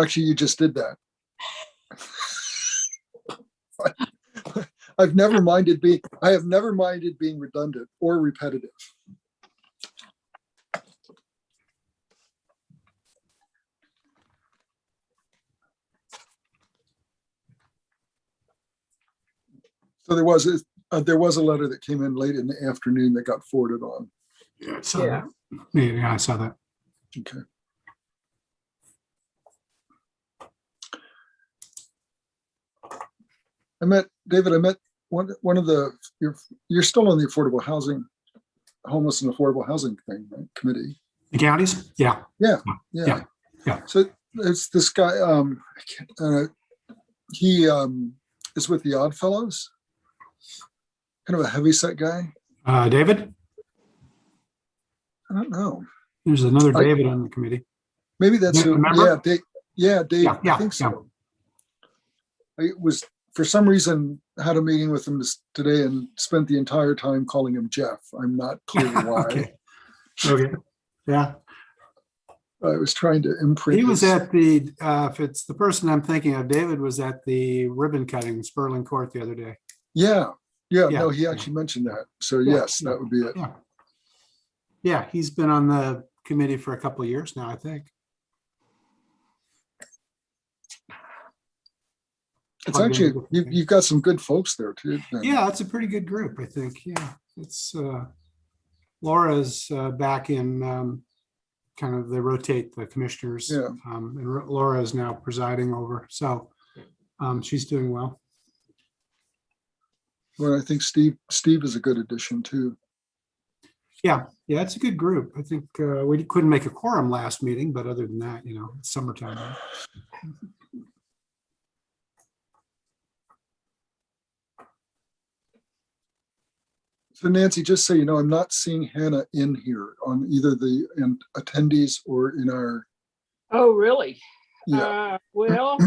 Actually, you just did that. I have never minded being redundant or repetitive. So there was a letter that came in late in the afternoon that got forwarded on. Yeah, I saw that. Yeah, I saw that. Okay. I met one of the, you're still on the affordable housing, homeless and affordable housing thing, right? Committee. The counties? Yeah. Yeah. So it's this guy, he is with the Odd Fellows, kind of a heavyset guy. David? I don't know. There's another David on the committee. Maybe that's who. Remember? Dave. Yeah, I think so. I was, for some reason, had a meeting with him today and spent the entire time calling him Jeff. I'm not clear why. Okay. Yeah. I was trying to imprint. He was at the, if it's the person I'm thinking of, David was at the ribbon cutting in Sperling Court the other day. Yeah. No, he actually mentioned that. So yes, that would be it. Yeah, he's been on the committee for a couple of years now, I think. It's actually, you've got some good folks there too. Then. Yeah, it's a pretty good group, I think. Yeah, it's Laura's back in kind of, they rotate the commissioners. Yeah. And Laura is now presiding over, so she's doing well. Well, I think Steve is a good addition too. Yeah, it's a good group. I think we couldn't make a quorum last meeting, but other than that, it's summertime. Right? So Nancy, just so you know, I'm not seeing Hannah in here on either the attendees or in our. Oh, really? Yeah. Well,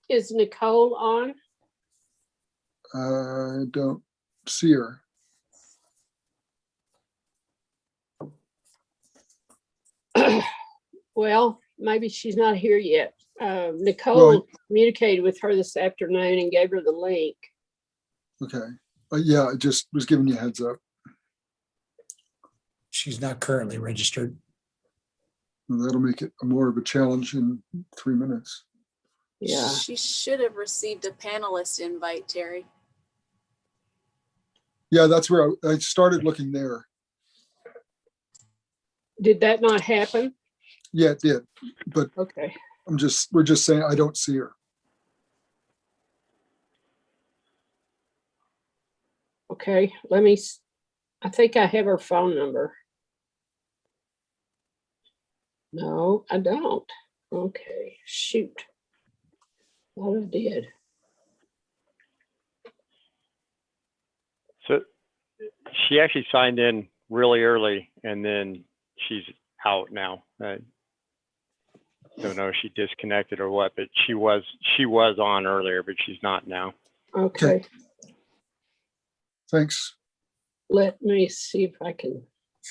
is Nicole on? I don't see her. Well, maybe she's not here yet. Nicole communicated with her this afternoon and gave her the link. Okay. Yeah, I just was giving you a heads up. She's not currently registered. Well, that'll make it more of a challenge in 3 minutes. Yeah. She should have received a panelist invite, Terry. Yeah, that's where I started looking there. Did that not happen? Yeah, it did. But okay. We're just saying I don't see her. Okay, I think I have her phone number. No, I don't. Okay, shoot. What I did. So she actually signed in really early and then she's out now. I don't know if she disconnected or what, but she was on earlier, but she's not now. Okay. Thanks. Let me see if I can.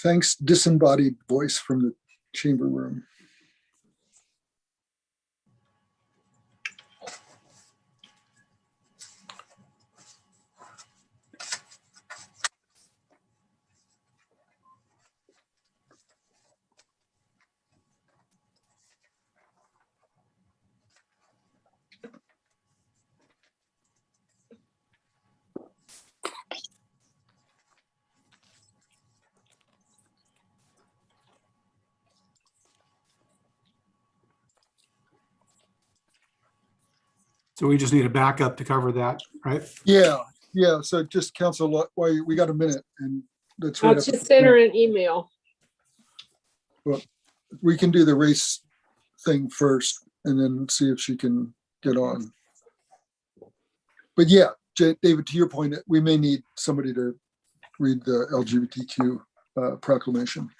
Thanks, disembodied voice from the chamber room. So we just need a backup to cover that, right? Yeah. So just counsel, we got a minute and that's right. I'll just send her an email. Well, we can do the race thing first and then see if she can get on. But yeah, David, to your point, we may need somebody to read the LGBTQ proclamation.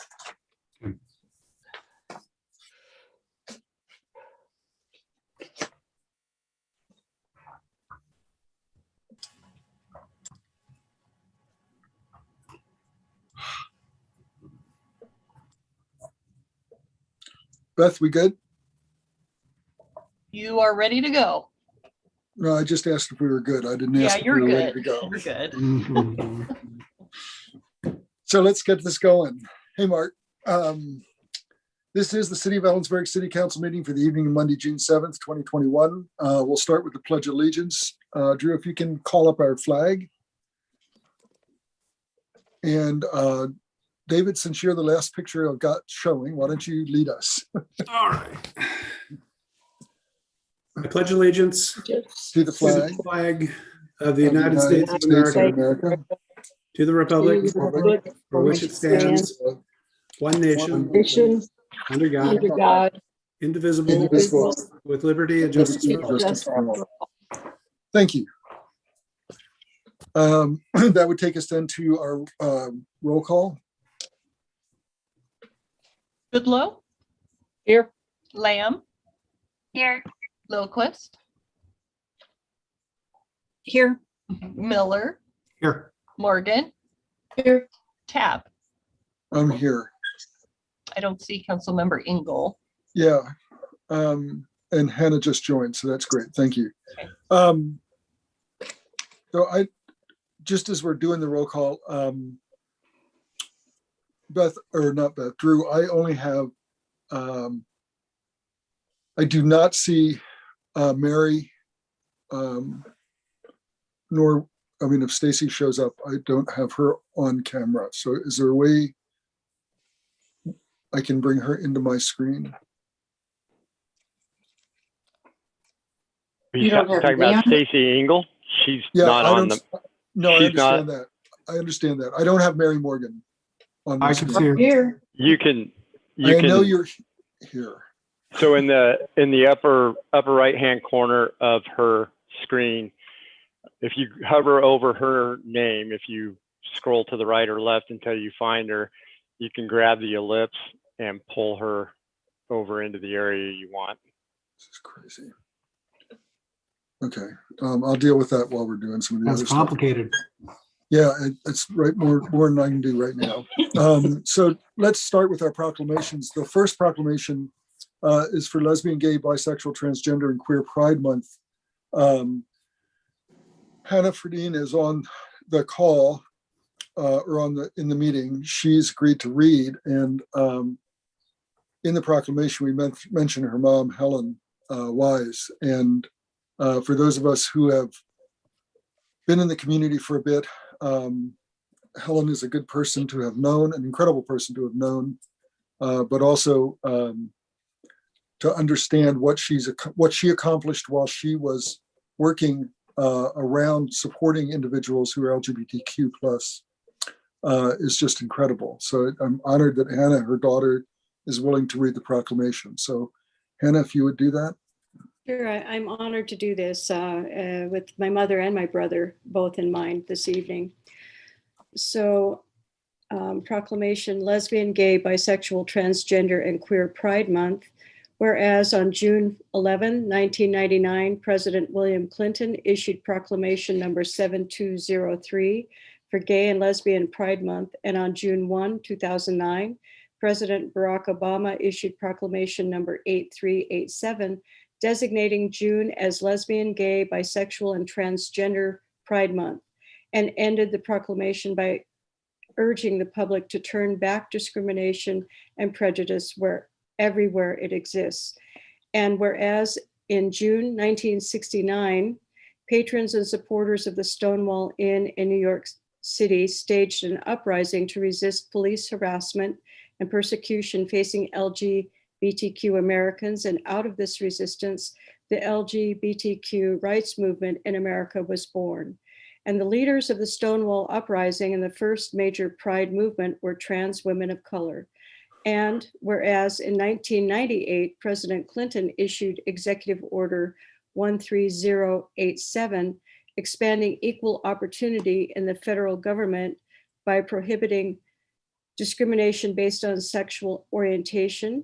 Beth, we good? You are ready to go. No, I just asked if we were good. I didn't Yeah, ask if we you're were ready good. to go. You're good. Mhm. So let's get this going. Hey, Mark. This is the City of Ellensburg City Council meeting for the evening of Monday, June 7th, 2021. We'll start with the Pledge of Allegiance. Drew, if you can call up our flag. And David, since you're the last picture I've got showing, why don't you lead us All right. I pledge allegiance Just to the to the flag flag of the of the United States of America, America, to the republic to the republic for which it stands, one nation, nation, under God, under God, indivisible, indivisible, with liberty and justice liberty for and all. justice for all. Thank you. That would take us then to our roll call. Goodlow, here, Lamb, Here. Lilquist, Here. Miller, Here. Morgan, here, Tab. I'm here. I don't see Councilmember Ingle. Yeah. And Hannah just joined, so that's great. Thank you. Okay. So just as we're doing the roll call, Drew, I only have, I do not see Mary, nor, if Stacy shows up, I don't have her on camera. So is there a way I can bring her into my screen? Are you talking about Stacy Engel? She's Yeah, not on the. No, I she's understand that. I understand that. I don't have Mary Morgan on my I can screen. see her. here. You can. I know you're here. So in the upper right hand corner of her screen, if you hover over her name, if you scroll to the right or left until you find her, you can grab the ellipse and pull her over into the area you want. This is crazy. Okay, I'll deal with that while we're doing some of the That's other stuff. complicated. Yeah, it's right, more than I can do right now. So let's start with our proclamations. The first proclamation is for Lesbian, Gay, Bisexual, Transgender, and Queer Pride Month. Hannah Fredine is on the call or in the meeting. She's agreed to read, and in the proclamation we mentioned her mom, Helen Wise, and for those of us who have been in the community for a bit, Helen is a good person to have known, an incredible person to have known, but also to understand what she accomplished while she was working around supporting individuals who are LGBTQ plus is just incredible. So I'm honored that Hannah, her daughter, is willing to read the proclamation. So Hannah, if you would do that. Sure, I'm honored to do this with my mother and my brother both in mind this evening. So proclamation, Lesbian, Gay, Bisexual, Transgender, and Queer Pride Month. Whereas on June 11, 1999, President William Clinton issued proclamation number 7203 for Gay and Lesbian Pride Month. And on June 1, 2009, President Barack Obama issued proclamation number 8387 designating June as Lesbian, Gay, Bisexual, and Transgender Pride Month, and ended the proclamation by urging the public to turn back discrimination and prejudice everywhere it exists. And whereas in June 1969, patrons and supporters of the Stonewall Inn in New York City staged an uprising to resist police harassment and persecution facing LGBTQ Americans, and out of this resistance, the LGBTQ rights movement in America was born. And the leaders of the Stonewall Uprising and the first major pride movement were trans women of color. And whereas in 1998, President Clinton issued Executive Order 13087, expanding equal opportunity in the federal government by prohibiting discrimination based on sexual orientation.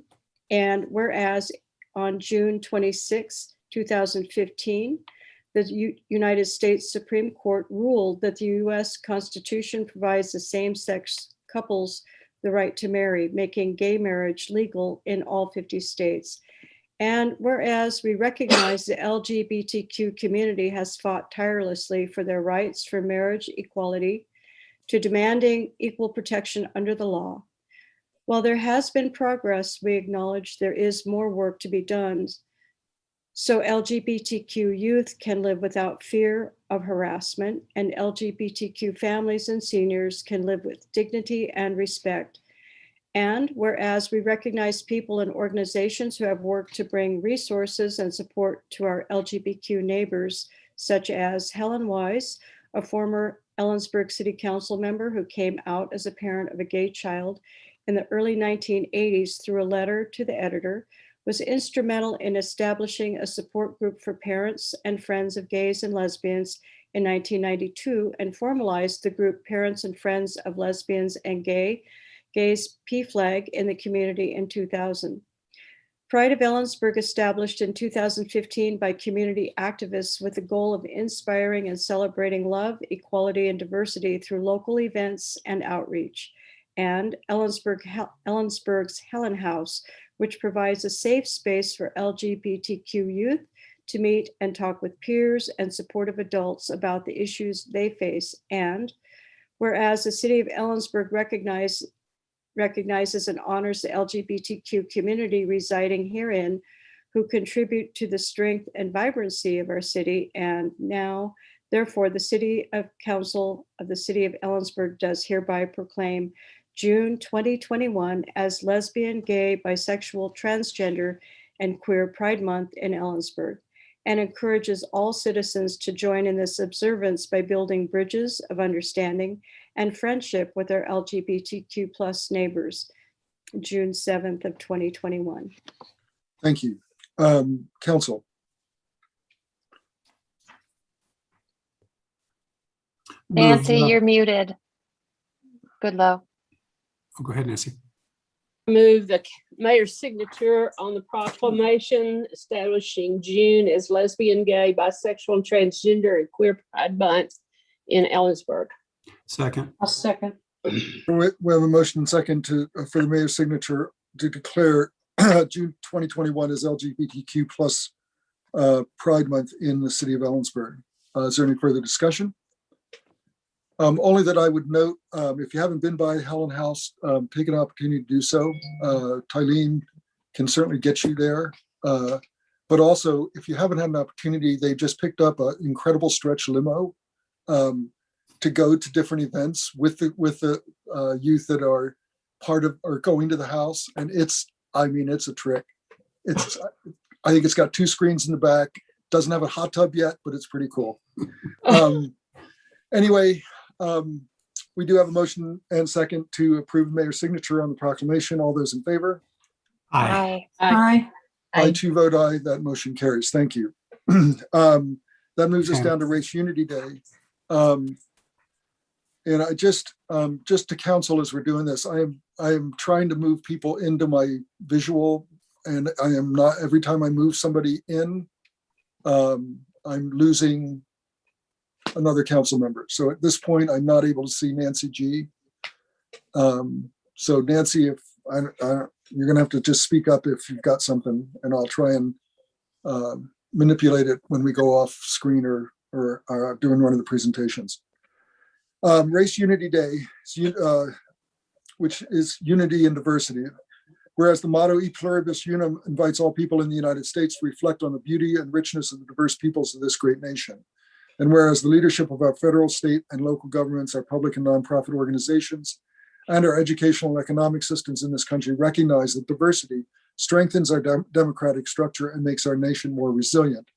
And whereas on June 26, 2015, the United States Supreme Court ruled that the US Constitution provides the same-sex couples the right to marry, making gay marriage legal in all 50 states. And whereas we recognize the LGBTQ community has fought tirelessly for their rights for marriage equality to demanding equal protection under the law. While there has been progress, we acknowledge there is more work to be done so LGBTQ youth can live without fear of harassment, and LGBTQ families and seniors can live with dignity and respect. And whereas we recognize people and organizations who have worked to bring resources and support to our LGBTQ neighbors, such as Helen Wise, a former Ellensburg City Council member who came out as a parent of a gay child in the early 1980s through a letter to the editor, was instrumental in establishing a support group for parents and friends of gays and lesbians in 1992 and formalized the group Parents and Friends of Lesbians and Gays PFLAG in the community in 2000. Pride of Ellensburg, established in 2015 by community activists with the goal of inspiring and celebrating love, equality, and diversity through local events and outreach. And Ellensburg's Helen House, which provides a safe space for LGBTQ youth to meet and talk with peers and supportive adults about the issues they face. And whereas the city of Ellensburg recognizes and honors the LGBTQ community residing herein, who contribute to the strength and vibrancy of our city. And now, therefore, the City Council of the City of Ellensburg does hereby proclaim June 2021 as Lesbian, Gay, Bisexual, Transgender, and Queer Pride Month in Ellensburg, and encourages all citizens to join in this observance by building bridges of understanding and friendship with our LGBTQ plus neighbors. June 7th of 2021. Thank you. Council. Nancy, Move, you're muted. Goodlow. oh, go ahead, Nancy. Move the mayor's signature on the proclamation establishing June as Lesbian, Gay, Bisexual, and Transgender and Queer Pride Month in Ellensburg. Second. I'll second. We have a motion and second for the mayor's signature to declare June 2021 as LGBTQ plus Pride Month in the city of Ellensburg. Is there any further discussion? Only that I would note, if you haven't been by Helen House, take an opportunity to do so. Tylene can certainly get you there. But also, if you haven't had an opportunity, they just picked up an incredible stretch limo to go to different events with the youth that are part of or going to the house. And it's a trick. I think it's got 2 screens in the back. Doesn't have a hot tub yet, but it's pretty cool. Anyway, we do have a motion and second to approve the mayor's signature on the proclamation. All those in favor? Aye. Aye. I too vote aye. That motion carries. Thank you. That moves us down to Race Unity Day. And I just to counsel as we're doing this, I am trying to move people into my visual, and I am not, every time I move somebody in, I'm losing another council member. So at this point, I'm not able to see Nancy G. So Nancy, if you're gonna have to just speak up if you've got something, and I'll try and manipulate it when we go off screen or during one of the presentations. Race Unity Day, which is unity and diversity. Whereas the motto E Pluribus Unum invites all people in the United States to reflect on the beauty and richness of the diverse peoples of this great nation. And whereas the leadership of our federal, state, and local governments, our public and nonprofit organizations, and our educational and economic systems in this country recognize that diversity strengthens our democratic structure and makes our nation more resilient.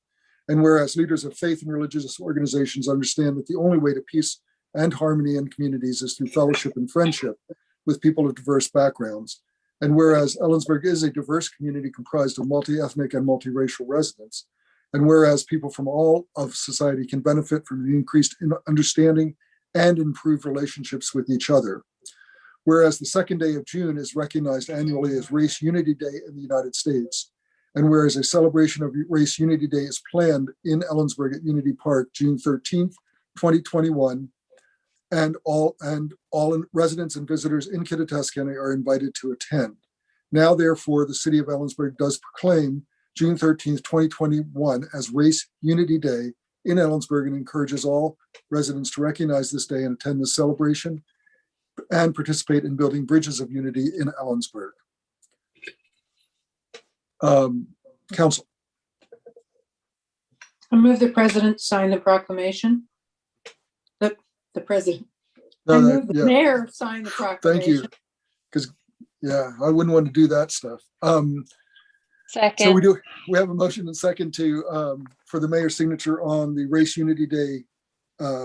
And whereas leaders of faith and religious organizations understand that the only way to peace and harmony in communities is through fellowship and friendship with people of diverse backgrounds. And whereas Ellensburg is a diverse community comprised of multi-ethnic and multiracial residents, and whereas people from all of society can benefit from the increased understanding and improved relationships with each other. Whereas the second day of June is recognized annually as Race Unity Day in the United States, and whereas a celebration of Race Unity Day is planned in Ellensburg at Unity Park, June 13th, 2021, and all residents and visitors in Kittitas County are invited to attend. Now, therefore, the city of Ellensburg does proclaim June 13th, 2021 as Race Unity Day in Ellensburg and encourages all residents to recognize this day and attend the celebration and participate in building bridges of unity in Ellensburg. Council, I move the president sign the proclamation. The president. I move the yeah, mayor sign the proclamation. thank you. Because, yeah, I wouldn't want to do that stuff. So Second. we have a motion and second to, for the mayor's signature on the Race Unity Day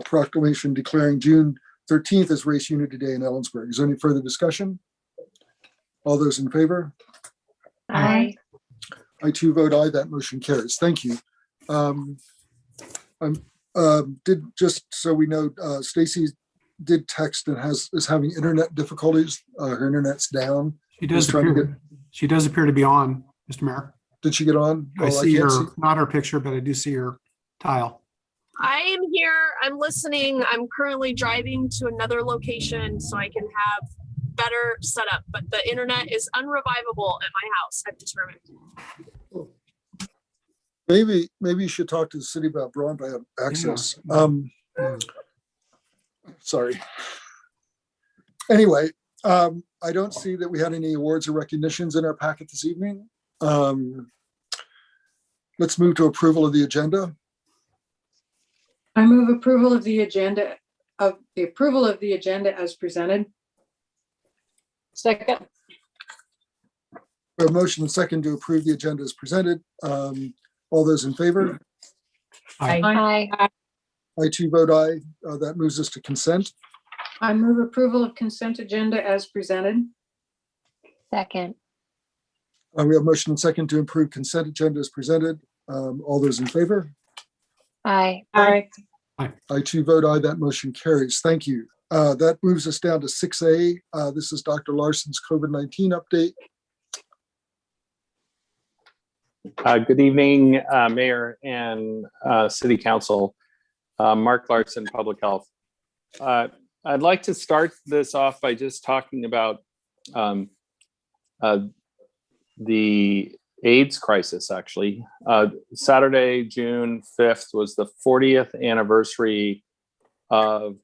proclamation declaring June 13th as Race Unity Day in Ellensburg. Is there any further discussion? All those in favor? Aye. I too vote aye. That motion carries. Thank you. Did just so we know, Stacy did text and is having internet difficulties. Her internet's down. She does Just trying to appear, she does appear to be on, Mr. Mayor. Did she get on? I Oh, see her, can't not her picture, but I do see her tile. I am here. I'm listening. I'm currently driving to another location so I can have better setup, but the internet is unrevivable at my house, I've determined. Maybe you should talk to the city about broadband access. Sorry. Anyway, I don't see that we had any awards or recognitions in our packet this evening. Let's move to approval of the agenda. I move approval of the agenda as presented. Second. We have a motion and second to approve the agenda as presented. All those in favor? Aye. I too vote aye. That moves us to consent. I move approval of consent agenda as presented. Second. We have a motion and second to approve consent agenda as presented. All those in favor? Aye. Aye. I too vote aye. That motion carries. Thank you. That moves us down to 6A. This is Dr. Larson's COVID-19 update. Good evening, Mayor and City Council. Mark Larson, Public Health. I'd like to start this off by just talking about the AIDS crisis, actually. Saturday, June 5th was the 40th anniversary of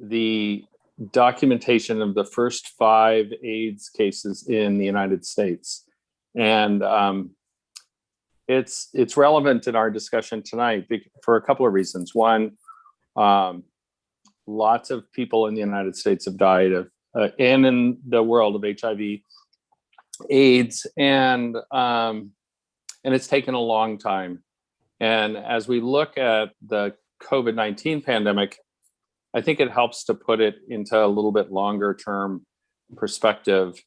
the documentation of the first 5 AIDS cases in the United States. And it's relevant in our discussion tonight for a couple of reasons. One, lots of people in the United States have died of, and in the world, of HIV, AIDS, and it's taken a long time. And as we look at the COVID-19 pandemic, I think it helps to put it into a little bit longer term perspective,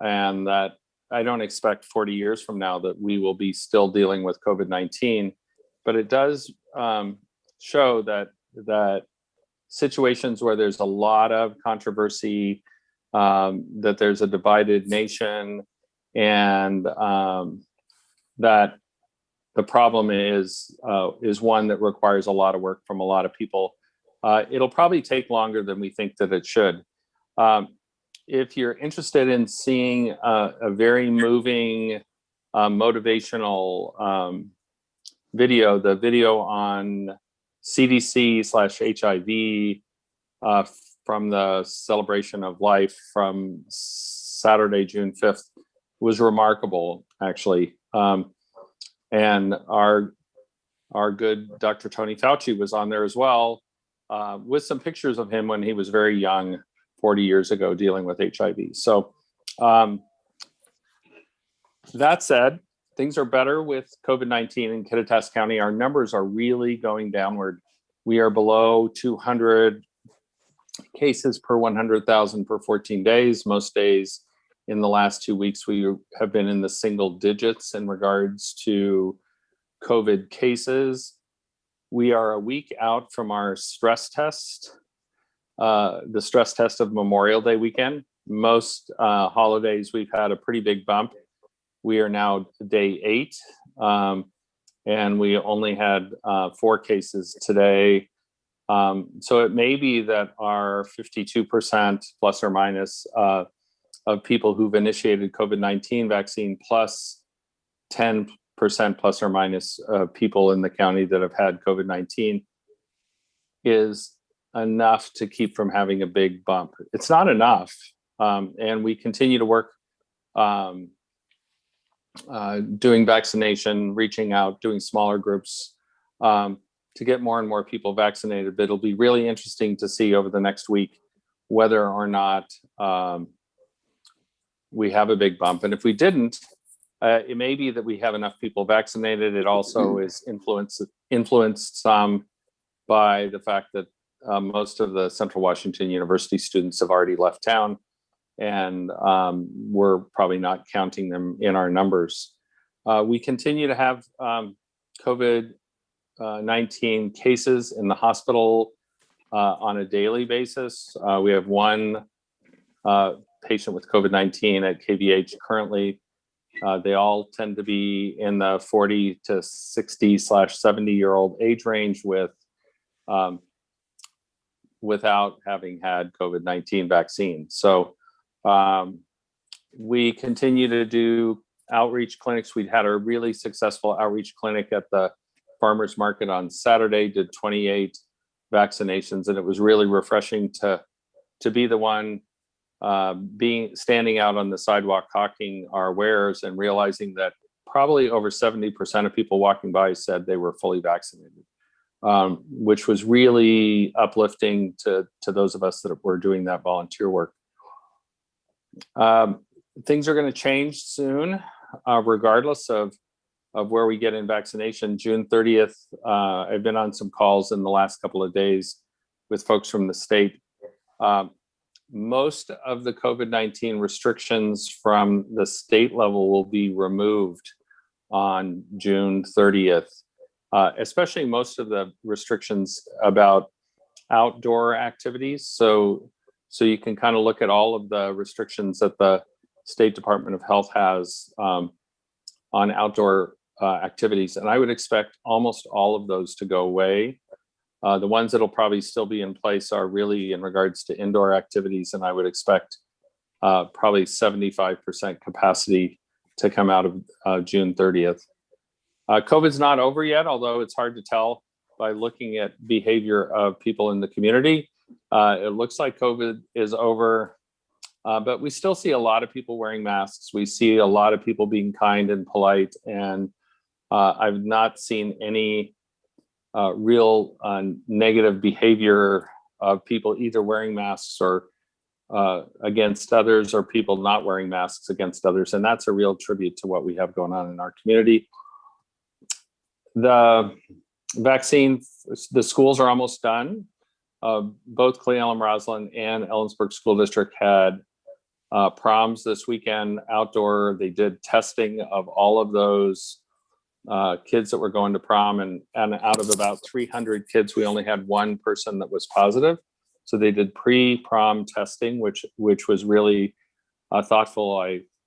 and that I don't expect 40 years from now that we will be still dealing with COVID-19, but it does show that situations where there's a lot of controversy, that there's a divided nation, and that the problem is one that requires a lot of work from a lot of people. It'll probably take longer than we think that it should. If you're interested in seeing a very moving, motivational video, the video on CDC/HIV from the celebration of life from Saturday, June 5th was remarkable, actually. And our good Dr. Tony Fauci was on there as well, with some pictures of him when he was very young, 40 years ago, dealing with HIV. So that said, things are better with COVID-19 in Kittitas County. Our numbers are really going downward. We are below 200 cases per 100,000 per 14 days. Most days in the last 2 weeks, we have been in the single digits in regards to COVID cases. We are a week out from our stress test, the stress test of Memorial Day weekend. Most holidays, we've had a pretty big bump. We are now day 8, and we only had 4 cases today. So it may be that our 52% plus or minus of people who've initiated COVID-19 vaccine plus 10% plus or minus people in the county that have had COVID-19 is enough to keep from having a big bump. It's not enough. And we continue to work doing vaccination, reaching out, doing smaller groups to get more and more people vaccinated. But it'll be really interesting to see over the next week whether or not we have a big bump. And if we didn't, it may be that we have enough people vaccinated. It also is influenced some by the fact that most of the Central Washington University students have already left town, and we're probably not counting them in our numbers. We continue to have COVID-19 cases in the hospital on a daily basis. We have one patient with COVID-19 at KVH currently. They all tend to be in the 40 to 60/70-year-old age range without having had COVID-19 vaccine. So we continue to do outreach clinics. We had a really successful outreach clinic at the farmers market on Saturday, did 28 vaccinations, and it was really refreshing to be the one standing out on the sidewalk hawking our wares and realizing that probably over 70% of people walking by said they were fully vaccinated, which was really uplifting to those of us that were doing that volunteer work. Things are going to change soon, regardless of where we get in vaccination. June 30th, I've been on some calls in the last couple of days with folks from the state. Most of the COVID-19 restrictions from the state level will be removed on June 30th, especially most of the restrictions about outdoor activities. So you can kind of look at all of the restrictions that the State Department of Health has on outdoor activities. And I would expect almost all of those to go away. The ones that'll probably still be in place are really in regards to indoor activities. And I would expect probably 75% capacity to come out of June 30th. COVID's not over yet, although it's hard to tell by looking at behavior of people in the community. It looks like COVID is over, but we still see a lot of people wearing masks. We see a lot of people being kind and polite, and I've not seen any real negative behavior of people either wearing masks or against others, or people not wearing masks against others. And that's a real tribute to what we have going on in our community. The vaccine, the schools are almost done. Both Cle Elum Roslyn and Ellensburg School District had proms this weekend outdoor. They did testing of all of those kids that were going to prom, and out of about 300 kids, we only had one person that was positive. So they did pre-prom testing, which was really thoughtful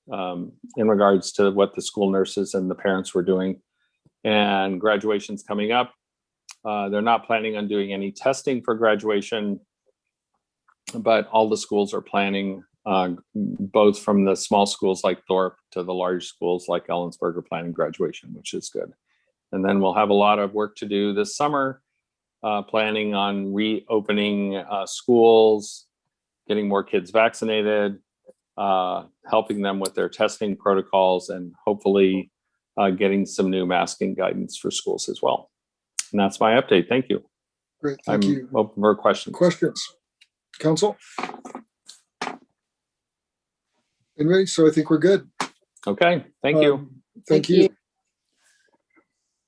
in regards to what the school nurses and the parents were doing. And graduation's coming up. They're not planning on doing any testing for graduation, but all the schools are planning, both from the small schools like Thorpe to the large schools like Ellensburg, are planning graduation, which is good. And then we'll have a lot of work to do this summer, planning on reopening schools, getting more kids vaccinated, helping them with their testing protocols, and hopefully getting some new masking guidance for schools as well. And that's my update. Thank you. Great, thank you. Open for questions. Questions, council? Anyway, so I think we're good. Okay, thank you. Thank you.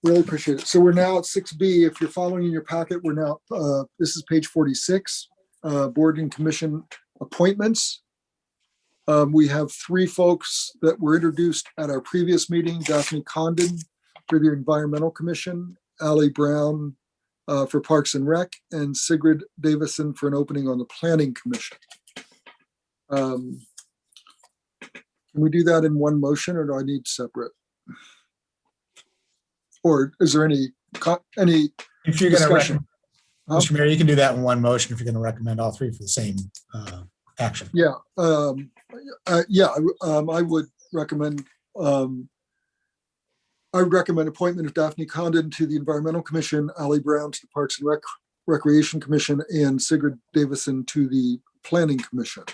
Really appreciate it. So we're now at 6B. If you're following in your packet, we're now, this is page 46, board and commission appointments. We have 3 folks that were introduced at our previous meeting: Daphne Condon for the Environmental Commission, Allie Brown for Parks and Rec, and Sigrid Davison for an opening on the Planning Commission. Can we do that in one motion, or do I need separate? Or is there any If you're going to recommend, Huh? Mr. Mayor, you can do that in one motion if you're going to recommend all 3 for the same action. Yeah, I would recommend I would recommend appointment of Daphne Condon to the Environmental Commission, Ali Brown to the Parks and Recreation Commission, and Sigrid Davison to the Planning Commission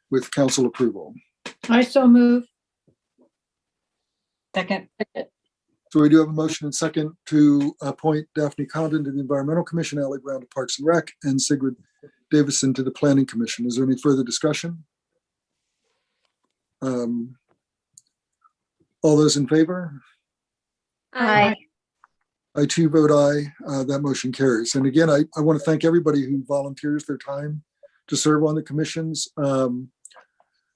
with council approval. I so move. Second. So we do have a motion and second to appoint Daphne Condon to the Environmental Commission, Ali Brown to Parks and Rec, and Sigrid Davison to the Planning Commission. Is there any further discussion? All those in favor? Aye. I too vote aye. That motion carries. And again, I want to thank everybody who volunteers their time to serve on the commissions.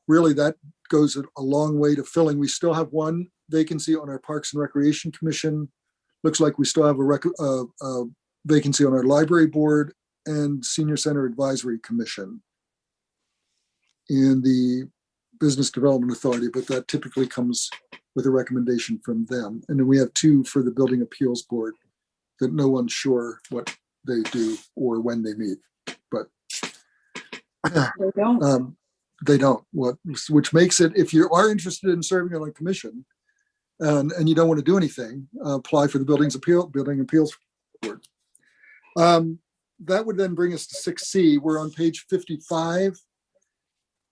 Really, that goes a long way to filling. We still have one vacancy on our Parks and Recreation Commission. Looks like we still have a vacancy on our Library Board and Senior Center Advisory Commission and the Business Development Authority, but that typically comes with a recommendation from them. And then we have two for the Building Appeals Board that no one's sure what they do or when they meet, but They don't. they don't. Which makes it, if you are interested in serving on a commission and you don't want to do anything, apply for the Building Appeals Board. That would then bring us to 6C. We're on page 55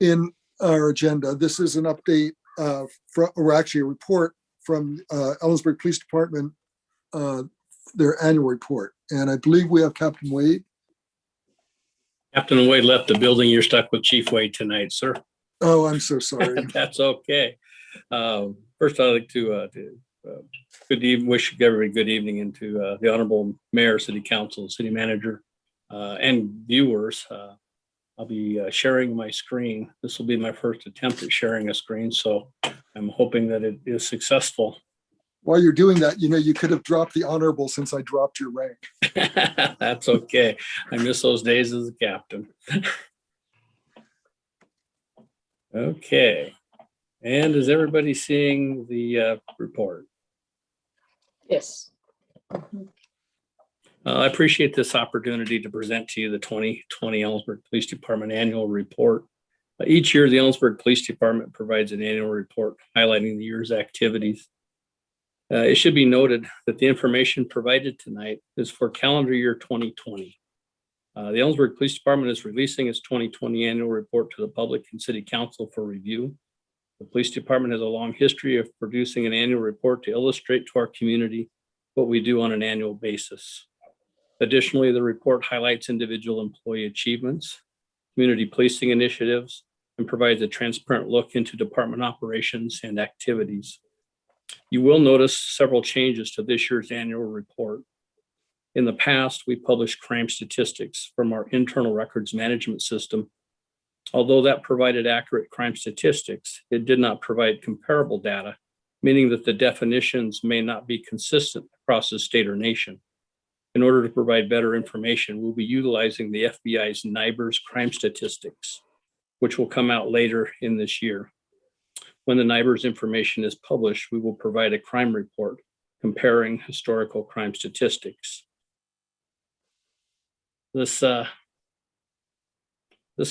in our agenda. This is an update or actually a report from Ellensburg Police Department, their annual report. And I believe we have Captain Wade. Captain Wade left the building. You're stuck with Chief Wade tonight, sir. Oh, I'm so sorry. That's okay. First, I'd like to wish everybody good evening, and to the Honorable Mayor, City Council, City Manager, and viewers. I'll be sharing my screen. This will be my first attempt at sharing a screen, so I'm hoping that it is successful. While you're doing that, you could have dropped the honorable since I dropped your rank. That's okay. I miss those days as a captain. Okay. And is everybody seeing the report? Yes. I appreciate this opportunity to present to you the 2020 Ellensburg Police Department Annual Report. Each year, the Ellensburg Police Department provides an annual report highlighting the year's activities. It should be noted that the information provided tonight is for calendar year 2020. The Ellensburg Police Department is releasing its 2020 annual report to the public and City Council for review. The Police Department has a long history of producing an annual report to illustrate to our community what we do on an annual basis. Additionally, the report highlights individual employee achievements, community policing initiatives, and provides a transparent look into department operations and activities. You will notice several changes to this year's annual report. In the past, we published crime statistics from our internal records management system. Although that provided accurate crime statistics, it did not provide comparable data, meaning that the definitions may not be consistent across the state or nation. In order to provide better information, we'll be utilizing the FBI's NIBRS crime statistics, which will come out later in this year. When the NIBRS information is published, we will provide a crime report comparing historical crime statistics. This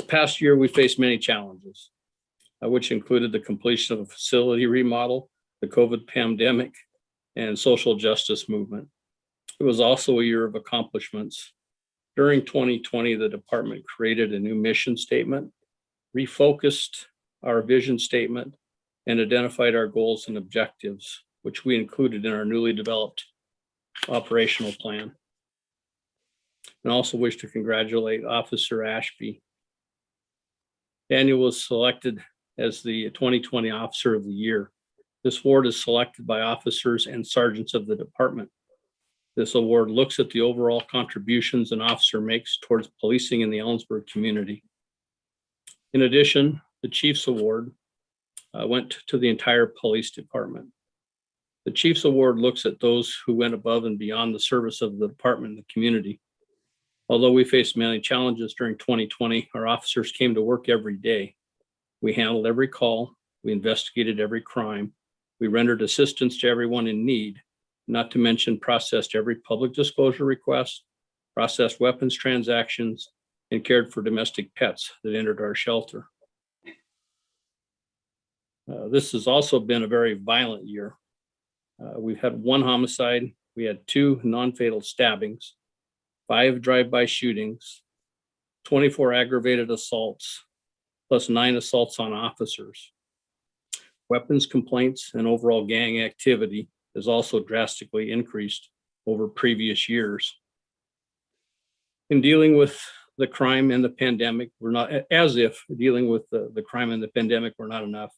past year, we faced many challenges, which included the completion of a facility remodel, the COVID pandemic, and social justice movement. It was also a year of accomplishments. During 2020, the department created a new mission statement, refocused our vision statement, and identified our goals and objectives, which we included in our newly developed operational plan. And also wish to congratulate Officer Ashby. Daniel was selected as the 2020 Officer of the Year. This award is selected by officers and sergeants of the department. This award looks at the overall contributions an officer makes towards policing in the Ellensburg community. In addition, the Chief's Award went to the entire police department. The Chief's Award looks at those who went above and beyond the service of the department and the community. Although we faced many challenges during 2020, our officers came to work every day. We handled every call, we investigated every crime, we rendered assistance to everyone in need, not to mention processed every public disclosure request, processed weapons transactions, and cared for domestic pets that entered our shelter. This has also been a very violent year. We've had 1 homicide. We had 2 non-fatal stabbings, 5 drive-by shootings, 24 aggravated assaults, plus 9 assaults on officers. Weapons complaints and overall gang activity has also drastically increased over previous years. In dealing with the crime and the pandemic, we're not, as if dealing with the crime and the pandemic were not enough.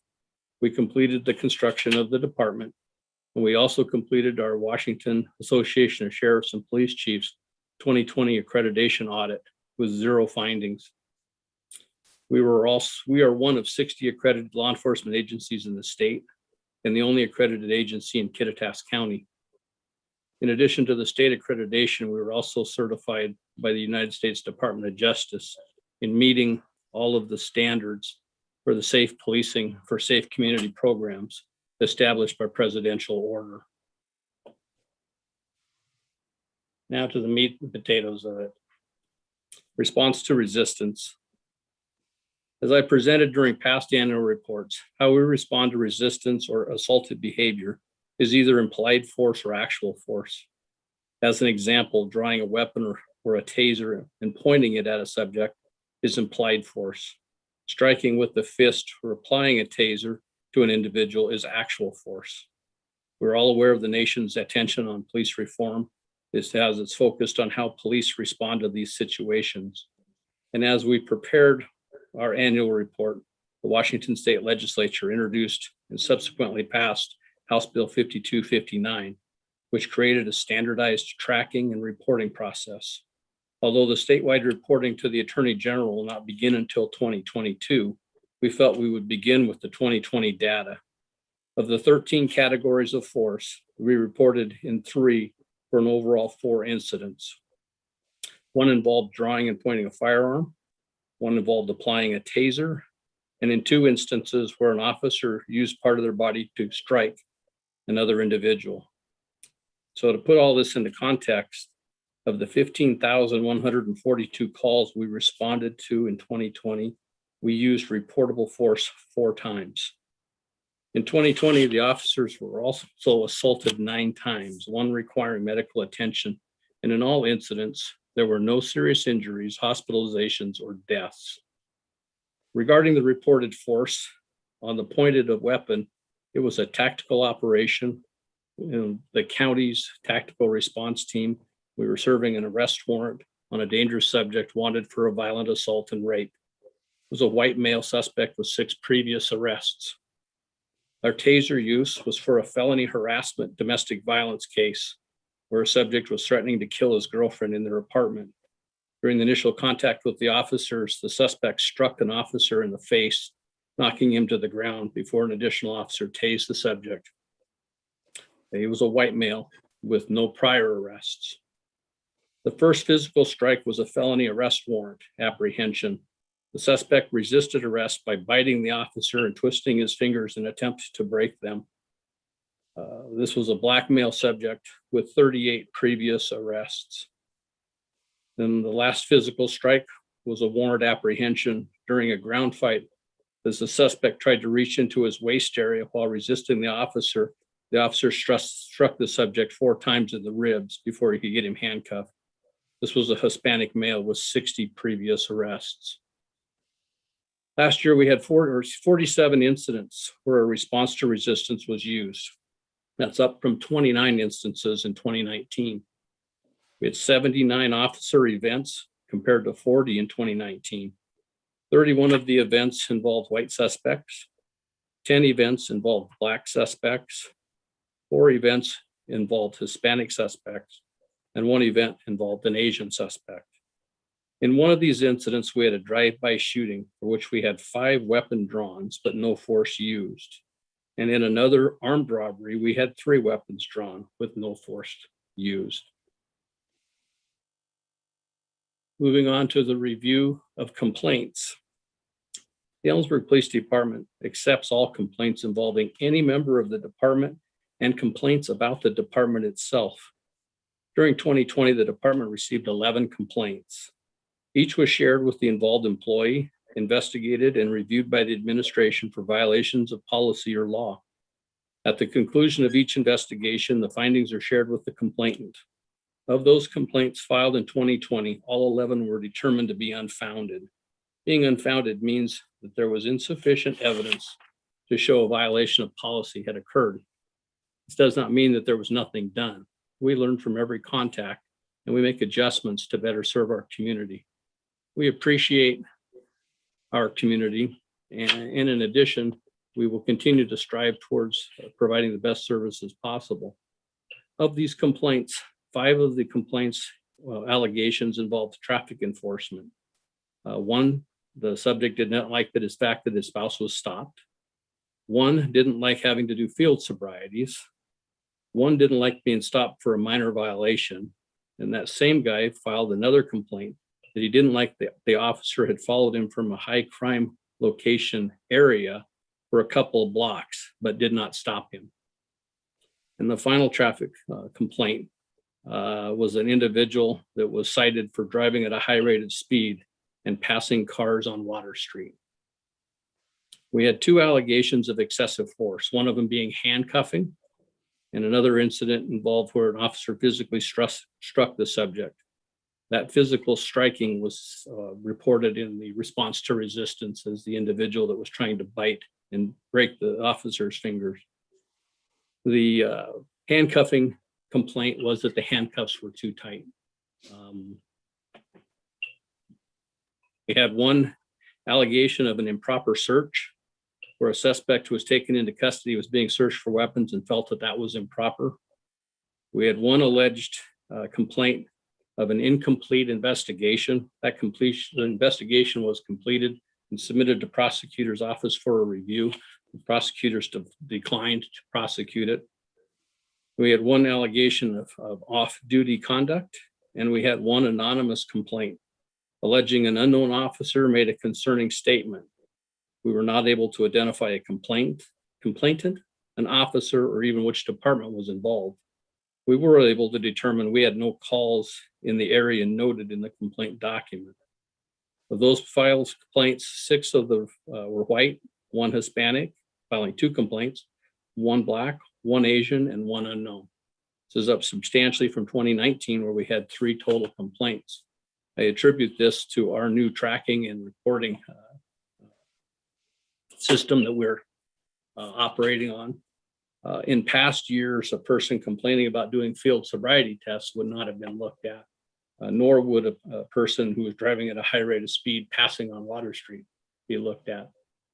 We completed the construction of the department, and we also completed our Washington Association of Sheriffs and Police Chiefs 2020 accreditation audit with 0 findings. We are one of 60 accredited law enforcement agencies in the state and the only accredited agency in Kittitas County. In addition to the state accreditation, we were also certified by the United States Department of Justice in meeting all of the standards for the safe policing for safe community programs established by presidential order. Now to the meat and potatoes of it. Response to resistance. As I presented during past annual reports, how we respond to resistance or assaultive behavior is either implied force or actual force. As an example, drawing a weapon or a taser and pointing it at a subject is implied force. Striking with the fist or applying a taser to an individual is actual force. We're all aware of the nation's attention on police reform. This has it's focused on how police respond to these situations. And as we prepared our annual report, the Washington State Legislature introduced and subsequently passed House Bill 5259, which created a standardized tracking and reporting process. Although the statewide reporting to the Attorney General will not begin until 2022, we felt we would begin with the 2020 data. Of the 13 categories of force, we reported in 3 for an overall 4 incidents. 1 involved drawing and pointing a firearm, 1 involved applying a taser, and in 2 instances where an officer used part of their body to strike another individual. So to put all this into context, of the 15,142 calls we responded to in 2020, we used reportable force 4 times. In 2020, the officers were also assaulted 9 times, 1 requiring medical attention. And in all incidents, there were no serious injuries, hospitalizations, or deaths. Regarding the reported force on the pointed weapon, it was a tactical operation. The county's tactical response team, we were serving an arrest warrant on a dangerous subject wanted for a violent assault and rape. It was a white male suspect with 6 previous arrests. Our taser use was for a felony harassment domestic violence case where a subject was threatening to kill his girlfriend in their apartment. During the initial contact with the officers, the suspect struck an officer in the face, knocking him to the ground before an additional officer tased the subject. He was a white male with no prior arrests. The first physical strike was a felony arrest warrant apprehension. The suspect resisted arrest by biting the officer and twisting his fingers in an attempt to break them. This was a black male subject with 38 previous arrests. Then the last physical strike was a warrant apprehension during a ground fight as the suspect tried to reach into his waist area while resisting the officer. The officer struck the subject 4 times in the ribs before he could get him handcuffed. This was a Hispanic male with 60 previous arrests. Last year, we had 47 incidents where a response to resistance was used. That's up from 29 instances in 2019. We had 79 officer events compared to 40 in 2019. 31 of the events involved white suspects. 10 events involved black suspects. 4 events involved Hispanic suspects, and 1 event involved an Asian suspect. In one of these incidents, we had a drive-by shooting for which we had 5 weapon drawns, but no force used. And in another armed robbery, we had 3 weapons drawn with no force used. Moving on to the review of complaints. The Ellensburg Police Department accepts all complaints involving any member of the department and complaints about the department itself. During 2020, the department received 11 complaints. Each was shared with the involved employee, investigated, and reviewed by the administration for violations of policy or law. At the conclusion of each investigation, the findings are shared with the complainant. Of those complaints filed in 2020, all 11 were determined to be unfounded. Being unfounded means that there was insufficient evidence to show a violation of policy had occurred. This does not mean that there was nothing done. We learn from every contact and we make adjustments to better serve our community. We appreciate our community, and in addition, we will continue to strive towards providing the best services possible. Of these complaints, 5 of the complaints allegations involved traffic enforcement. One, the subject did not like that his fact that his spouse was stopped. One didn't like having to do field sobrieties. One didn't like being stopped for a minor violation. And that same guy filed another complaint that he didn't like that the officer had followed him from a high crime location area for a couple of blocks, but did not stop him. And the final traffic complaint was an individual that was cited for driving at a high rate of speed and passing cars on Water Street. We had 2 allegations of excessive force, one of them being handcuffing, and another incident involved where an officer physically struck the subject. That physical striking was reported in the response to resistance as the individual that was trying to bite and break the officer's fingers. The handcuffing complaint was that the handcuffs were too tight. We had 1 allegation of an improper search where a suspect who was taken into custody was being searched for weapons and felt that that was improper. We had 1 alleged complaint of an incomplete investigation. That the investigation was completed and submitted to prosecutor's office for a review. The prosecutors declined to prosecute it. We had 1 allegation of off-duty conduct, and we had 1 anonymous complaint alleging an unknown officer made a concerning statement. We were not able to identify a complainant, an officer, or even which department was involved. We were able to determine we had no calls in the area noted in the complaint document. Of those filed complaints, 6 of them were white, 1 Hispanic, filing 2 complaints, 1 Black, 1 Asian, and 1 unknown. This is up substantially from 2019, where we had 3 total complaints. I attribute this to our new tracking and reporting system that we're operating on. In past years, a person complaining about doing field sobriety tests would not have been looked at, nor would a person who was driving at a high rate of speed passing on Water Street be looked at.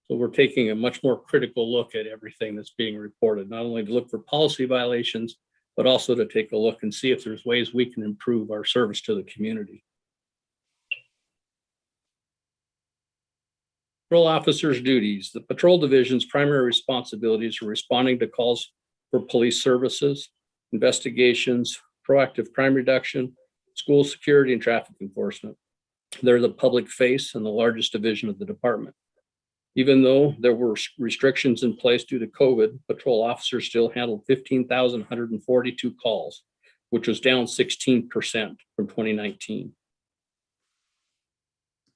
So we're taking a much more critical look at everything that's being reported, not only to look for policy violations, but also to take a look and see if there's ways we can improve our service to the community. Patrol officers' duties. The patrol division's primary responsibilities are responding to calls for police services, investigations, proactive crime reduction, school security, and traffic enforcement. They're the public face and the largest division of the department. Even though there were restrictions in place due to COVID, patrol officers still handled 15,142 calls, which was down 16% from 2019.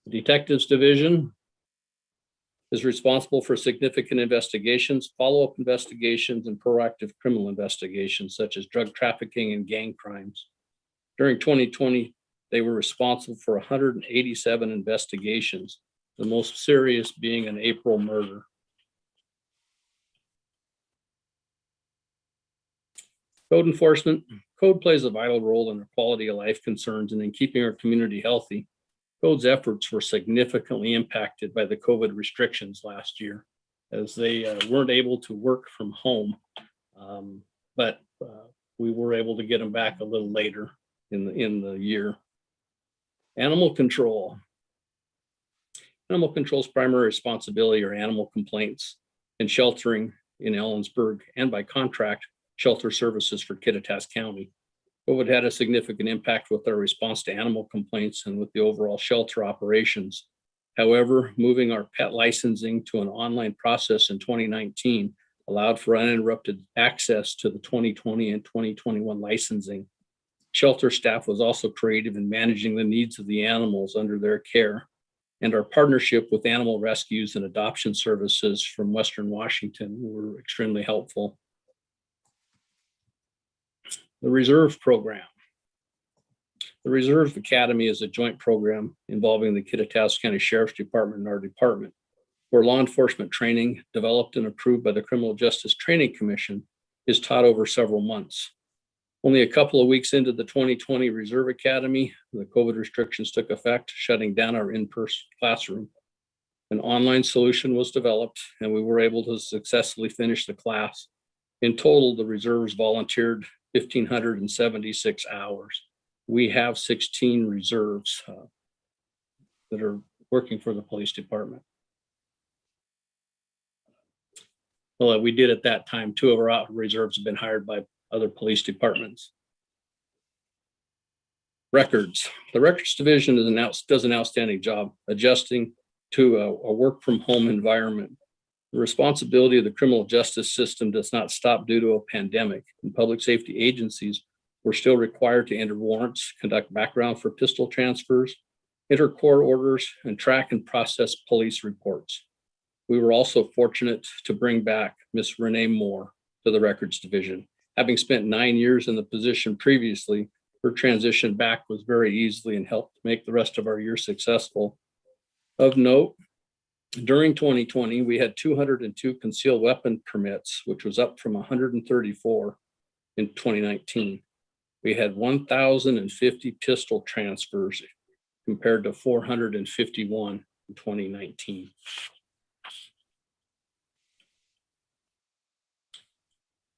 The detectives division is responsible for significant investigations, follow-up investigations, and proactive criminal investigations, such as drug trafficking and gang crimes. During 2020, they were responsible for 187 investigations, the most serious being an April murder. Code enforcement. Code plays a vital role in the quality of life concerns and in keeping our community healthy. Code's efforts were significantly impacted by the COVID restrictions last year, as they weren't able to work from home, but we were able to get them back a little later in the year. Animal control. Animal control's primary responsibility are animal complaints and sheltering in Ellensburg, and by contract, shelter services for Kittitas County. COVID had a significant impact with our response to animal complaints and with the overall shelter operations. However, moving our pet licensing to an online process in 2019 allowed for uninterrupted access to the 2020 and 2021 licensing. Shelter staff was also creative in managing the needs of the animals under their care, and our partnership with animal rescues and adoption services from Western Washington were extremely helpful. The Reserve Program. The Reserve Academy is a joint program involving the Kittitas County Sheriff's Department and our department, where law enforcement training developed and approved by the Criminal Justice Training Commission is taught over several months. Only a couple of weeks into the 2020 Reserve Academy, the COVID restrictions took effect, shutting down our in-person classroom. An online solution was developed, and we were able to successfully finish the class. In total, the reserves volunteered 1,576 hours. We have 16 reserves that are working for the police department. Well, we did at that time, 2 of our reserves have been hired by other police departments. Records. The records division does an outstanding job adjusting to a work from home environment. The responsibility of the criminal justice system does not stop due to a pandemic, and public safety agencies were still required to enter warrants, conduct background for pistol transfers, enter court orders, and track and process police reports. We were also fortunate to bring back Miss Renee Moore to the records division. Having spent 9 years in the position previously, her transition back was very easily and helped make the rest of our year successful. Of note, during 2020, we had 202 concealed weapon permits, which was up from 134 in 2019. We had 1,050 pistol transfers compared to 451 in 2019.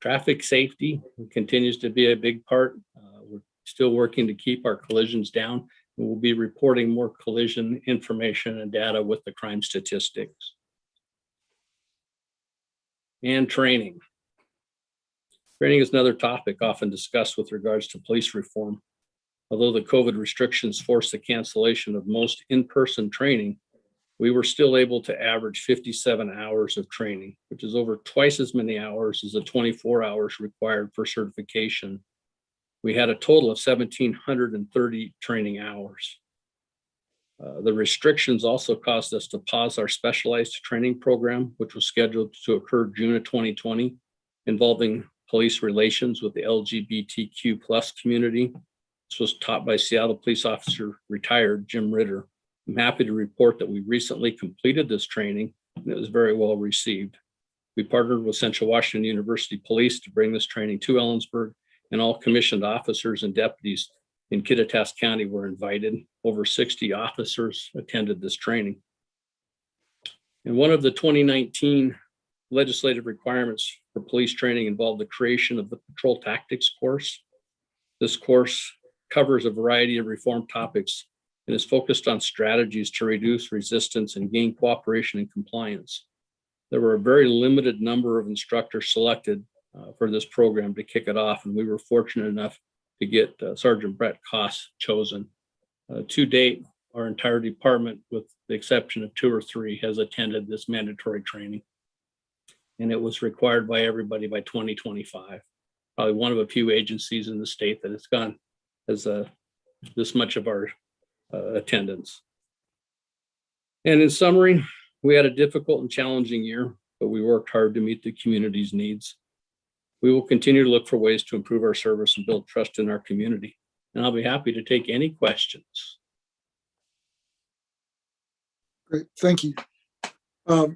Traffic safety continues to be a big part. We're still working to keep our collisions down. We'll be reporting more collision information and data with the crime statistics. And training. Training is another topic often discussed with regards to police reform. Although the COVID restrictions forced the cancellation of most in-person training, we were still able to average 57 hours of training, which is over twice as many hours as the 24 hours required for certification. We had a total of 1,730 training hours. The restrictions also caused us to pause our specialized training program, which was scheduled to occur June of 2020, involving police relations with the LGBTQ plus community. This was taught by Seattle police officer retired Jim Ritter. I'm happy to report that we recently completed this training and it was very well received. We partnered with Central Washington University Police to bring this training to Ellensburg, and all commissioned officers and deputies in Kittitas County were invited. Over 60 officers attended this training. And one of the 2019 legislative requirements for police training involved the creation of the Patrol Tactics course. This course covers a variety of reform topics and is focused on strategies to reduce resistance and gain cooperation and compliance. There were a very limited number of instructors selected for this program to kick it off, and we were fortunate enough to get Sergeant Brett Koss chosen. To date, our entire department, with the exception of 2 or 3, has attended this mandatory training, and it was required by everybody by 2025. Probably one of a few agencies in the state that has gone as this much of our attendance. And in summary, we had a difficult and challenging year, but we worked hard to meet the community's needs. We will continue to look for ways to improve our service and build trust in our community. And I'll be happy to take any questions. Great, thank you.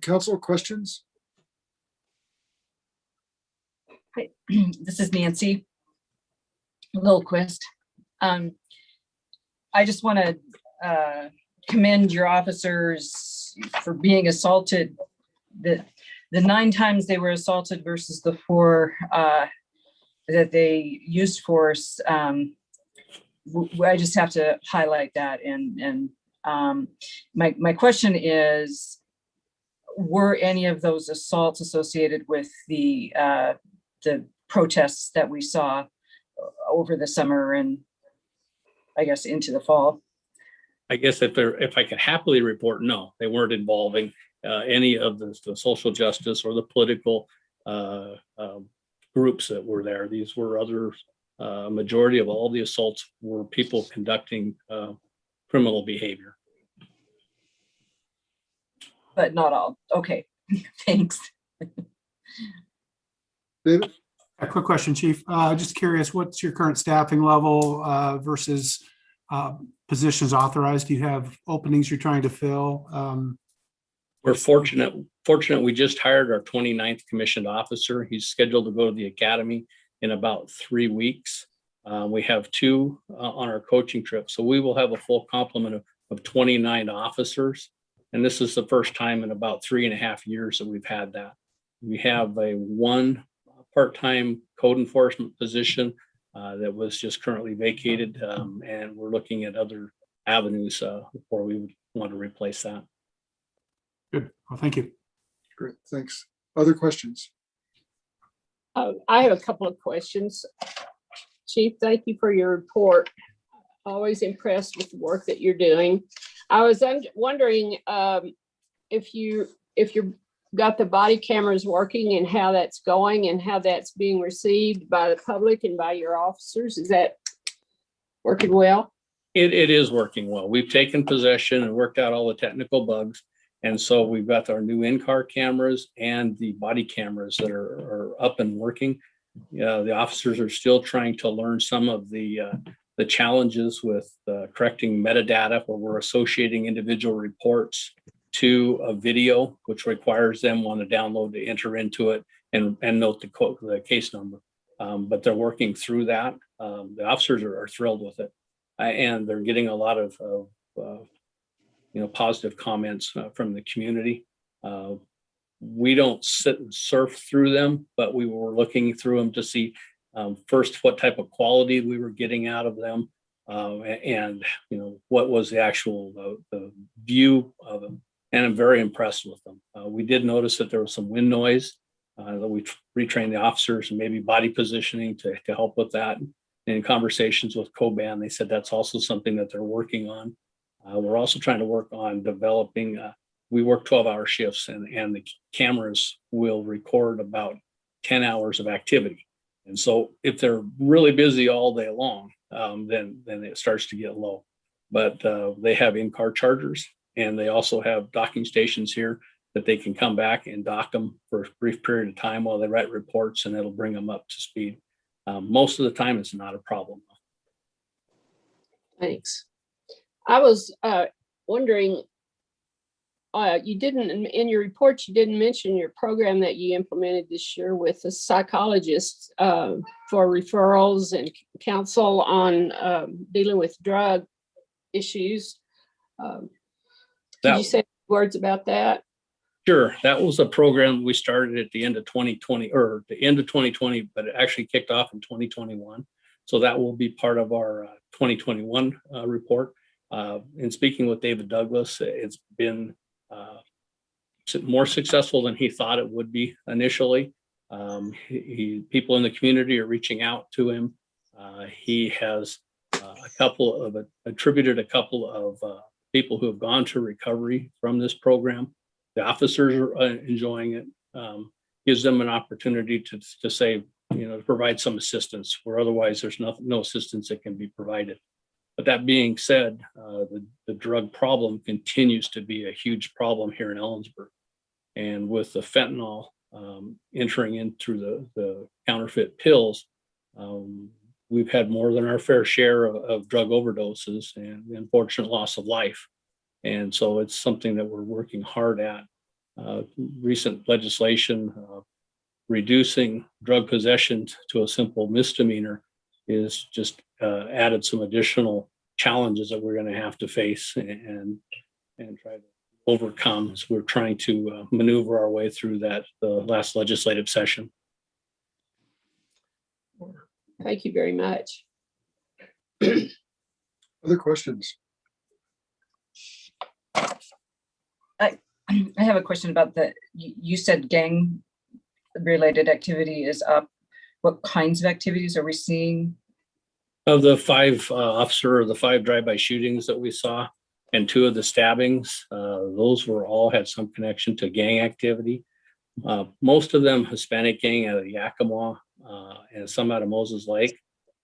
Council questions? Hi, this is Nancy Lilquist. I just want to commend your officers for being assaulted. The 9 times they were assaulted versus the 4 that they used force. I just have to highlight that. And my question is, were any of those assaults associated with the protests that we saw over the summer and I guess into the fall? I guess if I could happily report, no, they weren't involving any of the social justice or the political groups that were there. These were other, majority of all the assaults were people conducting criminal behavior. But not all. Okay, thanks. David? A quick question, Chief. Just curious, what's your current staffing level versus positions authorized? Do you have openings you're trying to fill? We're fortunate. We just hired our 29th commissioned officer. He's scheduled to go to the academy in about 3 weeks. We have 2 on our coaching trip. So we will have a full complement of 29 officers. And this is the first time in about 3.5 years that we've had that. We have a 1 part-time code enforcement position that was just currently vacated. And we're looking at other avenues before we would want to replace that. Good. Well, thank you. Great, thanks. Other questions? I have a couple of questions. Chief, thank you for your report. Always impressed with the work that you're doing. I was wondering if you got the body cameras working and how that's going and how that's being received by the public and by your officers. Is that working well? It is working well. We've taken possession and worked out all the technical bugs. And so we've got our new in-car cameras and the body cameras that are up and working. The officers are still trying to learn some of the challenges with correcting metadata, where we're associating individual reports to a video, which requires them on the download to enter into it and note the case number. But they're working through that. The officers are thrilled with it, and they're getting a lot of positive comments from the community. We don't sit and surf through them, but we were looking through them to see first what type of quality we were getting out of them, and what was the actual the view of them. And I'm very impressed with them. We did notice that there was some wind noise that we retrained the officers and maybe body positioning to help with that. And in conversations with Coban, they said that's also something that they're working on. We're also trying to work on developing, we work 12-hour shifts, and the cameras will record about 10 hours of activity. And so if they're really busy all day long, then it starts to get low. But they have in-car chargers, and they also have docking stations here that they can come back and dock them for a brief period of time while they write reports, and it'll bring them up to speed. Most of the time, it's not a problem. Thanks. I was wondering, you didn't, in your report, you didn't mention your program that you implemented this year with a psychologist for referrals and counsel on dealing with drug issues. Could you say words about that? Sure. That was a program we started at the end of 2020, or the end of 2020, but it actually kicked off in 2021. So that will be part of our 2021 report. In speaking with David Douglas, it's been more successful than he thought it would be initially. People in the community are reaching out to him. He has attributed a couple of people who have gone to recovery from this program. The officers are enjoying it. Gives them an opportunity to say, to provide some assistance where otherwise there's no assistance that can be provided. But that being said, the drug problem continues to be a huge problem here in Ellensburg. And with the fentanyl entering in through the counterfeit pills, we've had more than our fair share of drug overdoses and unfortunate loss of life. And so it's something that we're working hard at. Recent legislation reducing drug possession to a simple misdemeanor is just added some additional challenges that we're going to have to face and try to overcome as we're trying to maneuver our way through the last legislative session. Thank you very much. Other questions? I have a question about you said gang related activity is up. What kinds of activities are we seeing? Of the 5 the 5 drive-by shootings that we saw and 2 of the stabbings, those all had some connection to gang activity. Most of them Hispanic gang out of Yakima and some out of Moses Lake.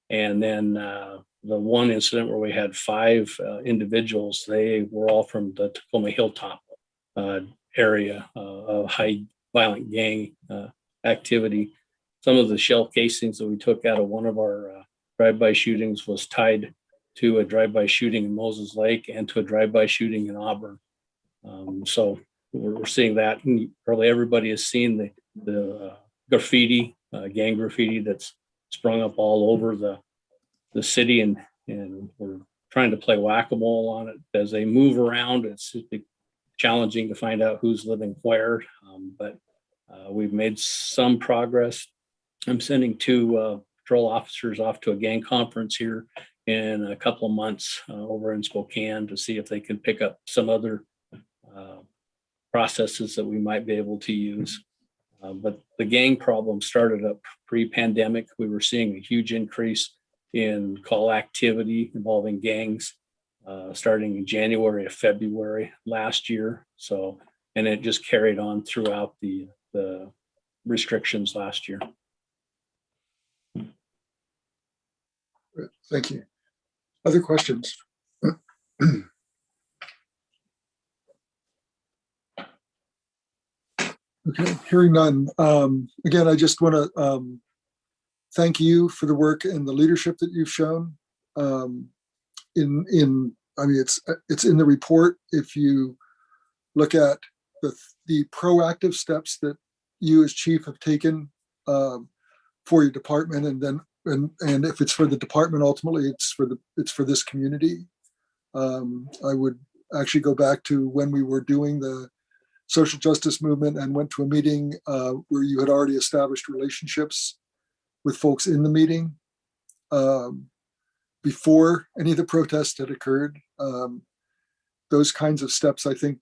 And then the one incident where we had 5 individuals, they were all from the Tacoma Hilltop area of high violent gang activity. some of the shell casings that we took out of one of our drive-by shootings was tied to a drive-by shooting in Moses Lake and to a drive-by shooting in Auburn. So we're seeing that, and probably everybody has seen the graffiti, gang graffiti that's sprung up all over the city, and we're trying to play whack-a-mole on it as they move around. It's challenging to find out who's living where, but we've made some progress. I'm sending 2 patrol officers off to a gang conference here in a couple of months over in Spokane to see if they can pick up some other processes that we might be able to use. But the gang problem started up pre-pandemic. We were seeing a huge increase in call activity involving gangs starting in January or February last year. So, and it just carried on throughout the restrictions last year. Thank you. Other questions? Okay, hearing none. Again, I just want to thank you for the work and the leadership that you've shown. I mean, it's in the report. If you look at the proactive steps that you as chief have taken for your department, and then and if it's for the department, ultimately it's for this community. I would actually go back to when we were doing the social justice movement and went to a meeting where you had already established relationships with folks in the meeting before any of the protests had occurred. Those kinds of steps, I think,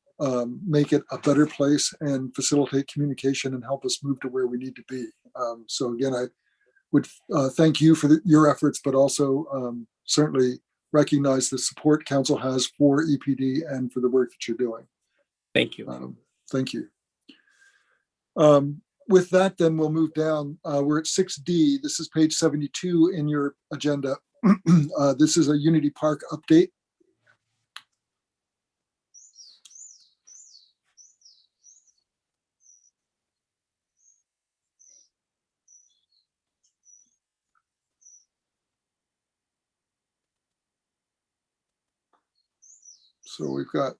make it a better place and facilitate communication and help us move to where we need to be. So again, I would thank you for your efforts, but also certainly recognize the support council has for EPD and for the work that you're doing. Thank you. Thank you. With that, then we'll move down. We're at 6D. This is page 72 in your agenda. This is a Unity Park update. So we've got,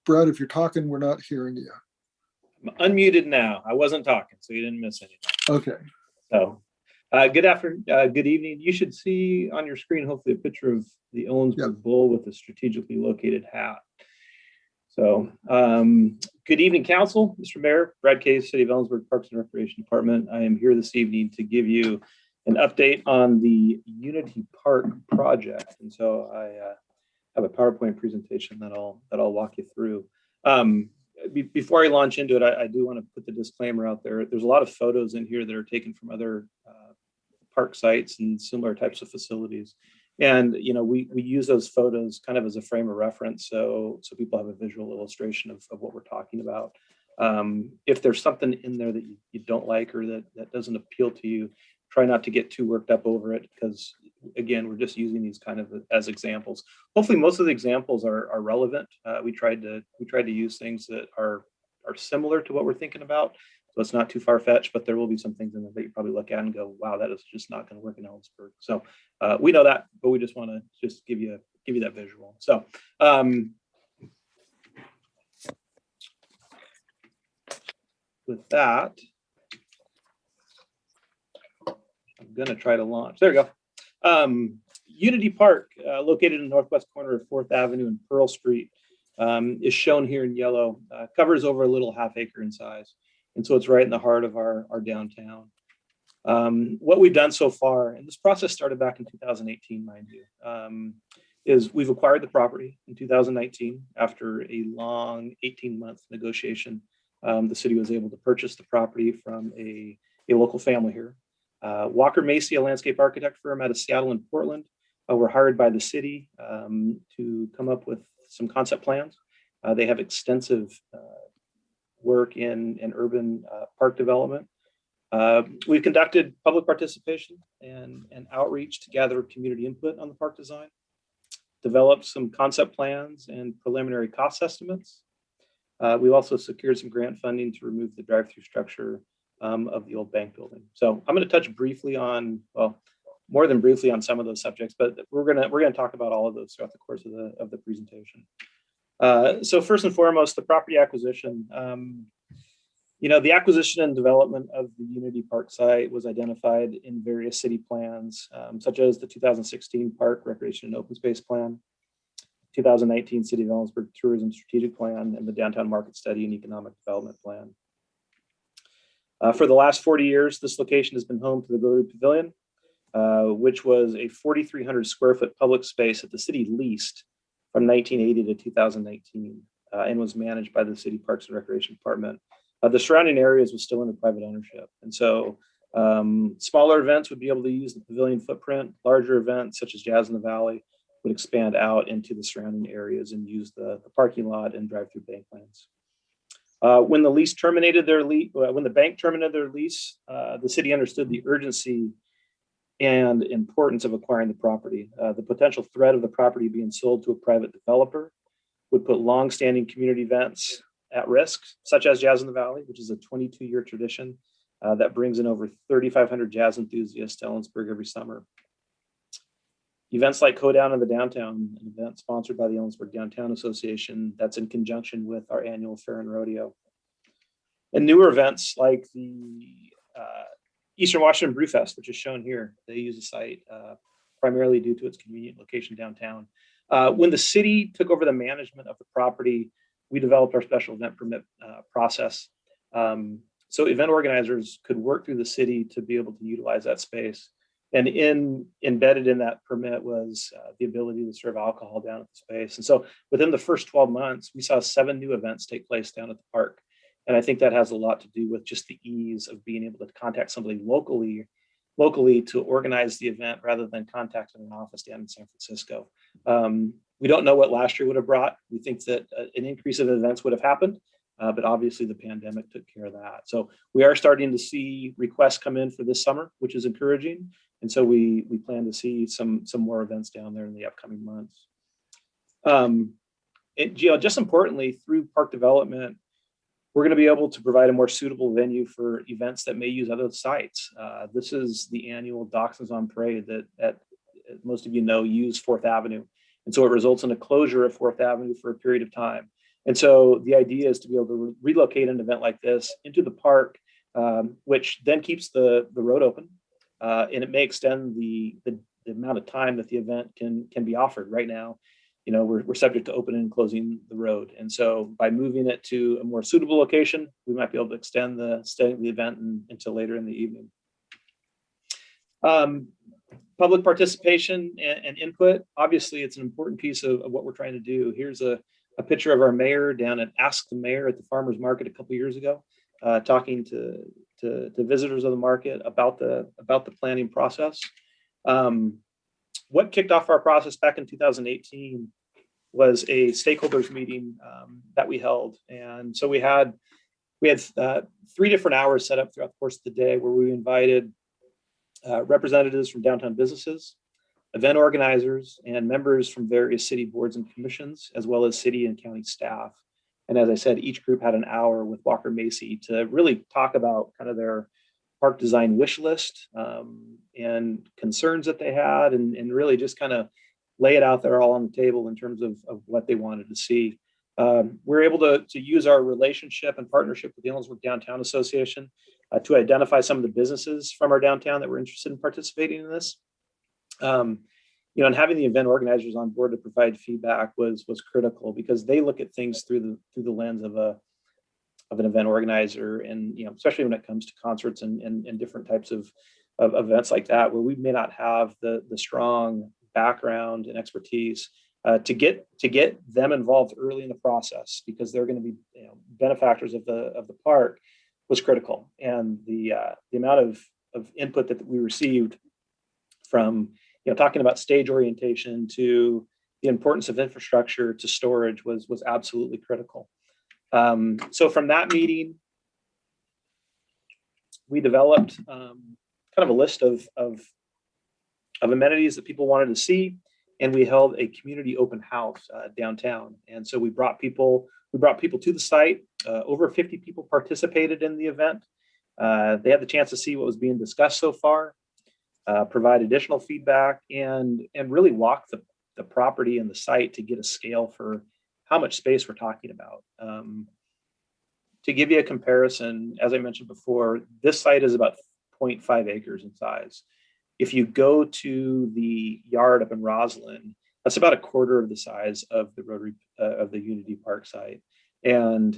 Brad, if you're talking, we're not hearing you. I'm unmuted now. I wasn't talking, so you didn't miss anything. Okay. So good evening. You should see on your screen, hopefully, a picture of the Ellensburg bull with a strategically located hat. So good evening, Council, Mr. Mayor, Brad Case, City of Ellensburg Parks and Recreation Department. I am here this evening to give you an update on the Unity Park project. And so I have a PowerPoint presentation that I'll walk you through. Before I launch into it, I do want to put the disclaimer out there. There's a lot of photos in here that are taken from other park sites and similar types of facilities. And, you know, we use those photos kind of as a frame of reference. So people have a visual illustration of what we're talking about. If there's something in there that you don't like or that doesn't appeal to you, try not to get too worked up over it, because again, we're just using these kind of as examples. Hopefully most of the examples are relevant. We tried to use things that are similar to what we're thinking about. So it's not too far-fetched, but there will be some things in there that you probably look at and go, wow, that is just not going to work in Ellensburg. So we know that, but we just want to just give you that visual. So with that, I'm going to try to launch. There we go. Unity Park, located in the northwest corner of 4th Avenue and Pearl Street, is shown here in yellow. Covers over a little half acre in size. And so it's right in the heart of our downtown. What we've done so far, and this process started back in 2018, mind you, is we've acquired the property in 2019 after a long 18-month negotiation. The city was able to purchase the property from a local family here. Walker Macy, a landscape architect firm out of Seattle and Portland, were hired by the city to come up with some concept plans. They have extensive work in urban park development. We've conducted public participation and outreach to gather community input on the park design, developed some concept plans and preliminary cost estimates. We also secured some grant funding to remove the drive-through structure of the old bank building. So I'm going to touch briefly on, well, more than briefly on some of those subjects, but we're gonna talk about all of those throughout the course of the presentation. So first and foremost, the property acquisition. The acquisition and development of the Unity Park site was identified in various city plans, such as the 2016 Park Recreation and Open Space Plan, 2019 City of Ellensburg Tourism Strategic Plan, and the Downtown Market Study and Economic Development Plan. For the last 40 years, this location has been home to the Rotary Pavilion, which was a 4,300 square foot public space that the city leased from 1980 to 2019 and was managed by the City Parks and Recreation Department. The surrounding areas was still under private ownership. And so smaller events would be able to use the pavilion footprint. Larger events such as Jazz in the Valley would expand out into the surrounding areas and use the parking lot and drive-through bank lanes. When the lease terminated their lease, when the bank terminated their lease, the city understood the urgency and importance of acquiring the property. The potential threat of the property being sold to a private developer would put long-standing community events at risk, such as Jazz in the Valley, which is a 22-year tradition that brings in over 3,500 jazz enthusiasts to Ellensburg every summer. Events like Hoedown in the Downtown, an event sponsored by the Ellensburg Downtown Association that's in conjunction with our annual fair and rodeo. And newer events like the Eastern Washington Brewfest, which is shown here. They use the site primarily due to its convenient location downtown. When the city took over the management of the property, we developed our special event permit process. So event organizers could work through the city to be able to utilize that space. And embedded in that permit was the ability to serve alcohol down at the space. And so within the first 12 months, we saw 7 new events take place down at the park. And I think that has a lot to do with just the ease of being able to contact somebody locally to organize the event rather than contacting an office down in San Francisco. We don't know what last year would have brought. We think that an increase of events would have happened, but obviously the pandemic took care of that. So we are starting to see requests come in for this summer, which is encouraging. And so we plan to see some more events down there in the upcoming months. Just importantly, through park development, we're going to be able to provide a more suitable venue for events that may use other sites. This is the annual Dachshunds on Parade that most of you know use 4th Avenue. And so it results in a closure of 4th Avenue for a period of time. And so the idea is to be able to relocate an event like this into the park, which then keeps the road open. And it may extend the amount of time that the event can be offered. Right now, we're subject to opening and closing the road. And so by moving it to a more suitable location, we might be able to extend the event until later in the evening. Public participation and input, obviously it's an important piece of what we're trying to do. Here's a picture of our mayor down at Ask the Mayor at the Farmers Market a couple years ago, talking to visitors of the market about the planning process. What kicked off our process back in 2018 was a stakeholders meeting that we held. And so we had 3 different hours set up throughout the course of the day where we invited representatives from downtown businesses, event organizers, and members from various city boards and commissions, as well as city and county staff. And as I said, each group had an hour with Walker Macy to really talk about kind of their park design wish list and concerns that they had, and really just kind of lay it out there all on the table in terms of what they wanted to see. We're able to use our relationship and partnership with the Ellensburg Downtown Association to identify some of the businesses from our downtown that were interested in participating in this. And having the event organizers on board to provide feedback was critical because they look at things through the lens of an event organizer, and especially when it comes to concerts and different types of events like that, where we may not have the strong background and expertise to get them involved early in the process, because they're going to be benefactors of the park, was critical. And the amount of input that we received from talking about stage orientation to the importance of infrastructure to storage was absolutely critical. So from that meeting, we developed kind of a list of amenities that people wanted to see, and we held a community open house downtown. And so we brought people to the site. Over 50 people participated in the event. They had the chance to see what was being discussed so far, provide additional feedback, and really walk the property and the site to get a scale for how much space we're talking about. To give you a comparison, as I mentioned before, this site is about 0.5 acres in size. If you go to the yard up in Roslyn, that's about a quarter of the size of the Rotary of the Unity Park site. And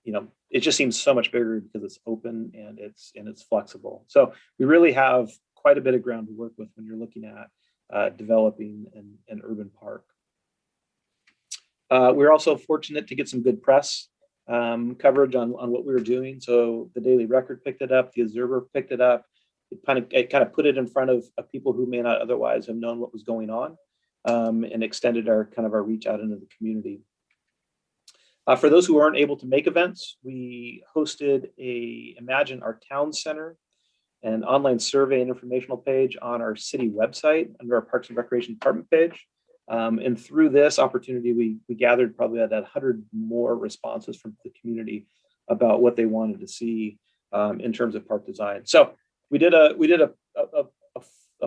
you know, it just seems so much bigger because it's open and it's flexible. So we really have quite a bit of ground to work with when you're looking at developing an urban park. We're also fortunate to get some good press coverage on what we were doing. So the Daily Record picked it up, the Observer picked it up. It kind of put it in front of people who may not otherwise have known what was going on, and extended our reach out into the community. For those who aren't able to make events, we hosted a Imagine Our Town Center, an online survey and informational page on our city website under our Parks and Recreation Department page. And through this opportunity, we gathered probably about 100 more responses from the community about what they wanted to see in terms of park design. So we did a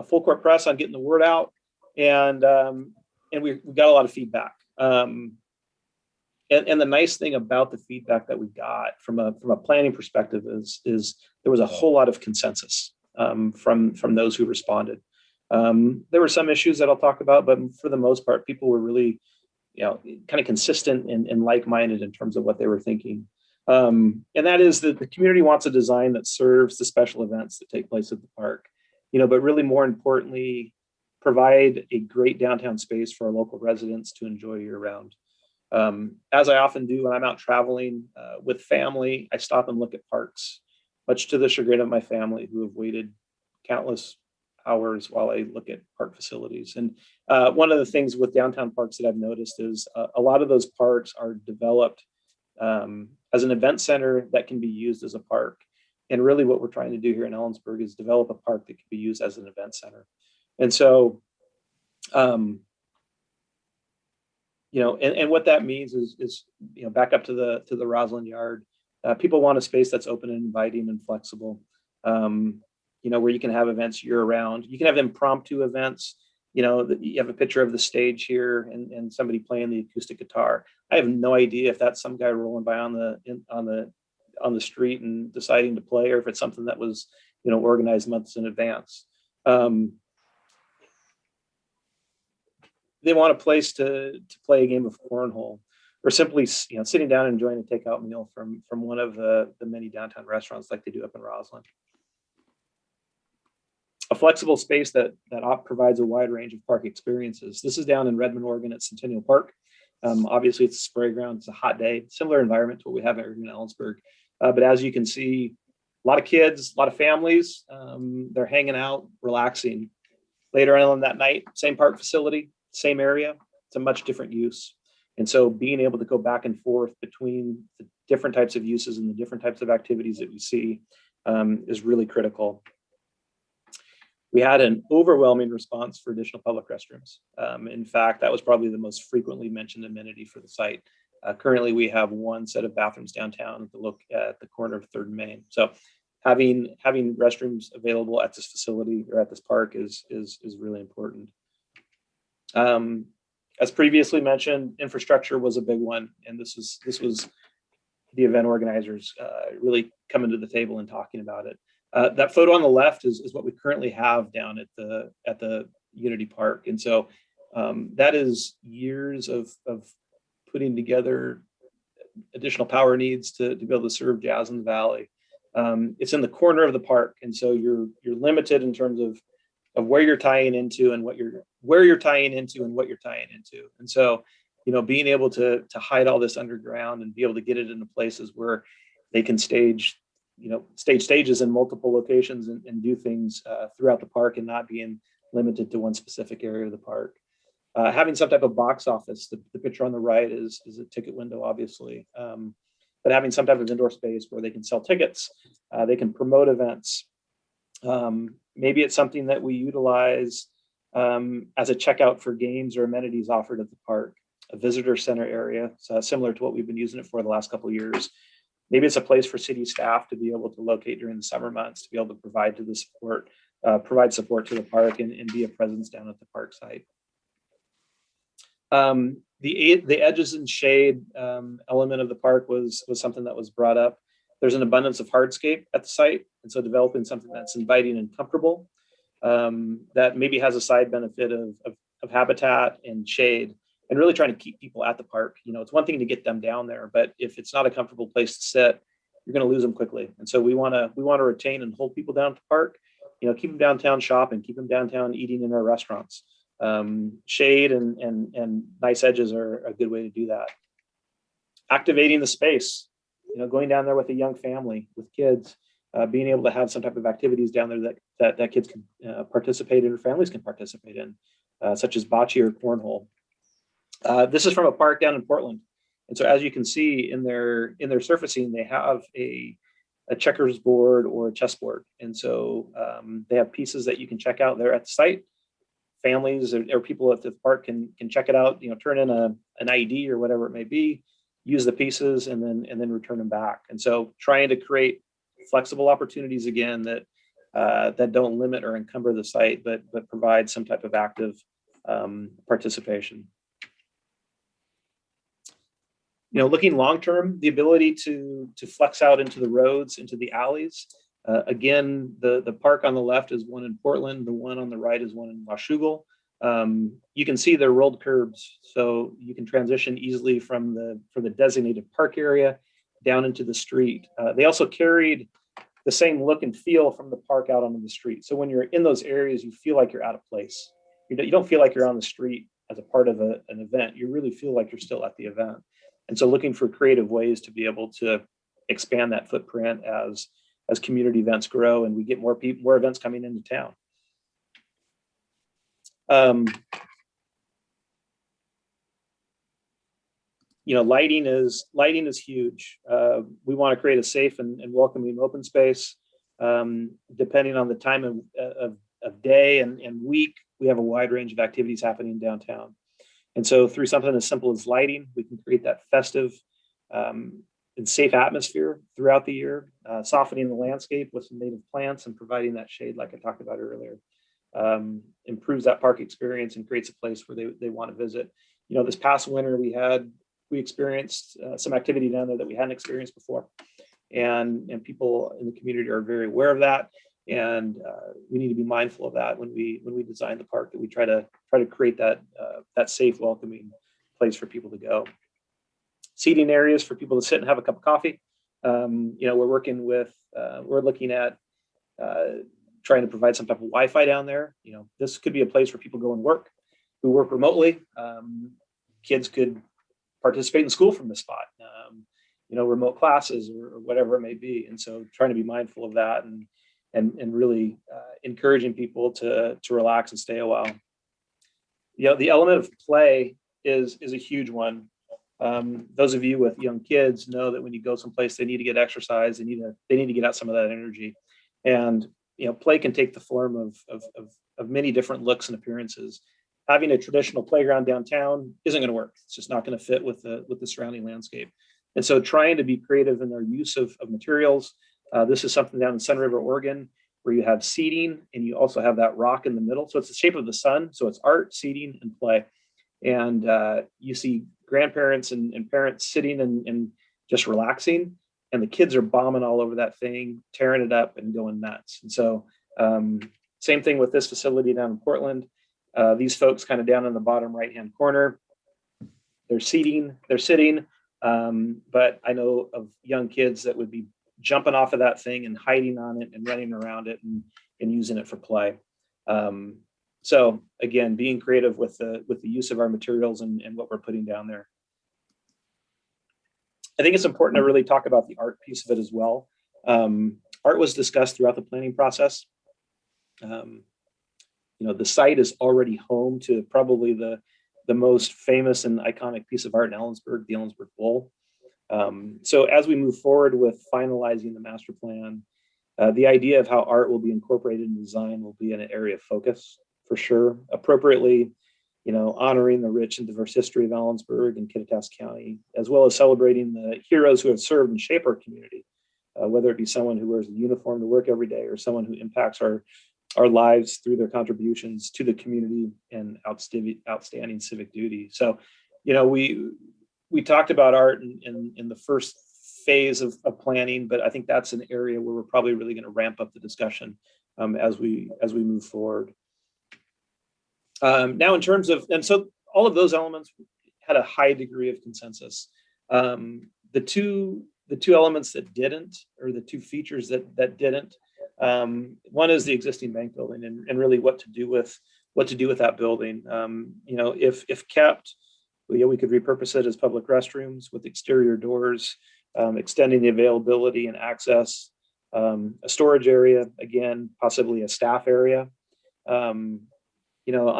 full court press on getting the word out, and we got a lot of feedback. And the nice thing about the feedback that we got from a planning perspective is there was a whole lot of consensus from those who responded. There were some issues that I'll talk about, but for the most part, people were really, kind of consistent and like-minded in terms of what they were thinking. And that is that the community wants a design that serves the special events that take place at the park, but really more importantly, provide a great downtown space for our local residents to enjoy year-round. As I often do when I'm out traveling with family, I stop and look at parks, much to the chagrin of my family who have waited countless hours while I look at park facilities. And one of the things with downtown parks that I've noticed is a lot of those parks are developed as an event center that can be used as a park. And really what we're trying to do here in Ellensburg is develop a park that can be used as an event center. And so, and what that means is back up to the Roslyn yard, people want a space that's open and inviting and flexible, where you can have events year round. You can have impromptu events. You have a picture of the stage here and somebody playing the acoustic guitar. I have no idea if that's some guy rolling by on the street and deciding to play, or if it's something that was, organized months in advance. They want a place to play a game of cornhole, or simply, sitting down and enjoying a takeout meal from one of the many downtown restaurants like they do up in Roslyn. A flexible space that provides a wide range of park experiences. This is down in Redmond, Oregon at Centennial Park. Obviously, it's a spray ground. It's a hot day. Similar environment to what we have here in Ellensburg. But as you can see, a lot of kids, a lot of families. They're hanging out, relaxing. Later on that night, same park facility, same area. It's a much different use. And so being able to go back and forth between the different types of uses and the different types of activities that we see is really critical. We had an overwhelming response for additional public restrooms. In fact, that was probably the most frequently mentioned amenity for the site. Currently, we have one set of bathrooms downtown at the corner of 3rd and Main. So having restrooms available at this facility or at this park is really important. As previously mentioned, infrastructure was a big one, and this was the event organizers really coming to the table and talking about it. That photo on the left is what we currently have down at the Unity Park. And so that is years of putting together additional power needs to be able to serve jazz in the valley. It's in the corner of the park. And so you're limited in terms of where you're tying into and what you're tying into. And so, being able to hide all this underground and be able to get it into places where they can stage stages in multiple locations and do things throughout the park and not being limited to one specific area of the park. Having some type of box office, the picture on the right is a ticket window, obviously, but having some type of indoor space where they can sell tickets, they can promote events. Maybe it's something that we utilize as a checkout for games or amenities offered at the park, a visitor center area, so similar to what we've been using it for the last couple of years. Maybe it's a place for city staff to be able to locate during the summer months, to be able to provide support to the park and be a presence down at the park site. The edges and shade element of the park was something that was brought up. There's an abundance of hardscape at the site, and so developing something that's inviting and comfortable that maybe has a side benefit of habitat and shade, and really trying to keep people at the park. You know, it's one thing to get them down there, but if it's not a comfortable place to sit, you're going to lose them quickly. And so we want to retain and hold people down at the park. You know, keep them downtown shopping, keep them downtown eating in our restaurants. Shade and nice edges are a good way to do that. Activating the space, you know, going down there with a young family, with kids, being able to have some type of activities down there that kids can participate in or families can participate in, such as bocce or cornhole. This is from a park down in Portland. And so as you can see in their surfacing, they have a checkers board or a chessboard. And so they have pieces that you can check out there at the site. Families or people at the park can check it out, you know, turn in an ID or whatever it may be, use the pieces and then return them back. And so trying to create flexible opportunities again that don't limit or encumber the site, but provide some type of active participation. You know, looking long term, the ability to flex out into the roads, into the alleys. Again, the park on the left is one in Portland. The one on the right is one in Washougal. You can see they're rolled curbs, so you can transition easily from the designated park area down into the street. They also carried the same look and feel from the park out onto the street. So when you're in those areas, you feel like you're out of place. You don't feel like you're on the street as a part of an event. You really feel like you're still at the event. And so looking for creative ways to be able to expand that footprint as community events grow and we get more events coming into town. You know, lighting is huge. We want to create a safe and welcoming open space. Depending on the time of day and week, we have a wide range of activities happening downtown. And so through something as simple as lighting, we can create that festive and safe atmosphere throughout the year, softening the landscape with some native plants and providing that shade like I talked about earlier. Improves that park experience and creates a place where they want to visit. You know, this past winter we experienced some activity down there that we hadn't experienced before. And people in the community are very aware of that. And we need to be mindful of that when we design the park, that we try to create that safe, welcoming place for people to go. Seating areas for people to sit and have a cup of coffee. You know, we're looking at trying to provide some type of Wi-Fi down there. You know, this could be a place where people go and work, who work remotely. Kids could participate in school from this spot. You know, remote classes or whatever it may be. And so trying to be mindful of that and really encouraging people to relax and stay a while. You know, the element of play is a huge one. Those of you with young kids know that when you go someplace, they need to get exercise. They need to get out some of that energy. And, you know, play can take the form of many different looks and appearances. Having a traditional playground downtown isn't going to work. It's just not going to fit with the surrounding landscape. And so trying to be creative in their use of materials. This is something down in Sun River, Oregon, where you have seating and you also have that rock in the middle. So it's the shape of the sun. So it's art, seating, and play. And you see grandparents and parents sitting and just relaxing. And the kids are bombing all over that thing, tearing it up and going nuts. And so same thing with this facility down in Portland. These folks kind of down in the bottom right-hand corner, they're sitting. But I know of young kids that would be jumping off of that thing and hiding on it and running around it and using it for play. So again, being creative with the use of our materials and what we're putting down there. I think it's important to really talk about the art piece of it as well. Art was discussed throughout the planning process. You know, the site is already home to probably the most famous and iconic piece of art in Ellensburg, the Ellensburg Bowl. So as we move forward with finalizing the master plan, the idea of how art will be incorporated in design will be an area of focus for sure. Appropriately honoring the rich and diverse history of Ellensburg and Kittitas County, as well as celebrating the heroes who have served and shaped our community, whether it be someone who wears a uniform to work every day or someone who impacts our lives through their contributions to the community and outstanding civic duty. So, we talked about art in the first phase of planning, but I think that's an area where we're probably really going to ramp up the discussion as we move forward. Now, in terms of, and so all of those elements had a high degree of consensus. The two elements that didn't, or the two features that didn't, one is the existing bank building and really what to do with that building. If kept, we could repurpose it as public restrooms with exterior doors, extending the availability and access, a storage area, again, possibly a staff area. On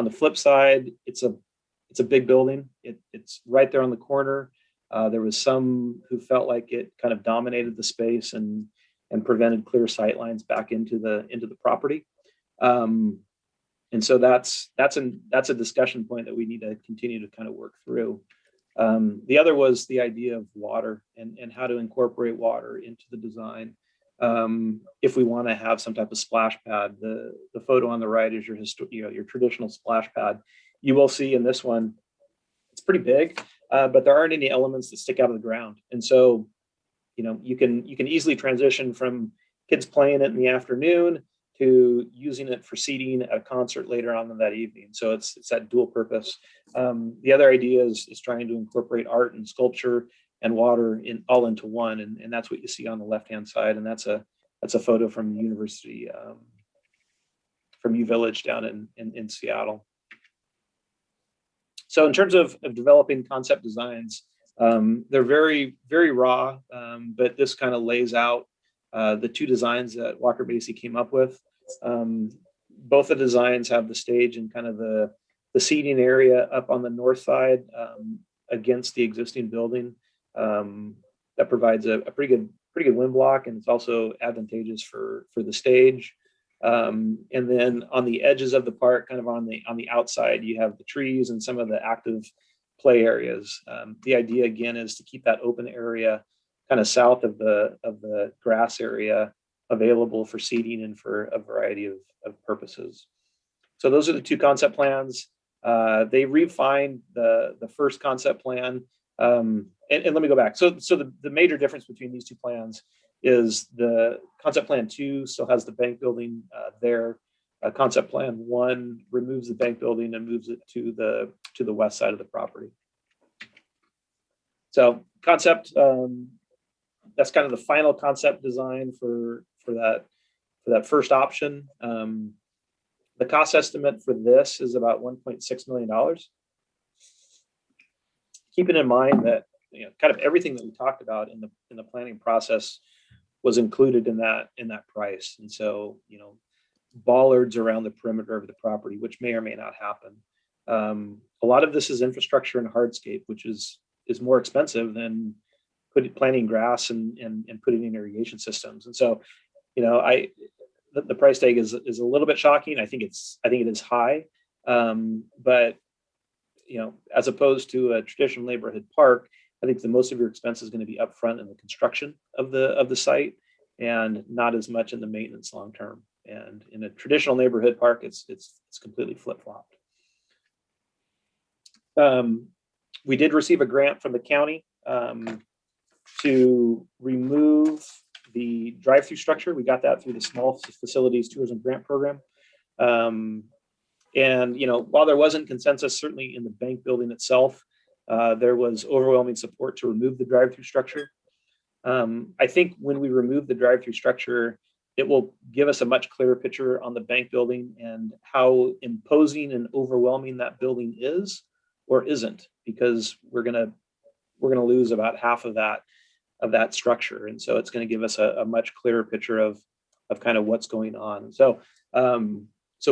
the flip side, it's a big building. It's right there on the corner. There was some who felt like it kind of dominated the space and prevented clear sight lines back into the property. And so that's a discussion point that we need to continue to kind of work through. The other was the idea of water and how to incorporate water into the design. If we want to have some type of splash pad, the photo on the right is your traditional splash pad. You will see in this one, it's pretty big, but there aren't any elements that stick out of the ground. And so, you can easily transition from kids playing it in the afternoon to using it for seating at a concert later on in that evening. So it's that dual purpose. The other idea is trying to incorporate art and sculpture and water all into one, and that's what you see on the left-hand side, and that's a photo from the university, from U Village down in Seattle. So in terms of developing concept designs, they're very, very raw, but this kind of lays out the two designs that Walker Macy came up with. Both the designs have the stage and kind of the seating area up on the north side against the existing building. That provides a pretty good wind block, and it's also advantageous for the stage. And then on the edges of the park, kind of on the outside, you have the trees and some of the active play areas. The idea again is to keep that open area kind of south of the grass area available for seating and for a variety of purposes. So those are the two concept plans. They refined the first concept plan. And let me go back. So the major difference between these two plans is the concept plan 2 still has the bank building there. Concept plan 1 removes the bank building and moves it to the west side of the property. So concept, that's kind of the final concept design for that first option. The cost estimate for this is about $1.6 million. Keeping in mind that kind of everything that we talked about in the planning process was included in that price, and so bollards around the perimeter of the property, which may or may not happen. A lot of this is infrastructure and hardscape, which is more expensive than planting grass and putting in irrigation systems. And so, the price tag is a little bit shocking. I think it is high, but as opposed to a traditional neighborhood park, I think the most of your expense is going to be upfront in the construction of the site, and not as much in the maintenance long term. And in a traditional neighborhood park, it's completely flip-flopped. We did receive a grant from the county to remove the drive-through structure. We got that through the Small Facilities Tourism Grant Program. And while there wasn't consensus, certainly in the bank building itself, there was overwhelming support to remove the drive-through structure. I think when we remove the drive-through structure, it will give us a much clearer picture on the bank building and how imposing and overwhelming that building is or isn't, because we're gonna lose about half of that structure, and so it's going to give us a much clearer picture of kind of what's going on. So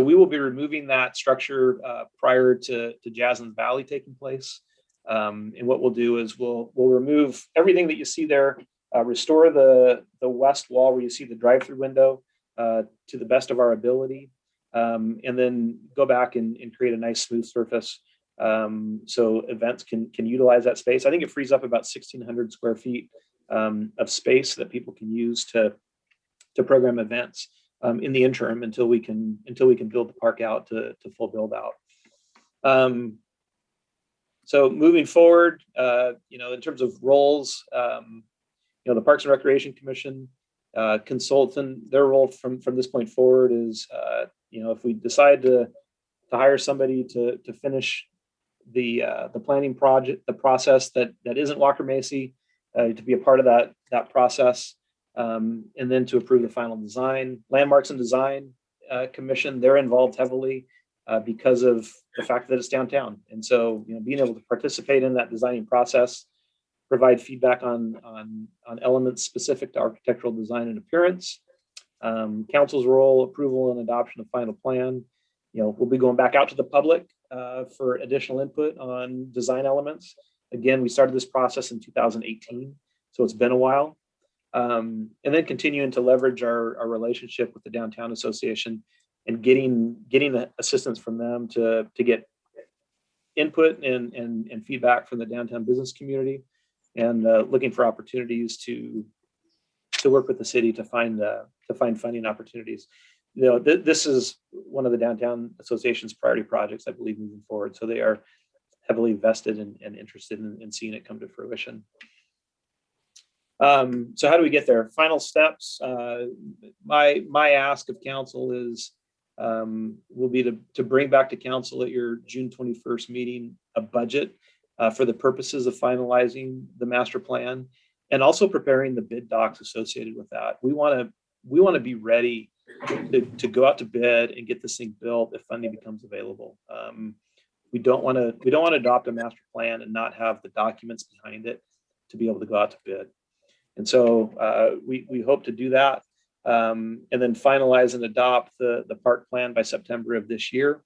we will be removing that structure prior to Jasmine Valley taking place. And what we'll do is we'll remove everything that you see there, restore the west wall where you see the drive-through window to the best of our ability, and then go back and create a nice smooth surface So events can utilize that space. I think it frees up about 1,600 square feet of space that people can use to program events in the interim until we can build the park out to full build out. So moving forward, in terms of roles, the Parks and Recreation Commission consultant, their role from this point forward is, if we decide to hire somebody to finish the planning project, the process that isn't Walker Macy, to be a part of that process, and then to approve the final design. Landmarks and Design Commission, they're involved heavily because of the fact that it's downtown, and so being able to participate in that designing process, provide feedback on elements specific to architectural design and appearance. Council's role, approval and adoption of final plan. We'll be going back out to the public for additional input on design elements. Again, we started this process in 2018, so it's been a while. And then continuing to leverage our relationship with the Downtown Association and getting assistance from them to get input and feedback from the downtown business community, and looking for opportunities to work with the city to find funding opportunities. This is one of the Downtown Association's priority projects, I believe, moving forward. So they are heavily vested and interested in seeing it come to fruition. So how do we get there? Final steps. My ask of council is will be to bring back to council at your June 21st meeting a budget for the purposes of finalizing the master plan, and also preparing the bid docs associated with that. We want to be ready to go out to bid and get this thing built if funding becomes available. We don't want to adopt a master plan and not have the documents behind it to be able to go out to bid. And so we hope to do that, and then finalize and adopt the park plan by September of this year,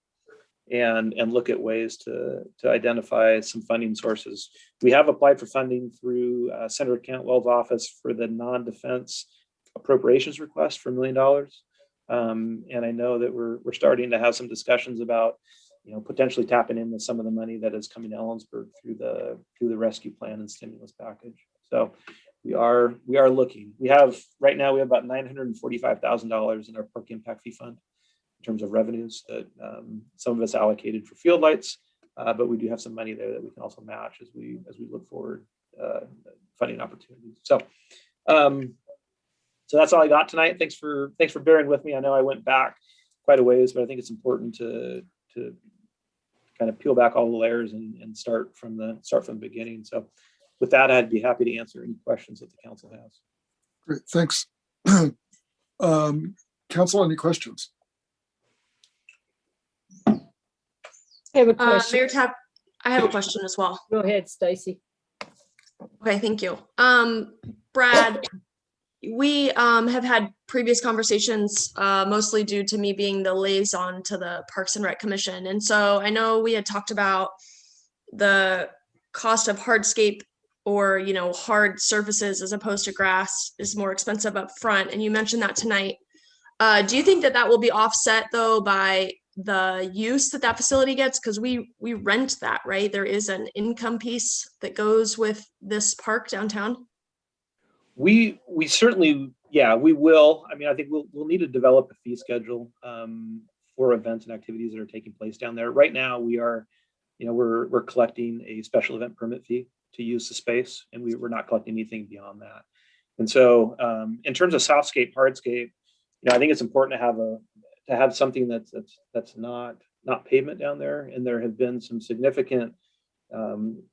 and look at ways to identify some funding sources. We have applied for funding through Senator Cantwell's office for the non-defense appropriations request for $1 million. And I know that we're starting to have some discussions about potentially tapping into some of the money that is coming to Ellensburg through the rescue plan and stimulus package. So we are looking. Right now we have about $945,000 in our park impact fee fund in terms of revenues that some of us allocated for field lights, but we do have some money there that we can also match as we look forward funding opportunities. So that's all I got tonight. Thanks for bearing with me. I know I went back quite a ways, but I think it's important to kind of peel back all the layers and start from the beginning. So with that, I'd be happy to answer any questions that the council has. Great, thanks. Council, any questions? I have a question. Mayor Tapp, I have a question as well. Go ahead, Stacy. Okay, thank you. Brad, we have had previous conversations, mostly due to me being the liaison to the Parks and Rec Commission. And so I know we had talked about the cost of hardscape or, hard surfaces as opposed to grass is more expensive up front. And you mentioned that tonight. Do you think that will be offset though by the use that facility gets? Because we rent that, right? There is an income piece that goes with this park downtown. We certainly, we will. I mean, I think we'll need to develop a fee schedule for events and activities that are taking place down there. Right now, we're collecting a special event permit fee to use the space, and we're not collecting anything beyond that. And so, in terms of softscape, hardscape, I think it's important to have something that's not pavement down there. And there have been some significant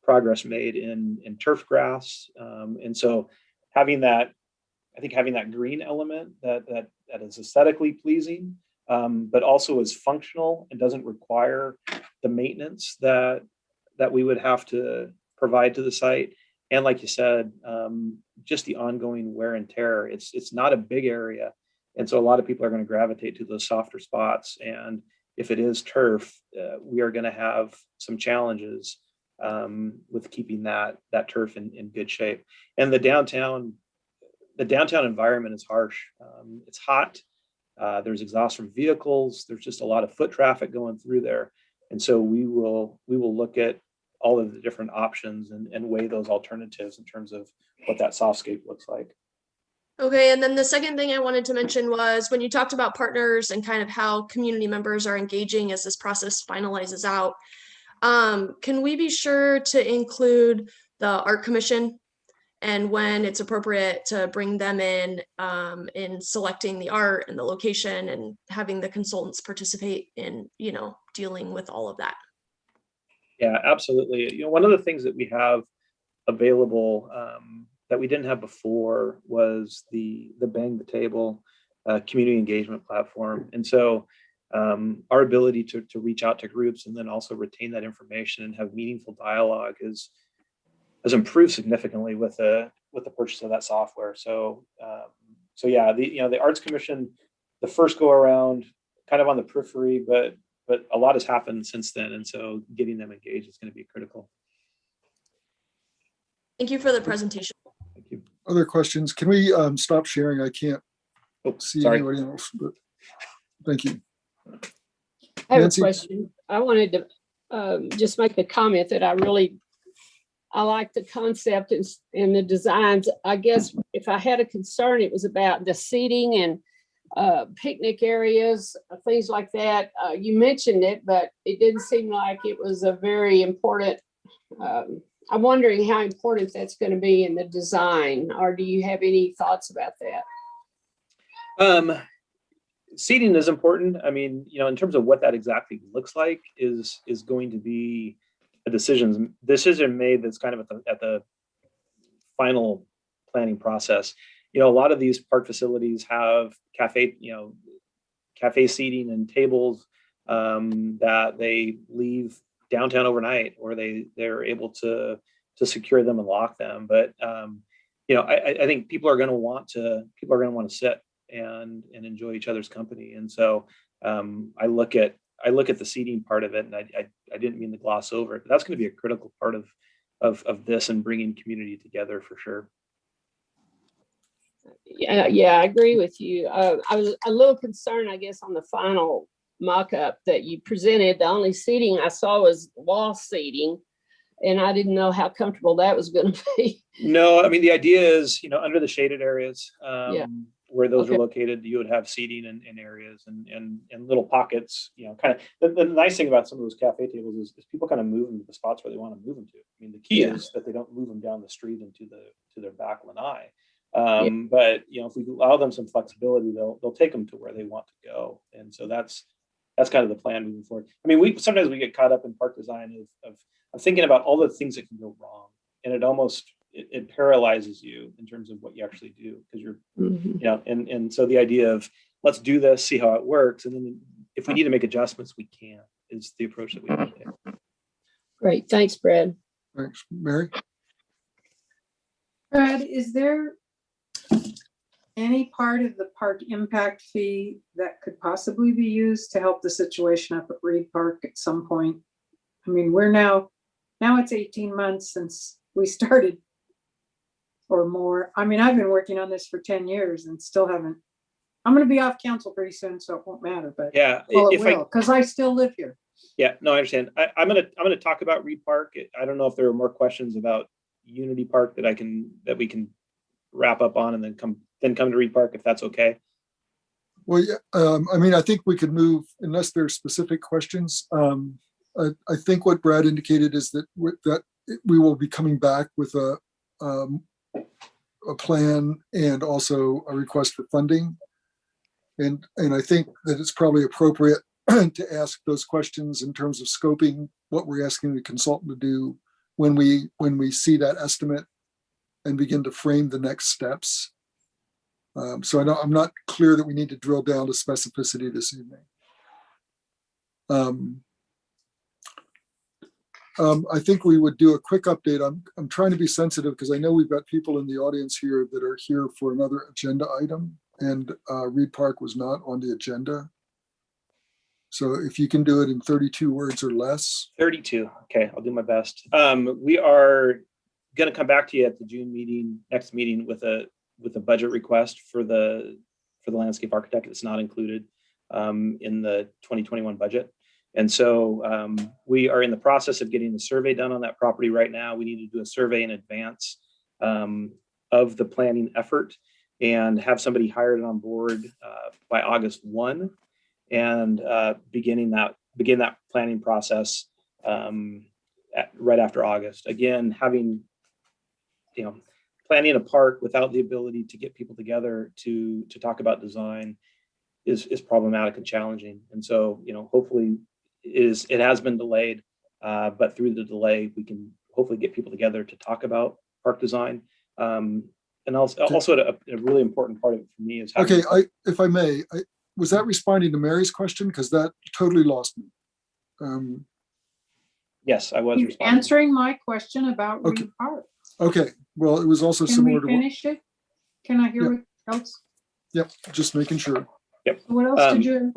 progress made in turf grass, and so having that green element that is aesthetically pleasing, but also is functional and doesn't require the maintenance that we would have to provide to the site. And like you said, just the ongoing wear and tear. It's not a big area, and so a lot of people are going to gravitate to those softer spots. And if it is turf, we are going to have some challenges with keeping that turf in good shape. And the downtown environment is harsh. It's hot. There's exhaust from vehicles. There's just a lot of foot traffic going through there. And so we will look at all of the different options and weigh those alternatives in terms of what that softscape looks like. Okay, and then the second thing I wanted to mention was when you talked about partners and kind of how community members are engaging as this process finalizes out, can we be sure to include the Art Commission and when it's appropriate to bring them in selecting the art and the location and having the consultants participate in, dealing with all of that? Yeah, absolutely. One of the things that we have available that we didn't have before was the Bang the Table community engagement platform. And so our ability to reach out to groups and then also retain that information and have meaningful dialogue has improved significantly with the purchase of that software. So yeah, the Arts Commission, the first go around, kind of on the periphery, but a lot has happened since then. And so getting them engaged is going to be critical. Thank you for the presentation. Thank you. Other questions? Can we stop sharing? I can't see sorry. anybody else, but thank you. I have Nancy? a question. I wanted to just make the comment that I like the concept and the designs. I guess if I had a concern, it was about the seating and picnic areas, things like that. You mentioned it, but it didn't seem like it was a very important. I'm wondering how important that's going to be in the design, or do you have any thoughts about that? Seating is important. I mean, in terms of what that exactly looks like is going to be a decision made that's kind of at the final planning process. A lot of these park facilities have cafe seating and tables that they leave downtown overnight, or they're able to secure them and lock them. But I think people are going to want to sit and enjoy each other's company. And so I look at the seating part of it, and I didn't mean to gloss over it, but that's going to be a critical part of this and bringing community together for sure. Yeah, I agree with you. I was a little concerned, I guess, on the final mock-up that you presented. The only seating I saw was wall seating, and I didn't know how comfortable that was going to be. No, I mean, the idea is, under the shaded areas where those Okay. are located, you would have seating in areas and little pockets, kind of. The nice thing about some of those cafe tables is people kind of move them to the spots where they want to move them to. I mean, the key is that they don't move them down the street and to their back lanai. But if we allow them some flexibility, they'll take them to where they want to go. And so that's kind of the plan moving forward. I mean, sometimes we get caught up in park design of thinking about all the things that can go wrong, and it almost it paralyzes you in terms of what you actually do, because you're and so the idea of let's do this, see how it works, and then if we need to make adjustments, we can, is the approach that we need to take. Great, thanks, Brad. Thanks, Mary. Brad, is there any part of the park impact fee that could possibly be used to help the situation up at Reed Park at some point? I mean, we're now it's 18 months since we started, or more. I mean, I've been working on this for 10 years and still haven't. I'm going to be off council pretty soon, so it won't matter. But yeah, well, it will, because I still live here. Yeah, no, I understand. I'm gonna talk about Reed Park. I don't know if there are more questions about Unity Park that we can wrap up on and then come to Reed Park, if that's okay. Well, yeah, I mean, I think we could move, unless there's specific questions. I think what Brad indicated is that we will be coming back with a plan and also a request for funding. And I think that it's probably appropriate to ask those questions in terms of scoping what we're asking the consultant to do when we see that estimate and begin to frame the next steps. So I'm not clear that we need to drill down to specificity this evening. I think we would do a quick update. I'm trying to be sensitive because I know we've got people in the audience here that are here for another agenda item, and Reed Park was not on the agenda. So if you can do it in 32 words or less. 32. Okay, I'll do my best. We are going to come back to you at the June next meeting with a budget request for the landscape architect. It's not included in the 2021 budget. And so we are in the process of getting the survey done on that property right now. We need to do a survey in advance of the planning effort and have somebody hired on board by August 1 and begin that planning process right after August. Again, having, planning a park without the ability to get people together to talk about design is problematic and challenging. And so, hopefully it has been delayed, but through the delay, we can hopefully get people together to talk about park design. And also a really important part of it for me is okay, if I may, was that responding to Mary's question? Because that totally lost me. Yes, I was He's responding. answering my question about Okay. Reed Park. Okay, well, it was also Can we similar to what, finish it? Can I hear what else? yep, just making sure. Yep. What else did you?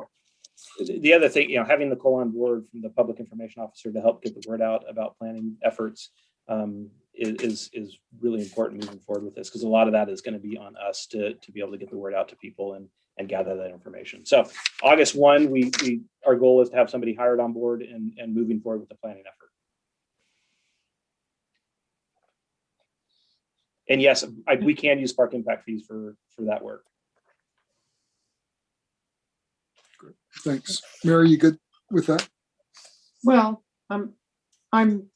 The other thing, having Nicole on board from the public information officer to help get the word out about planning efforts is really important moving forward with this, because a lot of that is going to be on us to be able to get the word out to people and gather that information. So August 1, our goal is to have somebody hired on board and moving forward with the planning effort. And yes, we can use park impact fees for that work. Thanks. Mary, you good with that? Well, I'm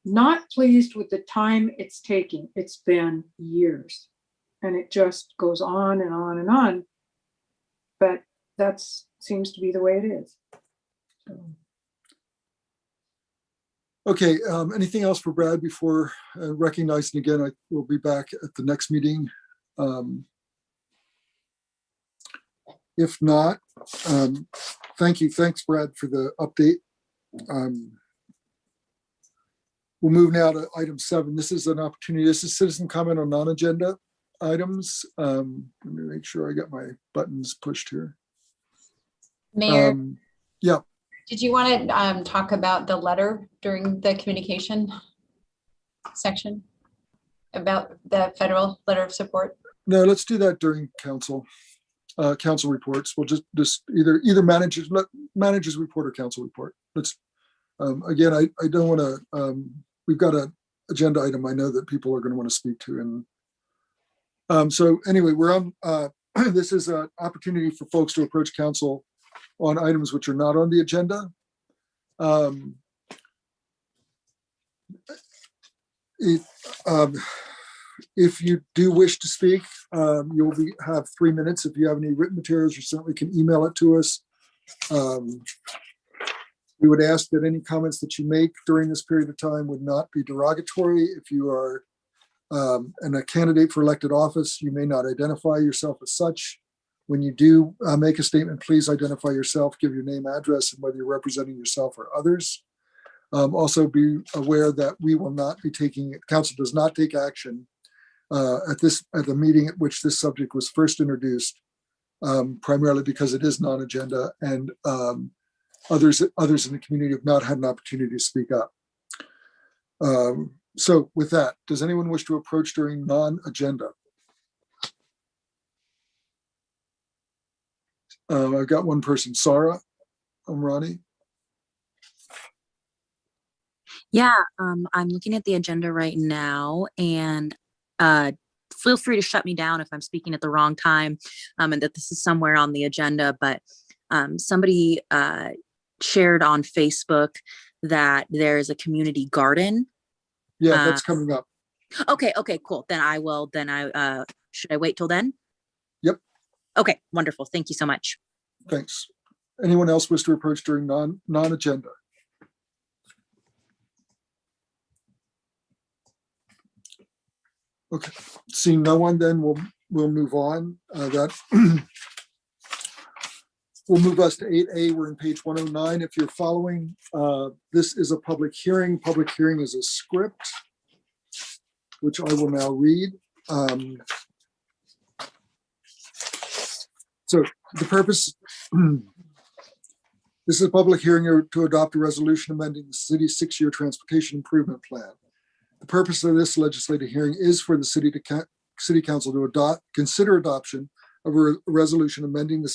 not pleased with the time it's taking. It's been years and it just goes on and on and on. But that seems to be the way it is. So. Okay, anything else for Brad before recognizing again, I will be back at the next meeting. If not, thank you. Thanks, Brad, for the update. We'll move now to item 7. This is an opportunity. This is citizen comment on non-agenda items. Let me make sure I got my buttons pushed here. Mayor, yeah. did you want to talk about the letter during the communication section about the federal letter of support? No, let's do that during council reports. We'll just either managers report or council report. Let's again, I don't want to. We've got an agenda item I know that people are going to want to speak to, and so anyway, we're on. This is an opportunity for folks to approach council on items which are not on the agenda. If you do wish to speak, you'll have 3 minutes. If you have any written materials, you certainly can email it to us. We would ask that any comments that you make during this period of time would not be derogatory. If you are a candidate for elected office, you may not identify yourself as such. When you do make a statement, please identify yourself, give your name, address, and whether you're representing yourself or others. Also be aware that we will not be council does not take action at the meeting at which this subject was first introduced, primarily because it is non-agenda and others in the community have not had an opportunity to speak up. So with that, does anyone wish to approach during non-agenda? I've got one person, Sarah Omrani. Yeah, I'm looking at the agenda right now, and feel free to shut me down if I'm speaking at the wrong time, and that this is somewhere on the agenda, but somebody shared on Facebook that there is a community garden. Yeah, that's coming up. Okay, cool. Then should I wait till then? Yep. Okay, wonderful. Thank you so much. Thanks. Anyone else wish to approach during non-agenda? Okay, seeing no one, then we'll move on. We'll move us to 8A. We're in page 109. If you're following, this is a public hearing. Public hearing is a script, which I will now read. So the purpose, this is a public hearing to adopt a resolution amending the city's 6-year transportation improvement plan. The purpose of this legislative hearing is for the city council to consider adoption of a resolution amending the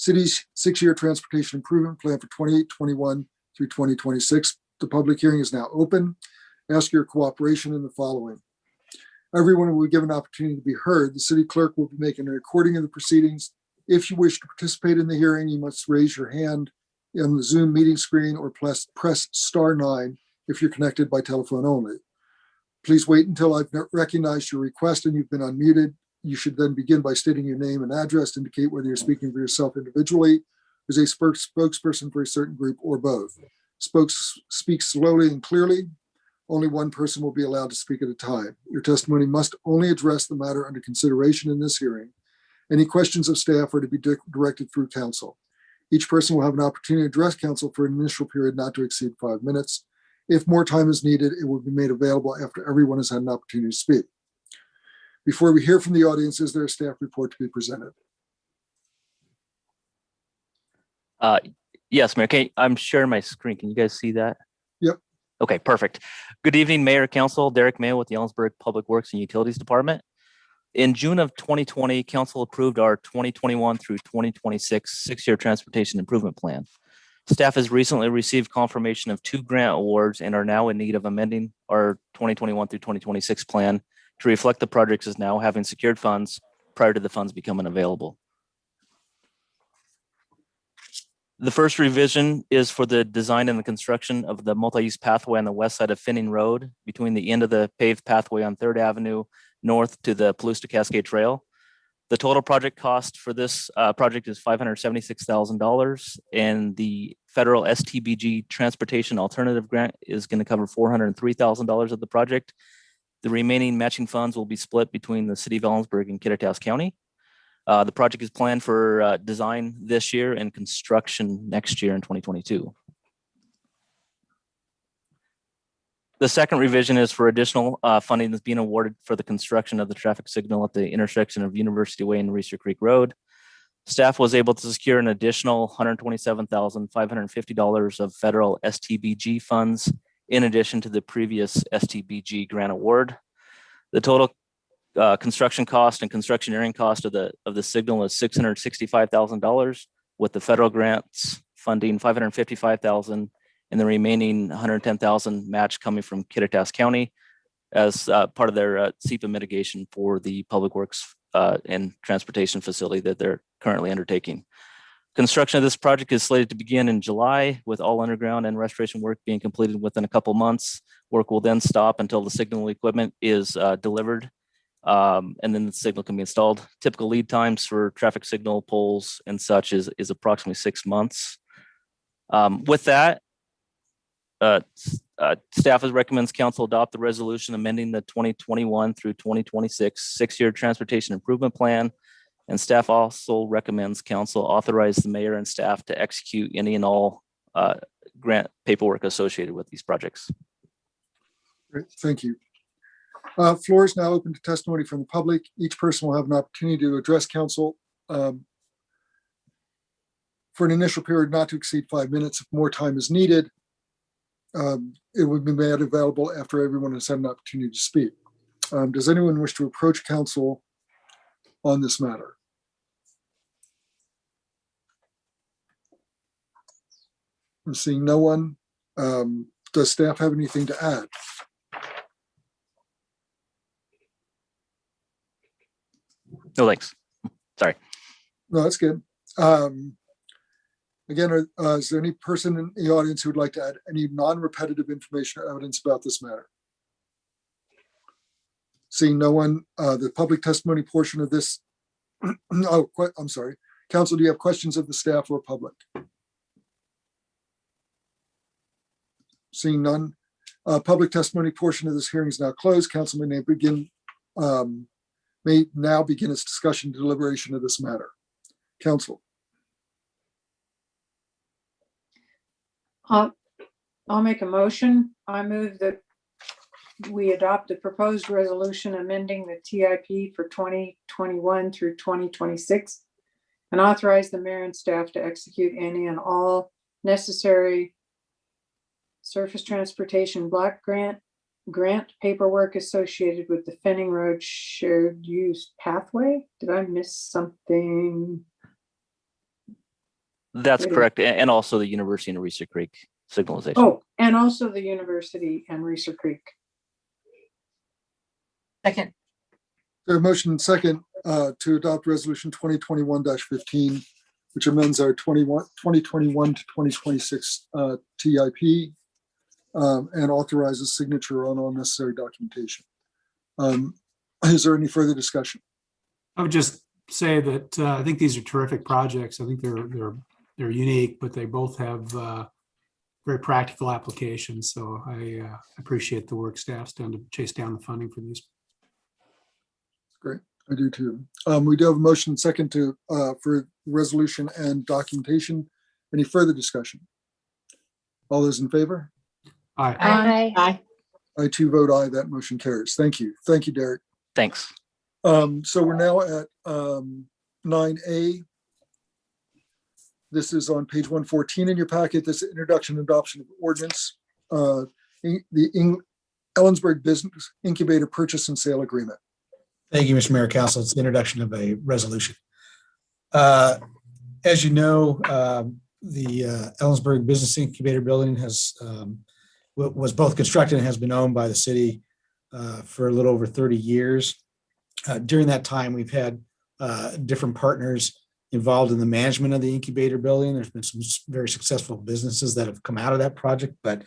city's 6-year transportation improvement plan for 2021 through 2026. The public hearing is now open. Ask your cooperation in the following. Everyone will be given an opportunity to be heard. The city clerk will be making a recording of the proceedings. If you wish to participate in the hearing, you must raise your hand on the Zoom meeting screen or press *9 if you're connected by telephone only. Please wait until I've recognized your request and you've been unmuted. You should then begin by stating your name and address to indicate whether you're speaking for yourself individually, as a spokesperson for a certain group, or both. Speak slowly and clearly. Only one person will be allowed to speak at a time. Your testimony must only address the matter under consideration in this hearing. Any questions of staff are to be directed through counsel. Each person will have an opportunity to address counsel for an initial period not to exceed 5 minutes. If more time is needed, it will be made available after everyone has had an opportunity to speak. Before we hear from the audience, is there a staff report to be presented? Yes, Mayor. I'm sharing my screen. Can you guys see that? Yep. Okay, perfect. Good evening, Mayor, Council. Derek Mayo with the Ellensburg Public Works and Utilities Department. In June of 2020, Council approved our 2021 through 2026 6-year transportation improvement plan. Staff has recently received confirmation of 2 grant awards and are now in need of amending our 2021 through 2026 plan to reflect the projects as now having secured funds prior to the funds becoming available. The first revision is for the design and the construction of the multi-use pathway on the west side of Finning Road between the end of the paved pathway on 3rd Avenue north to the Palusta Cascade Trail. The total project cost for this project is $576,000, and the federal STBG Transportation Alternative Grant is going to cover $403,000 of the project. The remaining matching funds will be split between the city of Ellensburg and Kittitas County. The project is planned for design this year and construction next year in 2022. The second revision is for additional funding that's being awarded for the construction of the traffic signal at the intersection of University Way and Reeser Creek Road. Staff was able to secure an additional $127,550 of federal STBG funds in addition to the previous STBG grant award. The total construction cost and construction engineering cost of the signal is $665,000, with the federal grants funding $555,000 and the remaining $110,000 match coming from Kittitas County as part of their SEPA mitigation for the public works and transportation facility that they're currently undertaking. Construction of this project is slated to begin in July, with all underground and restoration work being completed within a couple months. Work will then stop until the signal equipment is delivered, and then the signal can be installed. Typical lead times for traffic signal poles and such is approximately 6 months. With that, staff recommends council adopt the resolution amending the 2021 through 2026 6-year transportation improvement plan. And staff also recommends council authorize the mayor and staff to execute any and all grant paperwork associated with these projects. Great, thank you. Floor is now open to testimony from the public. Each person will have an opportunity to address council for an initial period not to exceed 5 minutes. If more time is needed, it would be made available after everyone has had an opportunity to speak. Does anyone wish to approach council on this matter? I'm seeing no one. Does staff have anything to add? No, thanks. Sorry. No, that's good. Again, is there any person in the audience who would like to add any non-repetitive information or evidence about this matter? Seeing no one, the public testimony portion of this. Oh, I'm sorry. Council, do you have questions of the staff or public? Seeing none, public testimony portion of this hearing is now closed. Council may now begin its discussion and deliberation of this matter. Council. I'll make a motion. I move that we adopt the proposed resolution amending the TIP for 2021 through 2026 and authorize the mayor and staff to execute any and all necessary surface transportation block grant paperwork associated with the Finning Road shared use pathway. Did I miss something? That's Wait a correct. And also the University and Reese Creek signalization. Oh, and also the university and Reeser Creek. Second. There a motion and second to adopt resolution 2021-15, which amends our 2021 to 2026 TIP and authorizes signature on all necessary documentation. Is there any further discussion? I would just say that I think these are terrific projects. I think they're unique, but they both have very practical applications. So I appreciate the work staff's done to chase down the funding for these. Great, I do too. We do have a motion and second to for resolution and documentation. Any further discussion? All those in favor? Aye. Aye. I too vote aye. That motion carries. Thank you. Thank you, Derek. Thanks. So we're now at 9A. This is on page 114 in your packet. This is introduction and adoption of ordinance, the Ellensburg Business Incubator Purchase and Sale Agreement. Thank you, Mr. Mayor, Council. It's the introduction of a resolution. As you know, the Ellensburg Business Incubator Building was both constructed and has been owned by the city for a little over 30 years. During that time, we've had different partners involved in the management of the incubator building. There's been some very successful businesses that have come out of that project, but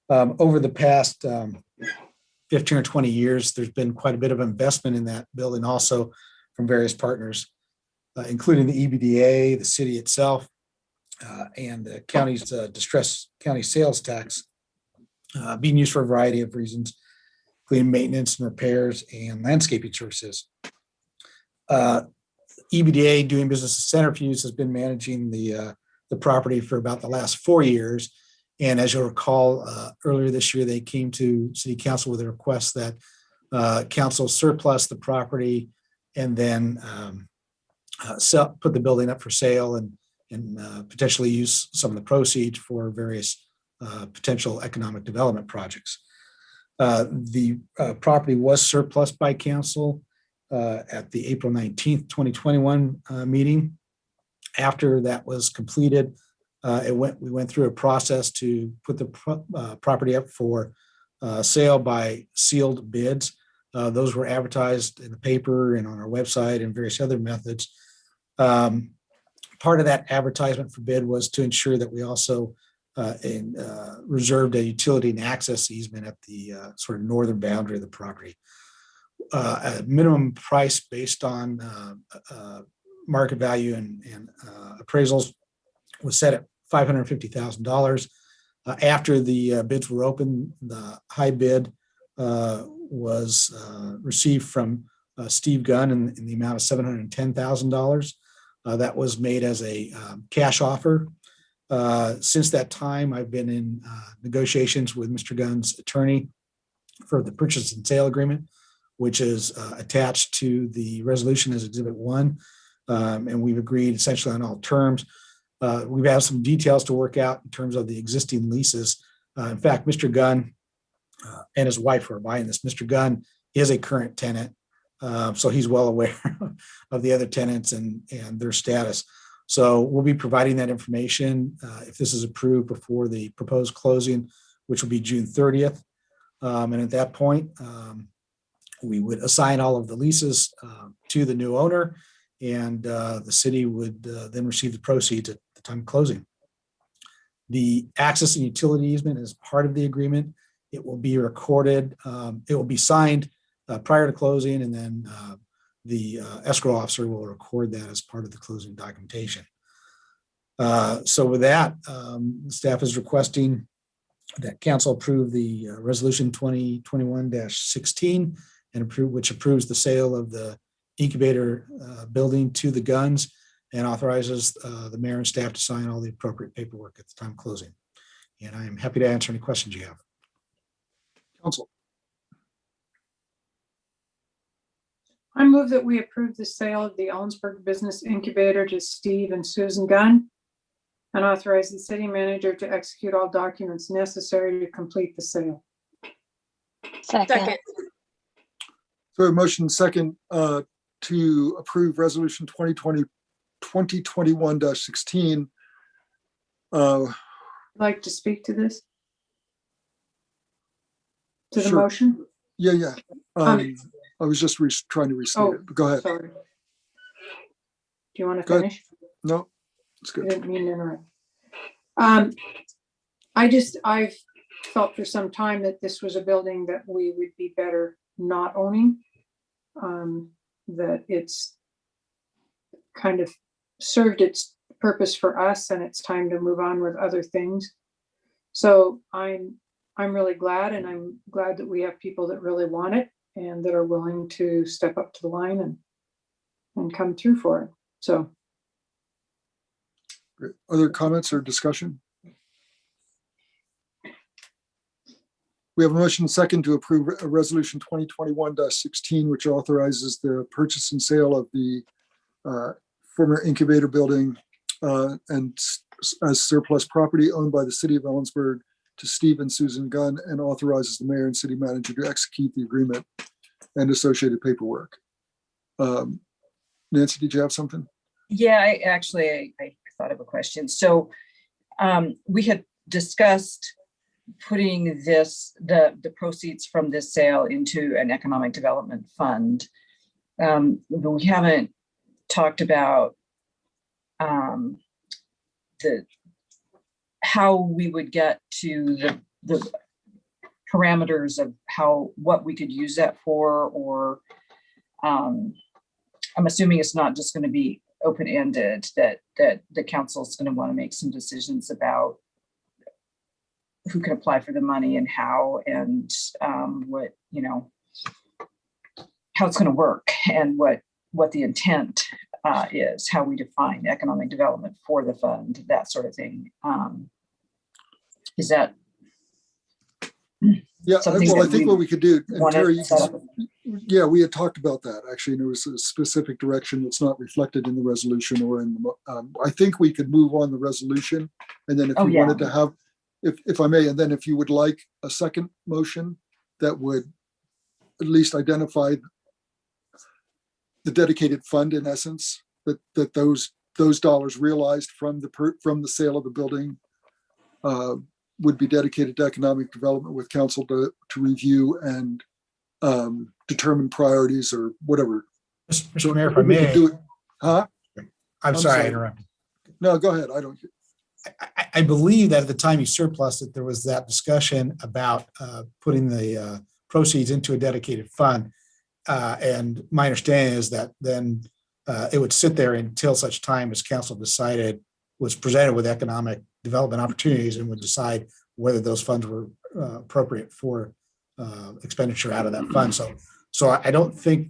over the past 15 or 20 years, there's been quite a bit of investment in that building also from various partners, including the EBDA, the city itself, and the county's distress county sales tax being used for a variety of reasons, including maintenance and repairs and landscaping services. EBDA, doing business as Centrifuge, has been managing the property for about the last 4 years. And as you'll recall, earlier this year, they came to City Council with a request that council surplus the property and then put the building up for sale and potentially use some of the proceeds for various potential economic development projects. The property was surplus by council at the April 19th, 2021 meeting. After that was completed, we went through a process to put the property up for sale by sealed bids. Those were advertised in the paper and on our website and various other methods. Part of that advertisement for bid was to ensure that we also reserved a utility and access easement at the sort of northern boundary of the property. A minimum price based on market value and appraisals was set at $550,000. After the bids were open, the high bid was received from Steve Gunn in the amount of $710,000. That was made as a cash offer. Since that time, I've been in negotiations with Mr. Gunn's attorney for the purchase and sale agreement, which is attached to the resolution as Exhibit 1. And we've agreed essentially on all terms. We have some details to work out in terms of the existing leases. In fact, Mr. Gunn and his wife are buying this. Mr. Gunn is a current tenant, so he's well aware of the other tenants and their status. So we'll be providing that information if this is approved before the proposed closing, which will be June 30th. And at that point, we would assign all of the leases to the new owner, and the city would then receive the proceeds at the time of closing. The access and utility easement is part of the agreement. It will be recorded. It will be signed prior to closing, and then the escrow officer will record that as part of the closing documentation. So with that, staff is requesting that council approve the resolution 2021-16 and which approves the sale of the incubator building to the Gunns and authorizes the mayor and staff to sign all the appropriate paperwork at the time of closing. And I am happy to answer any questions you have. Council. I move that we approve the sale of the Ellensburg Business Incubator to Steve and Susan Gunn and authorize the city manager to execute all documents necessary to complete the sale. Second. So a motion second to approve resolution 2021-16, Like to speak to this? To the Sure. motion? Yeah. I was just trying to restate Oh, it, but go ahead. sorry. Do you want to Go ahead. finish? No, it's I good. didn't mean to interrupt. I've felt for some time that this was a building that we would be better not owning. That it's kind of served its purpose for us and it's time to move on with other things. So I'm really glad, and I'm glad that we have people that really want it and that are willing to step up to the line and come through for it. So. Great. Other comments or discussion? We have a motion second to approve a resolution 2021-16, which authorizes the purchase and sale of the former incubator building and as surplus property owned by the city of Ellensburg to Steve and Susan Gunn, and authorizes the mayor and city manager to execute the agreement and associated paperwork. Nancy, did you have something? Yeah, I thought of a question. So we had discussed putting the proceeds from this sale into an economic development fund. But we haven't talked about how we would get to the parameters of what we could use that for, or I'm assuming it's not just going to be open-ended, that the council is going to want to make some decisions about who can apply for the money and how, and what, how it's going to work, and what the intent is, how we define economic development for the fund, that sort of thing. Is that? Yeah, well, I think what we could do, and Terry, Yeah, we had talked about that actually, and there was a specific direction that's not reflected in the resolution or in the, I think we could move on the resolution, and then if you wanted to have, if I may, and then if you would like a second motion that would at least identify the dedicated fund, in essence, that those dollars realized from the sale of the building would be dedicated to economic development, with council to review and determine priorities or whatever. Mr. Mayor, if I may. Do it. Huh? I'm sorry, I interrupted. No, go ahead. I believe that at the time you surplus it, there was that discussion about putting the proceeds into a dedicated fund. And my understanding is that then it would sit there until such time as council was presented with economic development opportunities and would decide whether those funds were appropriate for expenditure out of that fund. So I don't think,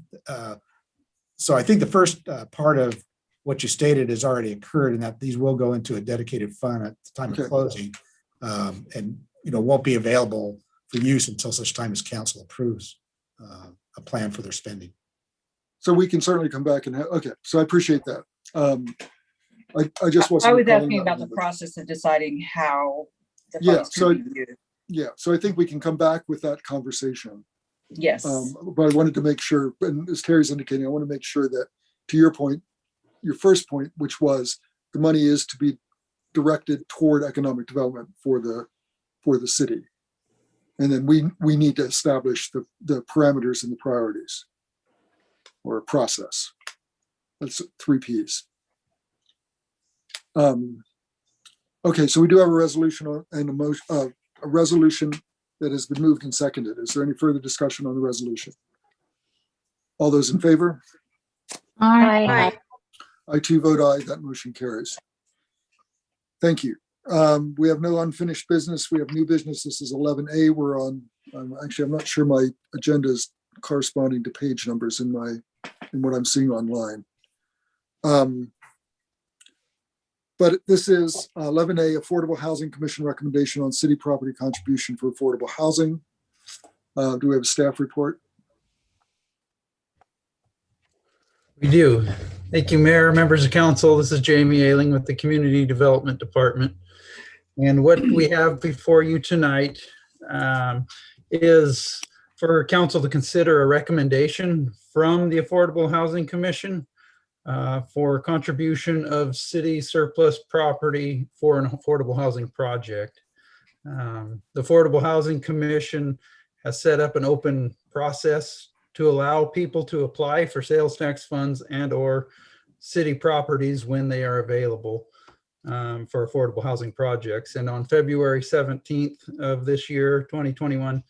so I think the first part of what you stated has already occurred, and that these will go into a dedicated fund at the time of closing, and won't be available for use until such time as council approves a plan for their spending. So we can certainly come back and okay. So I appreciate that. I just wasn't. I was asking about the process of deciding how the funds could be used. So I think we can come back with that conversation. Yes. But I wanted to make sure, and as Terry's indicating, I want to make sure that, to your point, your first point, which was the money is to be directed toward economic development for the city. And then we need to establish the parameters and the priorities or process. That's 3 Ps. Okay, so we do have a resolution and a motion, a resolution that has been moved and seconded. Is there any further discussion on the resolution? All those in favor? Aye. I too vote aye. That motion carries. Thank you. We have no unfinished business. We have new business. This is 11A. We're on, actually, I'm not sure my agenda is corresponding to page numbers in what I'm seeing online. But this is 11A, Affordable Housing Commission recommendation on city property contribution for affordable housing. Do we have a staff report? We do. Thank you, Mayor, members of council. This is Jamie Ailing with the Community Development Department. And what we have before you tonight is for council to consider a recommendation from the Affordable Housing Commission for contribution of city surplus property for an affordable housing project. The Affordable Housing Commission has set up an open process to allow people to apply for sales tax funds and/or city properties when they are available for affordable housing projects. And on February 17th of this year, 2021,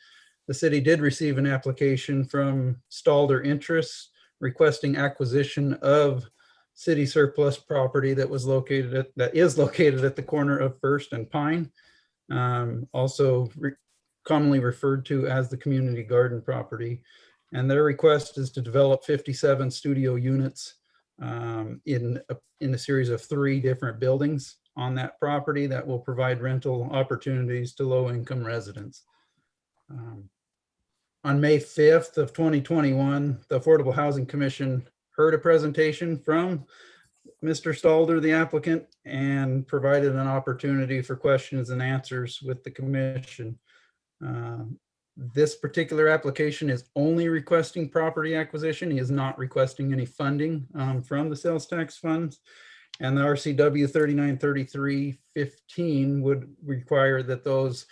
the city did receive an application from Stalder Interests requesting acquisition of city surplus property that is located at the corner of First and Pine, also commonly referred to as the community garden property. And their request is to develop 57 studio units in a series of 3 different buildings on that property that will provide rental opportunities to low-income residents. On May 5th of 2021, the Affordable Housing Commission heard a presentation from Mr. Stalder, the applicant, and provided an opportunity for questions and answers with the commission. This particular application is only requesting property acquisition. He is not requesting any funding from the sales tax funds. And the RCW 3933-15 would require that those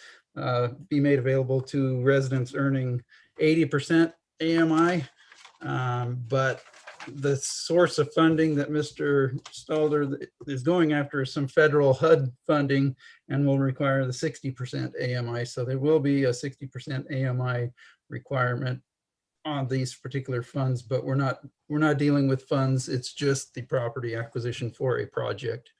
be made available to residents earning 80% AMI. But the source of funding that Mr. Stalder is going after is some federal HUD funding and will require the 60% AMI. So there will be a 60% AMI requirement on these particular funds, but we're not dealing with funds. It's just the property acquisition for a project.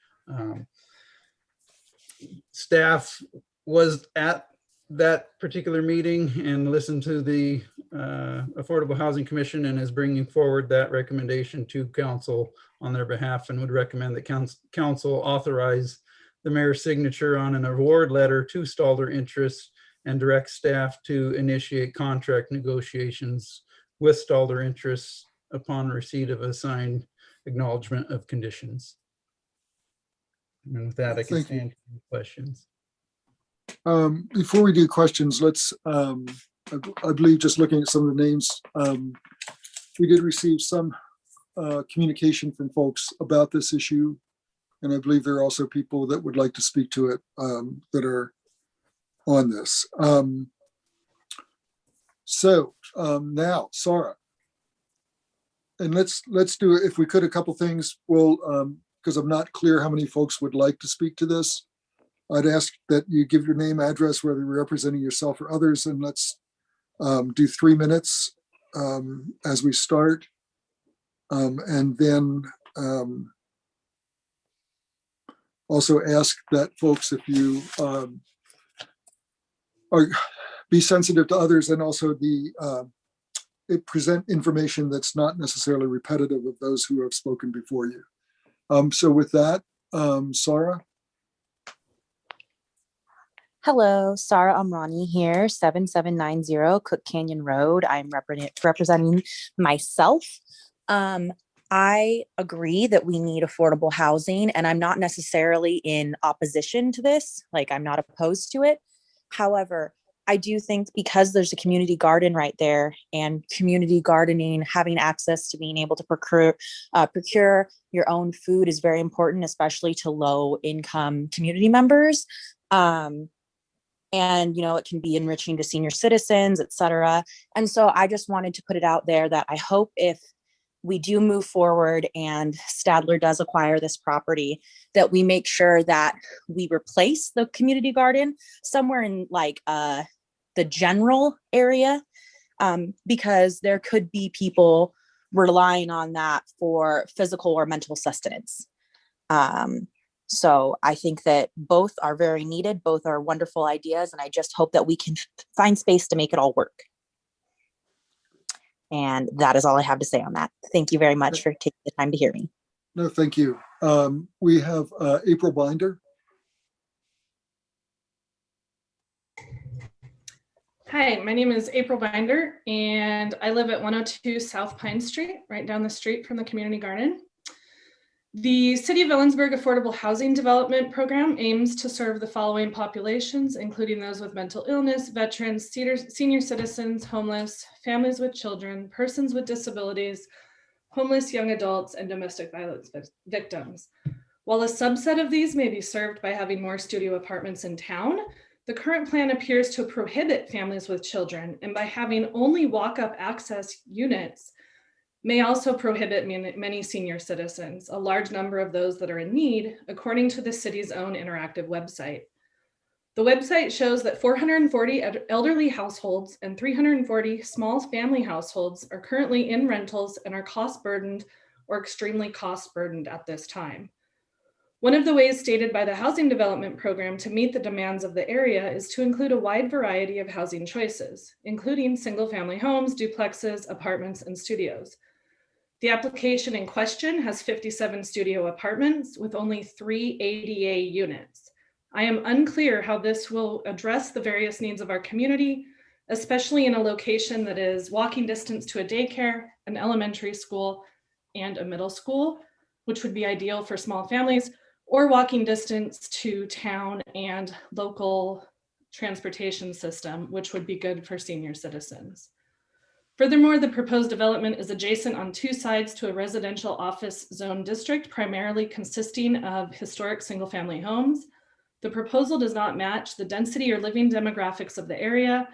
Staff was at that particular meeting and listened to the Affordable Housing Commission and is bringing forward that recommendation to council on their behalf, and would recommend that council authorize the mayor's signature on an award letter to Stalder Interests and direct staff to initiate contract negotiations with Stalder Interests upon receipt of a signed acknowledgement of conditions. And with that, I can stand for questions. Before we do questions, let's, I believe just looking at some of the names, we did receive some communication from folks about this issue. And I believe there are also people that would like to speak to it that are on this. Now, Sarah, and let's do it, if we could, a couple things. We'll, because I'm not clear how many folks would like to speak to this. I'd ask that you give your name, address, whether you're representing yourself or others, and let's do 3 minutes as we start. And then also ask that folks, if you be sensitive to others, and also present information that's not necessarily repetitive of those who have spoken before you. So with that, Sarah. Hello, Sarah Amrani here, 7790 Cook Canyon Road. I'm representing myself. I agree that we need affordable housing, and I'm not necessarily in opposition to this. Like, I'm not opposed to it. However, I do think because there's a community garden right there, and community gardening, having access to being able to procure your own food is very important, especially to low income community members. And, you know, it can be enriching to senior citizens, et cetera. And so I just wanted to put it out there that I hope if we do move forward and Stadler does acquire this property, that we make sure that we replace the community garden somewhere in like the general area, because there could be people relying on that for physical or mental sustenance. So I think that both are very needed. Both are wonderful ideas. And I just hope that we can find space to make it all work. And that is all I have to say on that. Thank you very much for taking the time to hear me. No, thank you. We have April Binder. Hi, my name is April Binder, and I live at 102 South Pine Street, right down the street from the community garden. The City of Ellensburg Affordable Housing Development Program aims to serve the following populations, including those with mental illness, veterans, senior citizens, homeless, families with children, persons with disabilities, homeless young adults, and domestic violence victims. While a subset of these may be served by having more studio apartments in town, the current plan appears to prohibit families with children, and by having only walk-up access units, may also prohibit many senior citizens, a large number of those that are in need, according to the city's own interactive website. The website shows that 440 elderly households and 340 small family households are currently in rentals and are cost burdened or extremely cost burdened at this time. One of the ways stated by the Housing Development Program to meet the demands of the area is to include a wide variety of housing choices, including single-family homes, duplexes, apartments, and studios. The application in question has 57 studio apartments with only 3 ADA units. I am unclear how this will address the various needs of our community, especially in a location that is walking distance to a daycare, an elementary school, and a middle school, which would be ideal for small families, or walking distance to town and local transportation system, which would be good for senior citizens. Furthermore, the proposed development is adjacent on 2 sides to a residential office zone district, primarily consisting of historic single-family homes. The proposal does not match the density or living demographics of the area,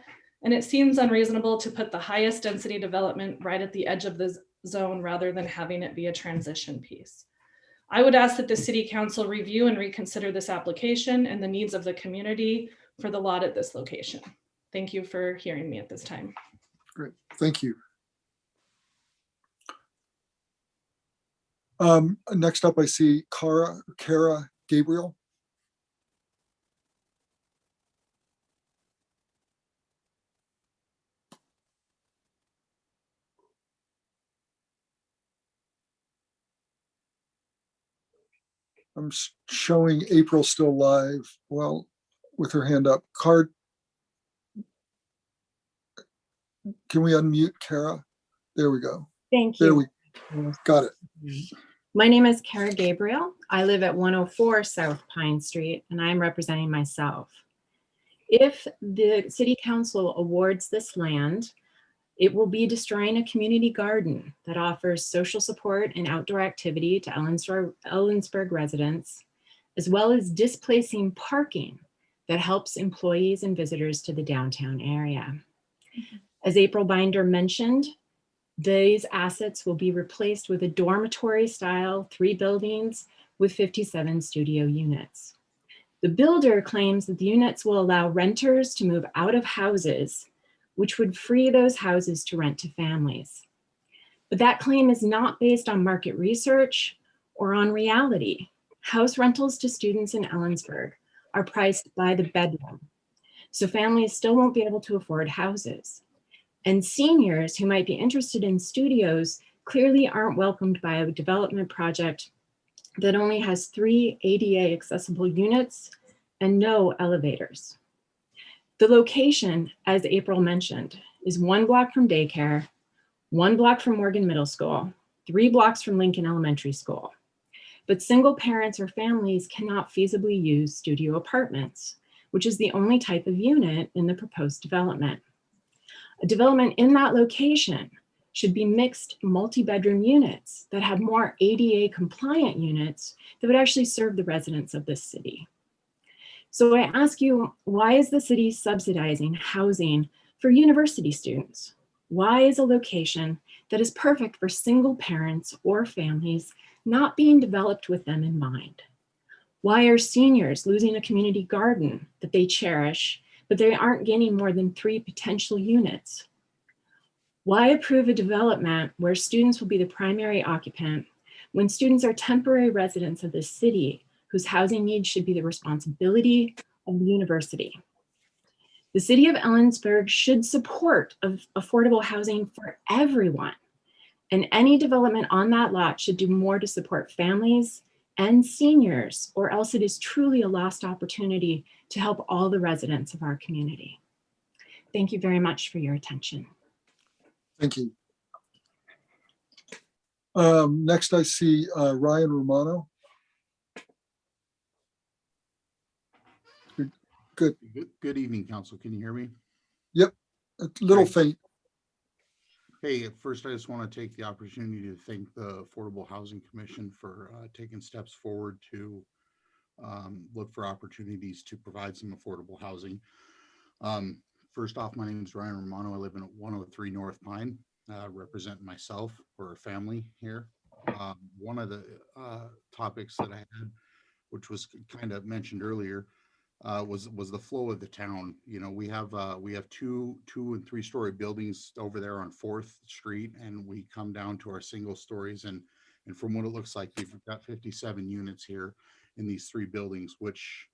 and it seems unreasonable to put the highest density development right at the edge of the zone rather than having it be a transition piece. I would ask that the City Council review and reconsider this application and the needs of the community for the lot at this location. Thank you for hearing me at this time. Great, thank you. Next up, I see Kara Gabriel. I'm showing April still live, well, with her hand up. Can we unmute Kara? There we go. Thank There you. we got it. My name is Kara Gabriel. I live at 104 South Pine Street, and I'm representing myself. If the City Council awards this land, it will be destroying a community garden that offers social support and outdoor activity to Ellensburg residents, as well as displacing parking that helps employees and visitors to the downtown area. As April Binder mentioned, these assets will be replaced with a dormitory style 3 buildings with 57 studio units. The builder claims that the units will allow renters to move out of houses, which would free those houses to rent to families. But that claim is not based on market research or on reality. House rentals to students in Ellensburg are priced by the bedroom, so families still won't be able to afford houses. And seniors who might be interested in studios clearly aren't welcomed by a development project that only has 3 ADA accessible units and no elevators. The location, as April mentioned, is 1 block from daycare, 1 block from Morgan Middle School, 3 blocks from Lincoln Elementary School. But single parents or families cannot feasibly use studio apartments, which is the only type of unit in the proposed development. A development in that location should be mixed multi-bedroom units that have more ADA compliant units that would actually serve the residents of this city. So I ask you, why is the city subsidizing housing for university students? Why is a location that is perfect for single parents or families not being developed with them in mind? Why are seniors losing a community garden that they cherish, but they aren't getting more than 3 potential units? Why approve a development where students will be the primary occupant when students are temporary residents of this city whose housing needs should be the responsibility of the university? The city of Ellensburg should support affordable housing for everyone, and any development on that lot should do more to support families and seniors, or else it is truly a lost opportunity to help all the residents of our community. Thank you very much for your attention. Thank you. Next, I see Ryan Romano. Good evening, Council. Can you hear me? Yep, a little Great. faint. Hey, at first, I just want to take the opportunity to thank the Affordable Housing Commission for taking steps forward to look for opportunities to provide some affordable housing. First off, my name is Ryan Romano. I live in 103 North Pine, representing myself or a family here. One of the topics that I had, which was kind of mentioned earlier, was the flow of the town. You know, we have 2 and 3 story buildings over there on 4th Street, and we come down to our single stories, and from what it looks like, we've got 57 units here in these 3 buildings, which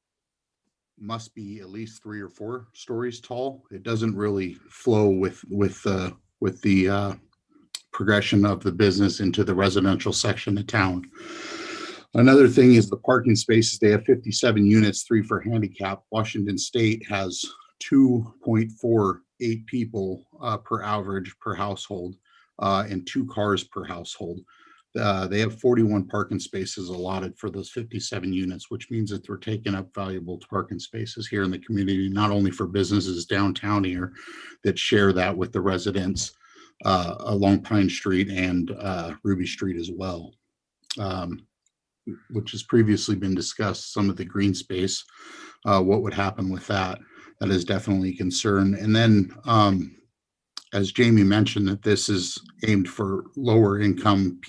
must be at least 3 or 4 stories tall. It doesn't really flow with the progression of the business into the residential section of town. Another thing is the parking spaces. They have 57 units, 3 for handicap. Washington State has 2.48 people per average per household, and 2 cars per household. They have 41 parking spaces allotted for those 57 units, which means that they're taking up valuable parking spaces here in the community, not only for businesses downtown here that share that with the residents along Pine Street and Ruby Street as well. Which has previously been discussed, some of the green space, what would happen with that. That is definitely a concern. And then, as Jamie mentioned, that this is aimed for lower income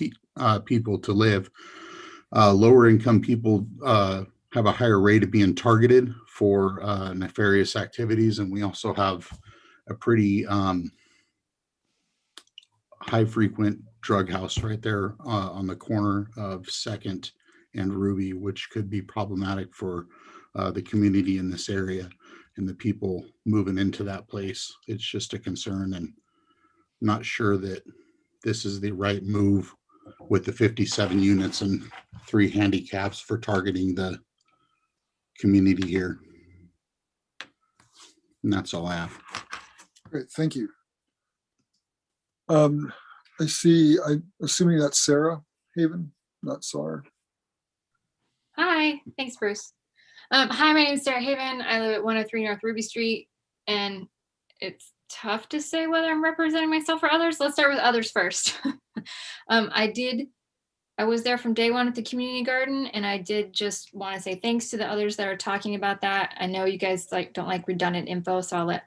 people to live. Lower income people have a higher rate of being targeted for nefarious activities. And we also have a pretty high frequent drug house right there on the corner of 2nd and Ruby, which could be problematic for the community in this area and the people moving into that place. It's just a concern, and not sure that this is the right move with the 57 units and 3 handicaps for targeting the community here. And that's all I have. Great, thank you. I see, I'm assuming that's Sarah Haven, not Sar. Hi, thanks, Bruce. Hi, my name is Sarah Haven. I live at 103 North Ruby Street, and it's tough to say whether I'm representing myself or others. Let's start with others first. I was there from day one at the community garden, and I did just want to say thanks to the others that are talking about that. I know you guys don't like redundant info, so I'll let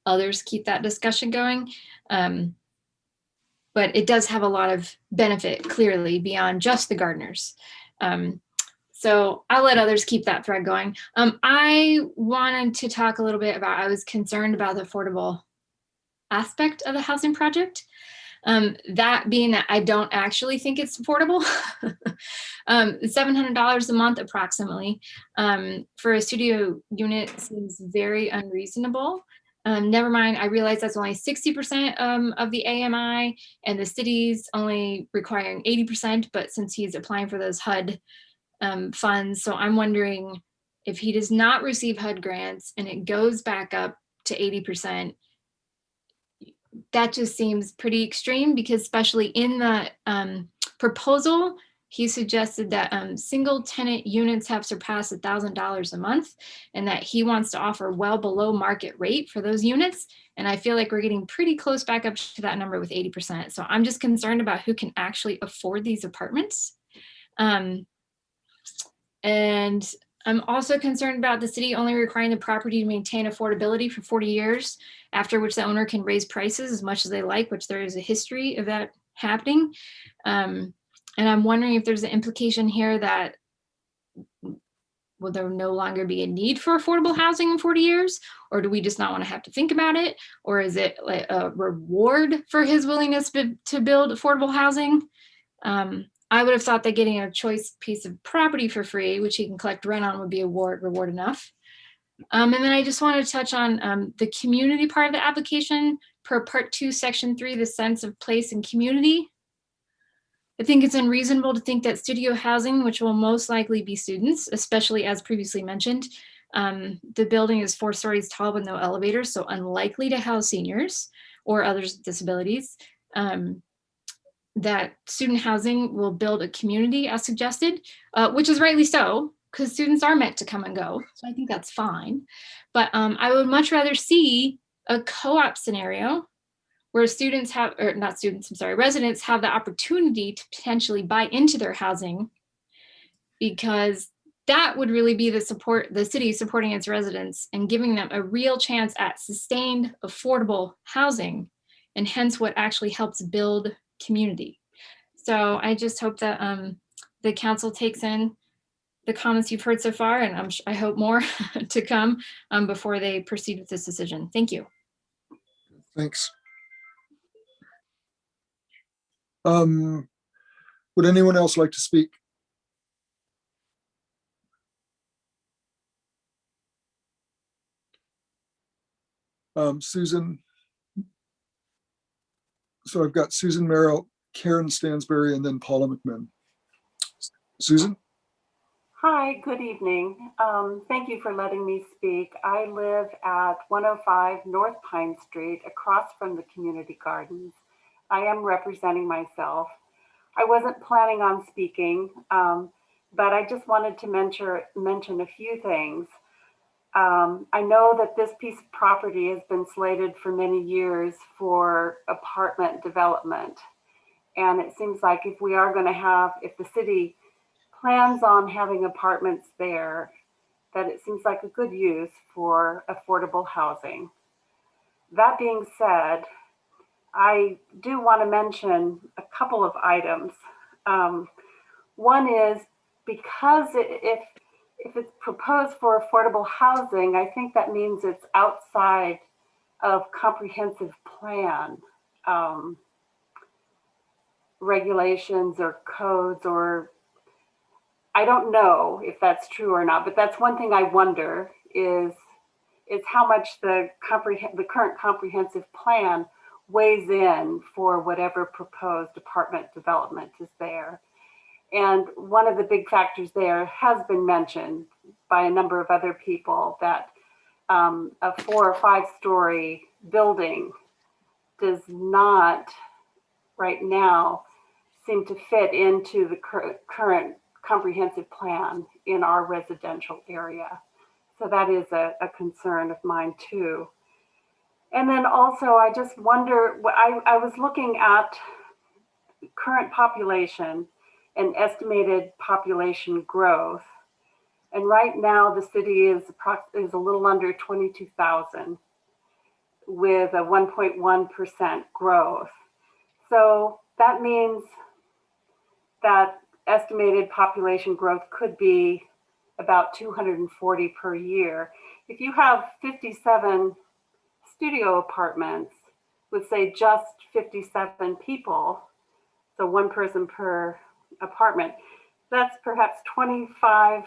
others keep that discussion going. But it does have a lot of benefit, clearly, beyond just the gardeners. So I'll let others keep that thread going. I wanted to talk a little bit about, I was concerned about the affordable aspect of the housing project. That being that I don't actually think it's affordable. $700 a month approximately for a studio unit seems very unreasonable. Never mind, I realize that's only 60% of the AMI, and the city's only requiring 80%, but since he's applying for those HUD funds, so I'm wondering if he does not receive HUD grants and it goes back up to 80%, that just seems pretty extreme, because especially in the proposal, he suggested that single tenant units have surpassed $1,000 a month, and that he wants to offer well below market rate for those units. And I feel like we're getting pretty close back up to that number with 80%. So I'm just concerned about who can actually afford these apartments. And I'm also concerned about the city only requiring the property to maintain affordability for 40 years, after which the owner can raise prices as much as they like, which there is a history of that happening. And I'm wondering if there's an implication here that will there no longer be a need for affordable housing in 40 years? Or do we just not want to have to think about it? Or is it like a reward for his willingness to build affordable housing? I would have thought that getting a choice piece of property for free, which he can collect rent on, would be a reward enough. And then I just want to touch on the community part of the application per Part 2, Section 3, the sense of place and community. I think it's unreasonable to think that studio housing, which will most likely be students, especially as previously mentioned, the building is 4 stories tall with no elevator, so unlikely to house seniors or others with disabilities. That student housing will build a community as suggested, which is rightly so, because students are meant to come and go. So I think that's fine. But I would much rather see a co-op scenario where students have, or not students, I'm sorry, residents have the opportunity to potentially buy into their housing, because that would really be the city supporting its residents and giving them a real chance at sustained, affordable housing, and hence what actually helps build community. So I just hope that the council takes in the comments you've heard so far, and I hope more to come before they proceed with this decision. Thank you. Thanks. Would anyone else like to speak? Susan. So I've got Susan Merrill, Karen Stansberry, and then Paula McMinn. Susan? Hi, good evening. Thank you for letting me speak. I live at 105 North Pine Street, across from the community gardens. I am representing myself. I wasn't planning on speaking, but I just wanted to mention a few things. I know that this piece of property has been slated for many years for apartment development. And it seems like if we are going to have, if the city plans on having apartments there, that it seems like a good use for affordable housing. That being said, I do want to mention a couple of items. One is, because if it's proposed for affordable housing, I think that means it's outside of comprehensive plan regulations or codes, or I don't know if that's true or not, but that's one thing I wonder is how much the current comprehensive plan weighs in for whatever proposed apartment development is there. And one of the big factors there has been mentioned by a number of other people, that a 4 or 5 story building does not right now seem to fit into the current comprehensive plan in our residential area. So that is a concern of mine too. And then also, I just wonder, I was looking at current population and estimated population growth. And right now the city is a little under 22,000 with a 1.1% growth. So that means that estimated population growth could be about 240 per year. If you have 57 studio apartments with, say, just 57 people, so one person per apartment, that's perhaps 25%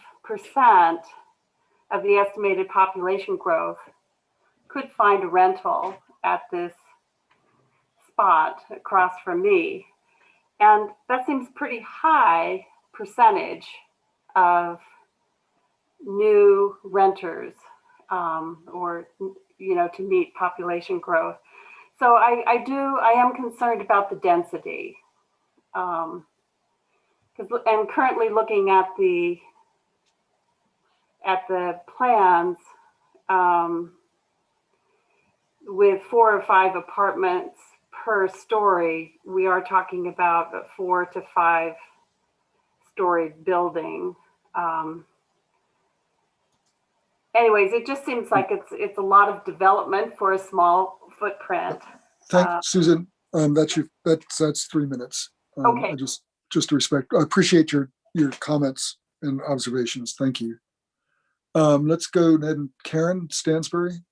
of the estimated population growth could find a rental at this spot across from me. And that seems pretty high percentage of new renters, or, you know, to meet population growth. So I am concerned about the density. And currently looking at the plans, with 4 or 5 apartments per story, we are talking about a 4 to 5 story building. Anyways, it just seems like it's a lot of development for a small footprint. Thanks, Susan. That's 3 minutes. Okay. I just to respect, I appreciate your comments and observations. Thank you. Let's go ahead and Karen Stansberry.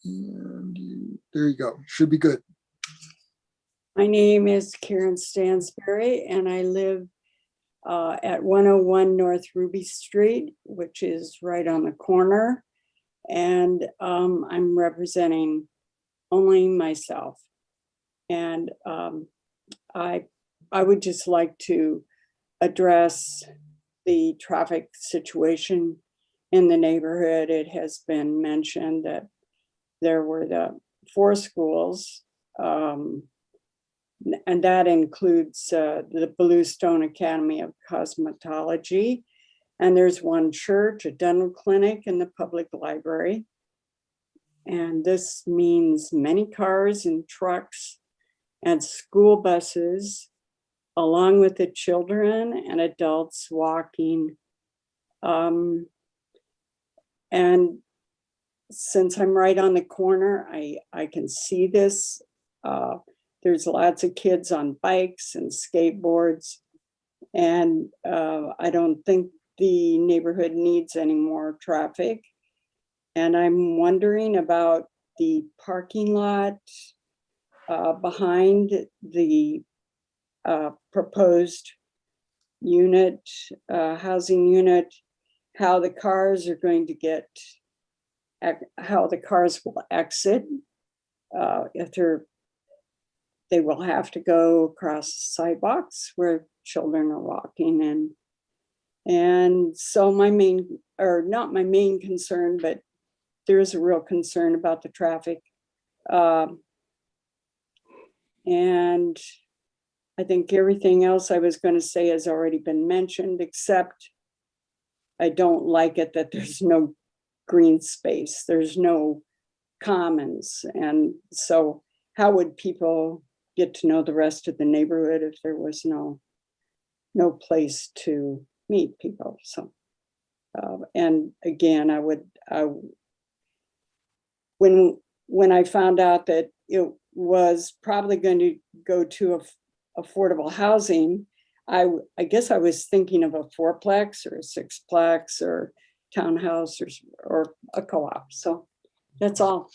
And there you go. Should be good. My name is Karen Stansberry, and I live at 101 North Ruby Street, which is right on the corner. And I'm representing only myself. And I would just like to address the traffic situation in the neighborhood. It has been mentioned that there were the 4 schools, and that includes the Bluestone Academy of Cosmetology. And there's one church, a dental clinic, and the public library. And this means many cars and trucks and school buses, along with the children and adults walking. And since I'm right on the corner, I can see this. There's lots of kids on bikes and skateboards. And I don't think the neighborhood needs any more traffic. And I'm wondering about the parking lot behind the proposed unit, housing unit, how the cars are going to get, how the cars will exit. If they will have to go across sidewalks where children are walking. And so my main, or not my main concern, but there is a real concern about the traffic. And I think everything else I was going to say has already been mentioned, except I don't like it that there's no green space, there's no commons. And so how would people get to know the rest of the neighborhood if there was no place to meet people? So, and again, when I found out that it was probably going to go to affordable housing, I guess I was thinking of a 4-plex or a 6-plex or townhouse or a co-op. So that's all.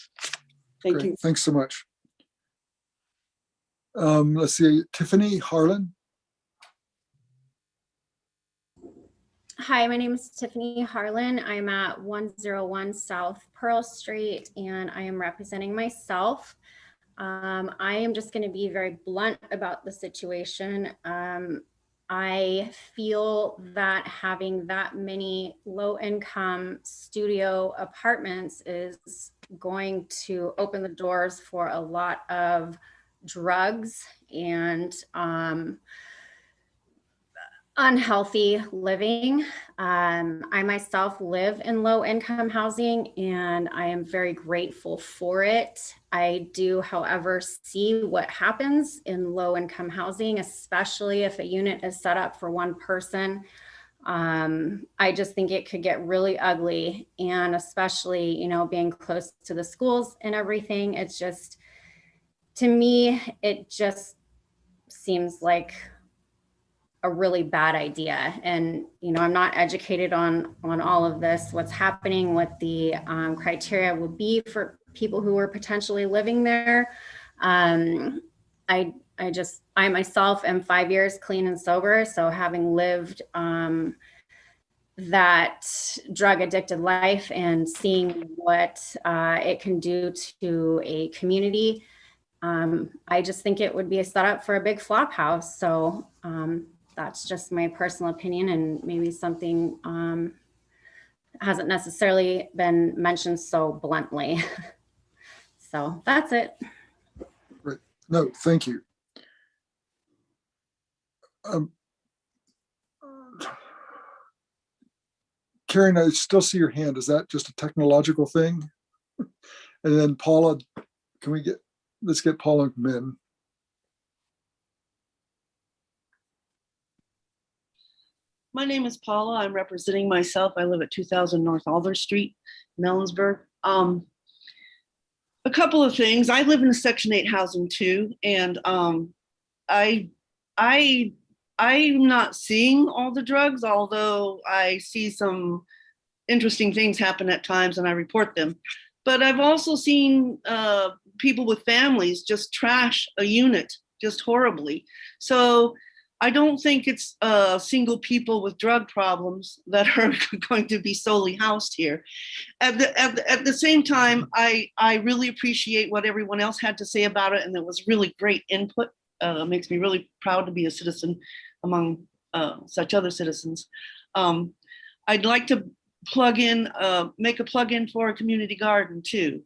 Thank Great. you. Thanks so much. Let's see, Tiffany Harlan. Hi, my name is Tiffany Harlan. I'm at 101 South Pearl Street, and I am representing myself. I am just going to be very blunt about the situation. I feel that having that many low-income studio apartments is going to open the doors for a lot of drugs and unhealthy living. I myself live in low income housing and I am very grateful for it. I do, however, see what happens in low income housing, especially if a unit is set up for one person. I just think it could get really ugly, and especially, you know, being close to the schools and everything, it's just, to me, it just seems like a really bad idea. And, you know, I'm not educated on all of this, what's happening, what the criteria will be for people who are potentially living there. I myself am 5 years clean and sober. So having lived that drug addicted life and seeing what it can do to a community, I just think it would be a setup for a big flop house. So that's just my personal opinion, and maybe something hasn't necessarily been mentioned so bluntly. So that's it. Great. No, thank you. Karen, I still see your hand. Is that just a technological thing? And then Paula, let's get Paula and Min. My name is Paula. I'm representing myself. I live at 2000 North Alder Street in Ellensburg. A couple of things. I live in a Section 8 housing too, and I'm not seeing all the drugs, although I see some interesting things happen at times and I report them. But I've also seen people with families just trash a unit just horribly. So I don't think it's single people with drug problems that are going to be solely housed here. At the same time, I really appreciate what everyone else had to say about it, and it was really great input. Makes me really proud to be a citizen among such other citizens. I'd like to make a plug-in for a community garden too.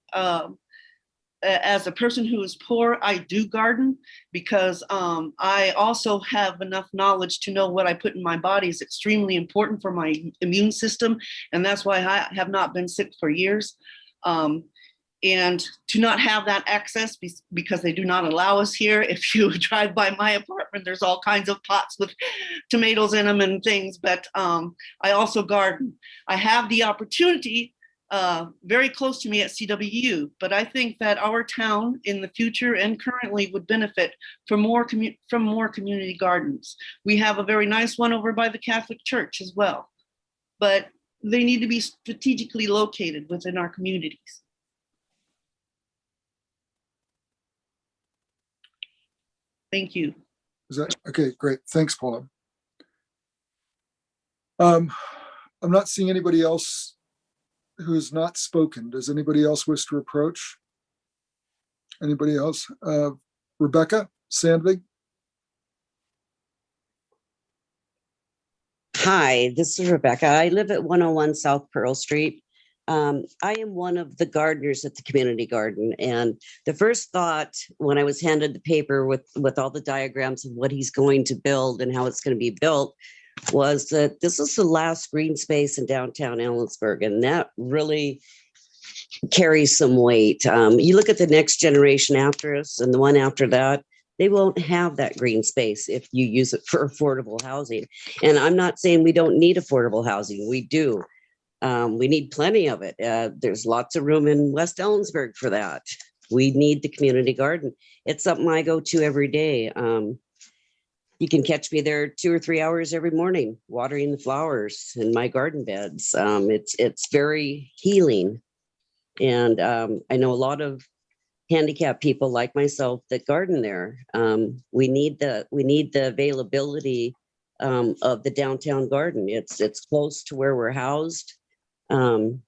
As a person who is poor, I do garden because I also have enough knowledge to know what I put in my body is extremely important for my immune system. And that's why I have not been sick for years. And to not have that access because they do not allow us here. If you drive by my apartment, there's all kinds of pots with tomatoes in them and things, but I also garden. I have the opportunity very close to me at CWU, but I think that our town in the future and currently would benefit from more community gardens. We have a very nice one over by the Catholic Church as well, but they need to be strategically located within our communities. Thank you. Is that okay? Great. Thanks, Paula. I'm not seeing anybody else who has not spoken. Does anybody else wish to approach? Anybody else? Rebecca Sandvig? Hi, this is Rebecca. I live at 101 South Pearl Street. I am one of the gardeners at the community garden. And the first thought when I was handed the paper with all the diagrams of what he's going to build and how it's going to be built was that this is the last green space in downtown Ellensburg. And that really carries some weight. You look at the next generation after us and the one after that, they won't have that green space if you use it for affordable housing. And I'm not saying we don't need affordable housing. We do. We need plenty of it. There's lots of room in West Ellensburg for that. We need the community garden. It's something I go to every day. You can catch me there 2 or 3 hours every morning, watering the flowers in my garden beds. It's very healing. And I know a lot of handicapped people like myself that garden there. We need the availability of the downtown garden. It's close to where we're housed. I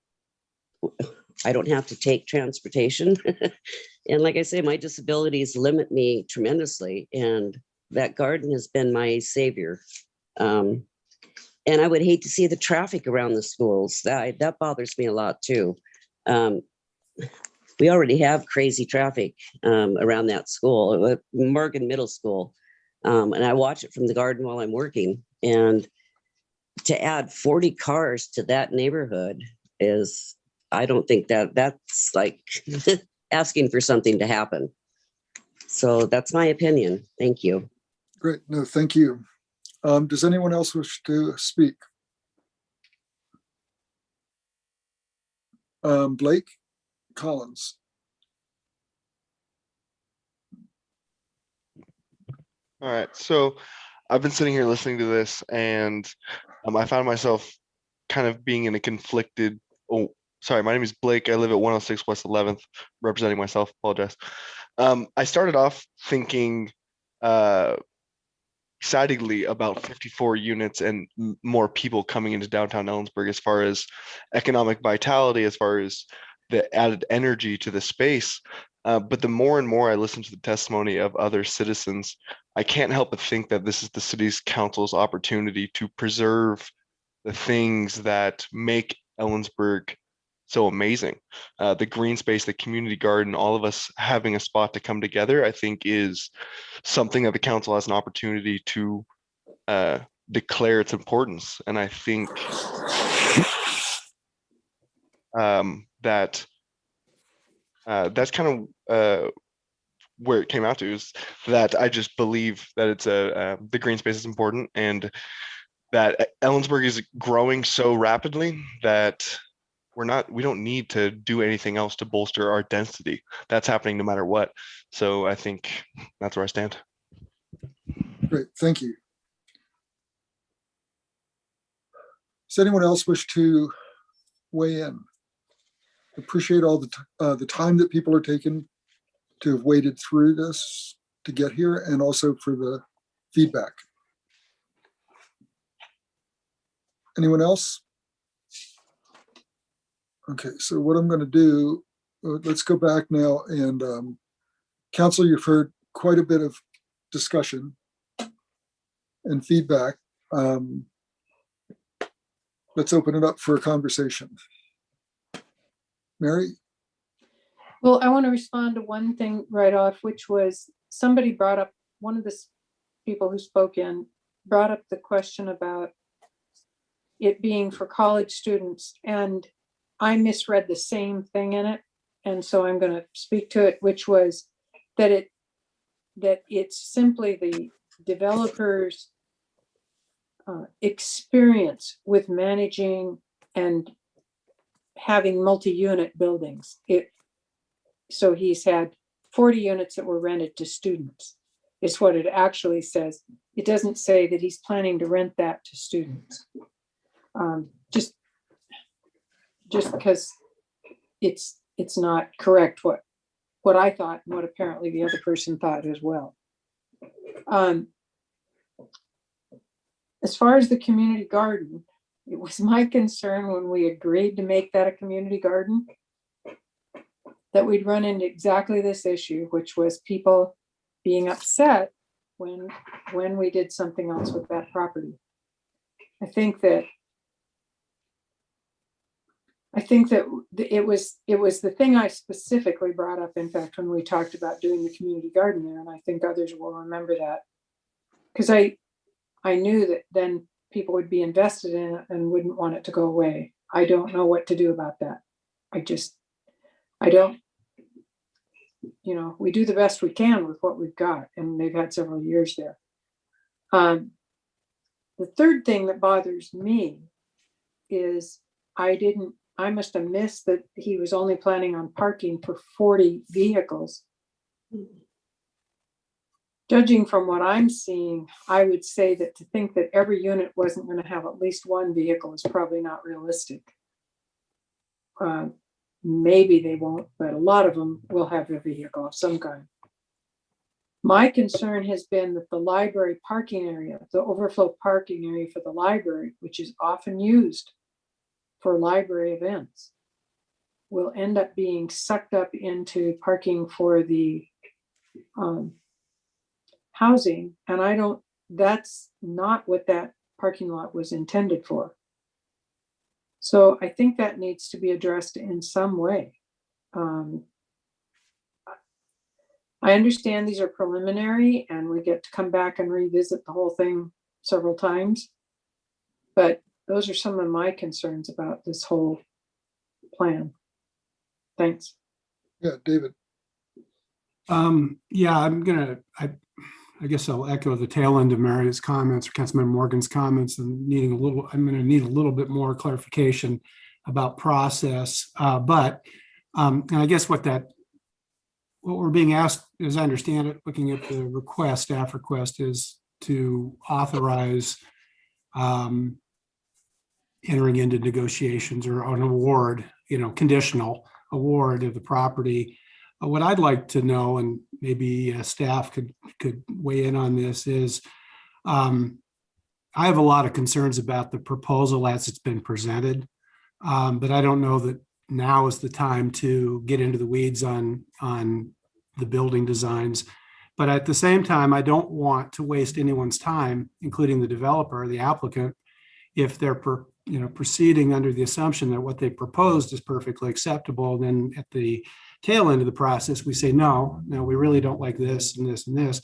don't have to take transportation. And like I say, my disabilities limit me tremendously. And that garden has been my savior. And I would hate to see the traffic around the schools. That bothers me a lot too. We already have crazy traffic around that school, Morgan Middle School. And I watch it from the garden while I'm working. And to add 40 cars to that neighborhood is, I don't think that's like asking for something to happen. So that's my opinion. Thank you. Great. No, thank you. Does anyone else wish to speak? Blake Collins. All right, so I've been sitting here listening to this, and I found myself kind of being in a conflicted. Oh, sorry, my name is Blake. I live at 106 West 11th, representing myself. Apologize. I started off thinking excitedly about 54 units and more people coming into downtown Ellensburg as far as economic vitality, as far as the added energy to the space. But the more and more I listen to the testimony of other citizens, I can't help but think that this is the city's council's opportunity to preserve the things that make Ellensburg so amazing. The green space, the community garden, all of us having a spot to come together, I think is something that the council has an opportunity to declare its importance. And I think that's kind of where it came out to, is that I just believe that it's the green space is important, and that Ellensburg is growing so rapidly that we don't need to do anything else to bolster our density. That's happening no matter what. So I think that's where I stand. Great, thank you. Does anyone else wish to weigh in? Appreciate all the time that people are taking to have waded through this to get here, and also for the feedback. Anyone else? Okay, so what I'm going to do, let's go back now, and council, you've heard quite a bit of discussion and feedback. Let's open it up for a conversation. Mary? Well, I want to respond to one thing right off, which was somebody brought up, one of the people who spoke in brought up the question about it being for college students, and I misread the same thing in it. and so I'm going to speak to it, which was that it's simply the developer's experience with managing and having multi-unit buildings. So he's had 40 units that were rented to students. Is what it actually says. It doesn't say that he's planning to rent that to students. Just because it's not correct what I thought and what apparently the other person thought as well. As far as the community garden, it was my concern when we agreed to make that a community garden that we'd run into exactly this issue, which was people being upset when we did something else with that property. I think that it was the thing I specifically brought up, in fact, when we talked about doing the community garden there, and I think others will remember that. Because I knew that then people would be invested in it and wouldn't want it to go away. I don't know what to do about that. I don't, we do the best we can with what we've got, and they've had several years there. The third thing that bothers me is I must have missed that he was only planning on parking for 40 vehicles. Judging from what I'm seeing, I would say that to think that every unit wasn't going to have at least one vehicle is probably not realistic. Maybe they won't, but a lot of them will have a vehicle of some kind. My concern has been that the library parking area, the overflow parking area for the library, which is often used for library events, will end up being sucked up into parking for the housing. And that's not what that parking lot was intended for. So I think that needs to be addressed in some way. I understand these are preliminary and we get to come back and revisit the whole thing several times, but those are some of my concerns about this whole plan. Thanks. Yeah, David. Yeah, I guess I'll echo the tail end of Mary's comments or Councilmember Morgan's comments, and I'm going to need a little bit more clarification about process. And I guess what we're being asked, as I understand it, looking at the staff request, is to authorize entering into negotiations or an award, conditional award of the property. What I'd like to know, and maybe staff could weigh in on this, is I have a lot of concerns about the proposal as it's been presented, but I don't know that now is the time to get into the weeds on the building designs. But at the same time, I don't want to waste anyone's time, including the developer, the applicant, if they're proceeding under the assumption that what they proposed is perfectly acceptable. Then at the tail end of the process, we say, no, we really don't like this and this and this.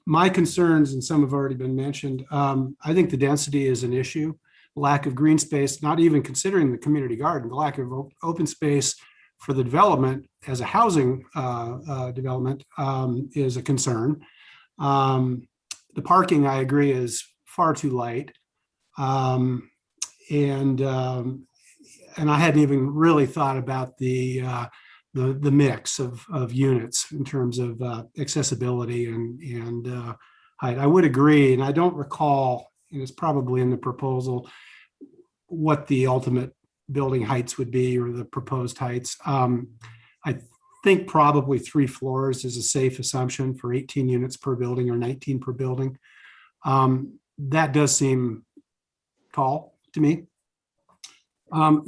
My concerns, and some have already been mentioned, I think the density is an issue. Lack of green space, not even considering the community garden, the lack of open space for the development as a housing development is a concern. The parking, I agree, is far too light. And I hadn't even really thought about the mix of units in terms of accessibility and height. I would agree, and I don't recall, and it's probably in the proposal, what the ultimate building heights would be or the proposed heights. I think probably 3 floors is a safe assumption for 18 units per building or 19 per building. That does seem tall to me.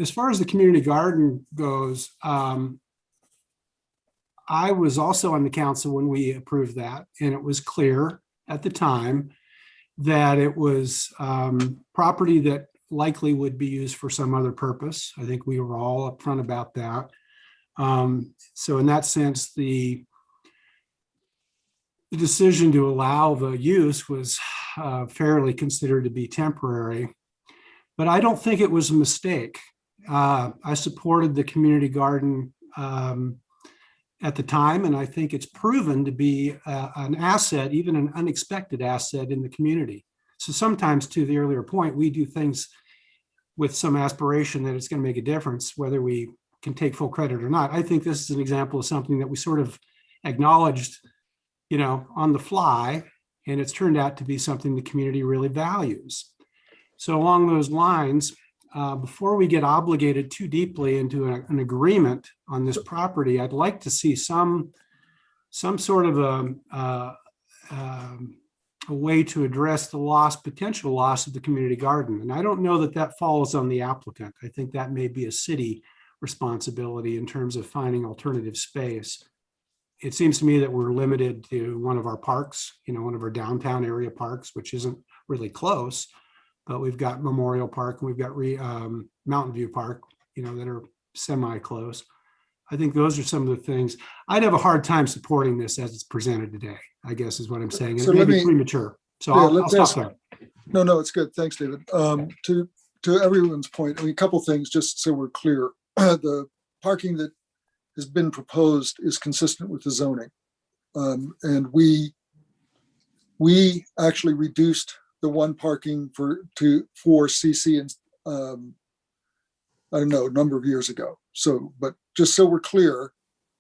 As far as the community garden goes, I was also on the council when we approved that, and it was clear at the time that it was property that likely would be used for some other purpose. I think we were all upfront about that. So in that sense, the decision to allow the use was fairly considered to be temporary, but I don't think it was a mistake. I supported the community garden at the time, and I think it's proven to be an asset, even an unexpected asset in the community. So sometimes, to the earlier point, we do things with some aspiration that it's going to make a difference, whether we can take full credit or not. I think this is an example of something that we sort of acknowledged, on the fly, and it's turned out to be something the community really values. So along those lines, before we get obligated too deeply into an agreement on this property, I'd like to see some sort of a way to address the potential loss of the community garden. And I don't know that falls on the applicant. I think that may be a city responsibility in terms of finding alternative space. It seems to me that we're limited to one of our parks, one of our downtown area parks, which isn't really close, but we've got Memorial Park and we've got Mountain View Park, that are semi-close. I think those are some of the things. I'd have a hard time supporting this as it's presented today, I guess is what I'm saying. So It may be premature. So I'll stop there. No, it's good. Thanks, David. To everyone's point, a couple things, just so we're clear. The parking that has been proposed is consistent with the zoning. And we actually reduced the one parking for CC and I don't know, a number of years ago. So, but just so we're clear,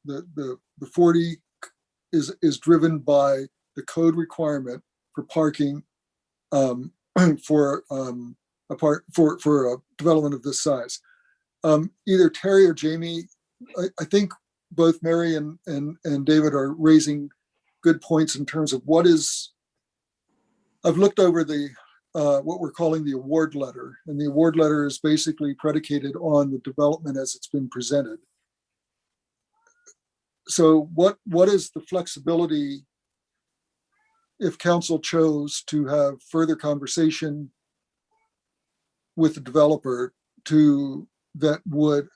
the 40 is driven by the code requirement for parking for a development of this size. Either Terry or Jamie, I think both Mary and David are raising good points in terms of I've looked over what we're calling the award letter, and the award letter is basically predicated on the development as it's been presented. So what is the flexibility if council chose to have further conversation with the developer that would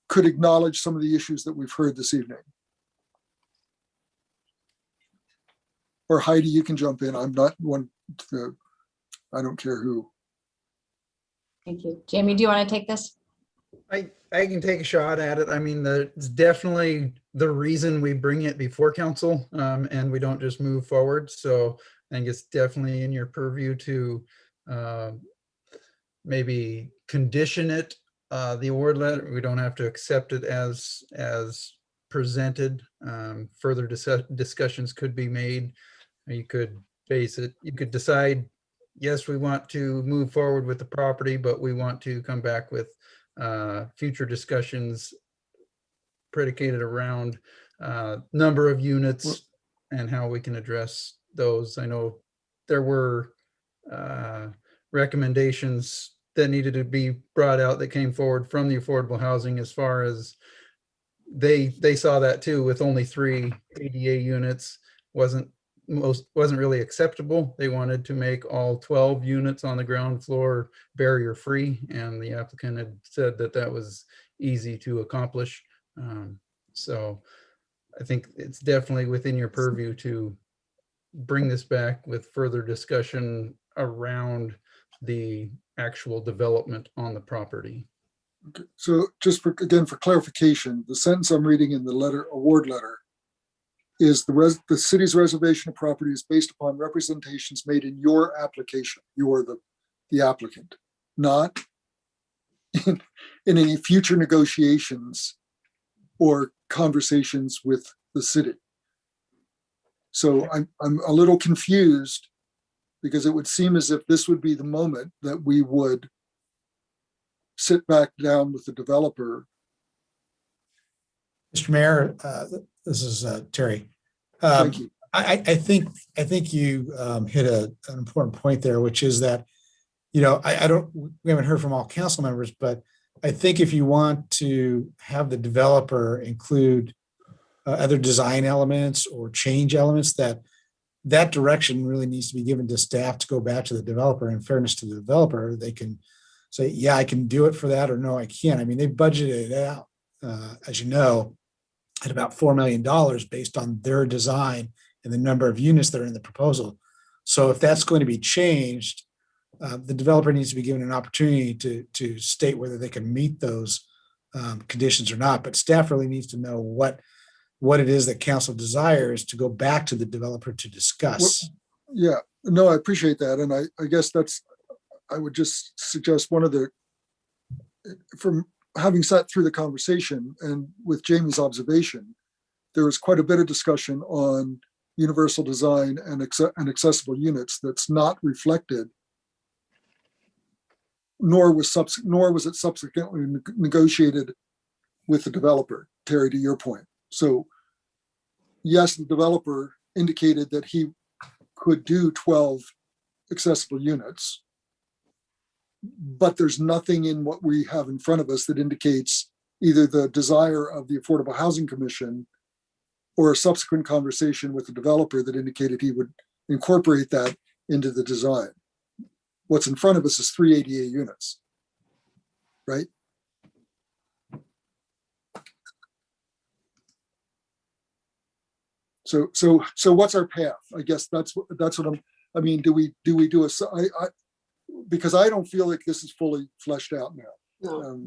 could acknowledge some of the issues that we've heard this evening? Or Heidi, you can jump in. I'm not one to, I don't care who. Thank you. Jamie, do you want to take this? I can take a shot at it. I mean, it's definitely the reason we bring it before council, and we don't just move forward. So I think it's definitely in your purview to maybe condition it, the award letter. We don't have to accept it as presented. Further discussions could be made. You could you could decide, yes, we want to move forward with the property, but we want to come back with future discussions predicated around number of units and how we can address those. I know there were recommendations that needed to be brought out that came forward from the affordable housing, as far as they saw that too, with only 3 ADA units wasn't really acceptable. They wanted to make all 12 units on the ground floor barrier free, and the applicant had said that was easy to accomplish. So I think it's definitely within your purview to bring this back with further discussion around the actual development on the property. Okay. So just for clarification, the sentence I'm reading in the award letter is the city's reservation of property is based upon representations made in your application. You are the applicant, not in any future negotiations or conversations with the city. So I'm a little confused, because it would seem as if this would be the moment that we would sit back down with the developer. Mr. Mayor, this is Terry. Thank you. I think you hit an important point there, which is that, we haven't heard from all council members, but I think if you want to have the developer include other design elements or change elements, that direction really needs to be given to staff to go back to the developer. In fairness to the developer, they can say, yeah, I can do it for that, or no, I can't. I mean, they budgeted it out, as you know, at about $4 million based on their design and the number of units that are in the proposal. So if that's going to be changed, the developer needs to be given an opportunity to state whether they can meet those conditions or not. But staff really needs to know what it is that council desires to go back to the developer to discuss. Yeah, no, I appreciate that. And I guess I would just suggest from having sat through the conversation and with Jamie's observation, there was quite a bit of discussion on universal design and accessible units that's not reflected, nor was it subsequently negotiated with the developer, Terry, to your point. So yes, the developer indicated that he could do 12 accessible units, but there's nothing in what we have in front of us that indicates either the desire of the Affordable Housing Commission or a subsequent conversation with the developer that indicated he would incorporate that into the design. What's in front of us is 3 ADA units, right? So what's our path? I guess that's what I mean, do we do because I don't feel like this is fully fleshed out now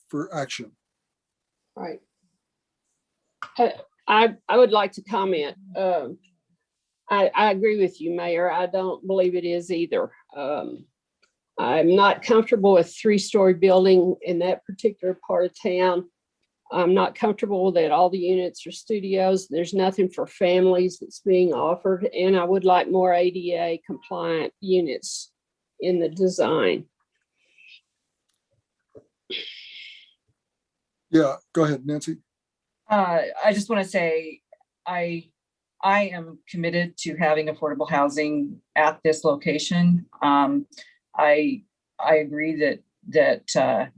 for action. Right. I would like to comment. I agree with you, Mayor. I don't believe it is either. I'm not comfortable with 3-story building in that particular part of town. I'm not comfortable that all the units are studios. There's nothing for families that's being offered. And I would like more ADA compliant units in the design. Yeah, go ahead, Nancy. I just want to say, I am committed to having affordable housing at this location. I agree that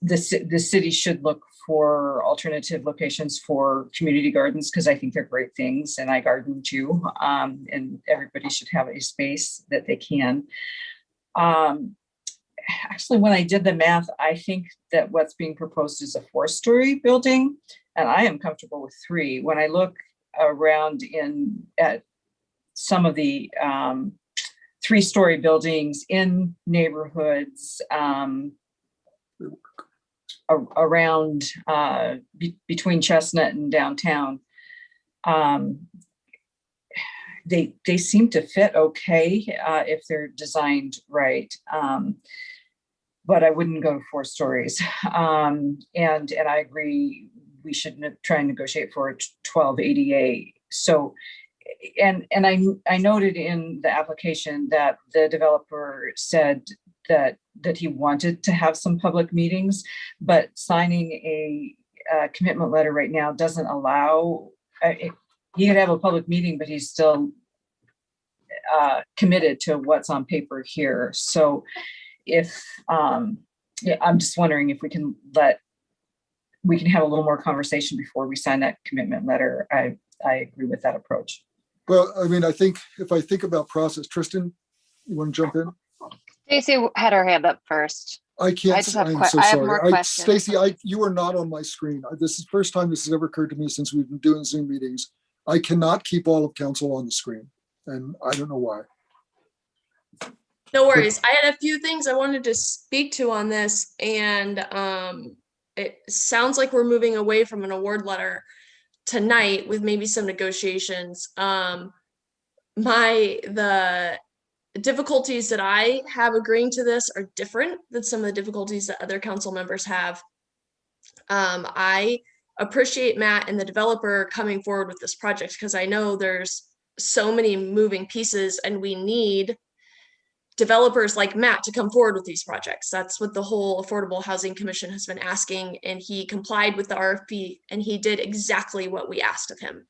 the city should look for alternative locations for community gardens because I think they're great things, and I garden too. And everybody should have a space that they can. Actually, when I did the math, I think that what's being proposed is a 4-story building, and I am comfortable with 3. When I look around at some of the 3-story buildings in neighborhoods around between Chestnut and downtown, they seem to fit okay if they're designed right. But I wouldn't go 4 stories. And I agree, we should try and negotiate for 12 ADA. So, and I noted in the application that the developer said that he wanted to have some public meetings, but signing a commitment letter right now doesn't allow, he could have a public meeting, but he's still committed to what's on paper here. So if, yeah, I'm just wondering if we can have a little more conversation before we sign that commitment letter. I agree with that approach. Well, I mean, I think if I think about process, Tristan, you want to jump in? Stacy had her hand up first. I can't. I'm so I have more sorry. questions. Stacy, you are not on my screen. This is the first time this has ever occurred to me since we've been doing Zoom meetings. I cannot keep all of council on the screen, and I don't know why. No worries. I had a few things I wanted to speak to on this, and it sounds like we're moving away from an award letter tonight with maybe some negotiations. The difficulties that I have agreeing to this are different than some of the difficulties that other council members have. I appreciate Matt and the developer coming forward with this project because I know there's so many moving pieces and we need developers like Matt to come forward with these projects. That's what the whole Affordable Housing Commission has been asking, and he complied with the RFP and he did exactly what we asked of him.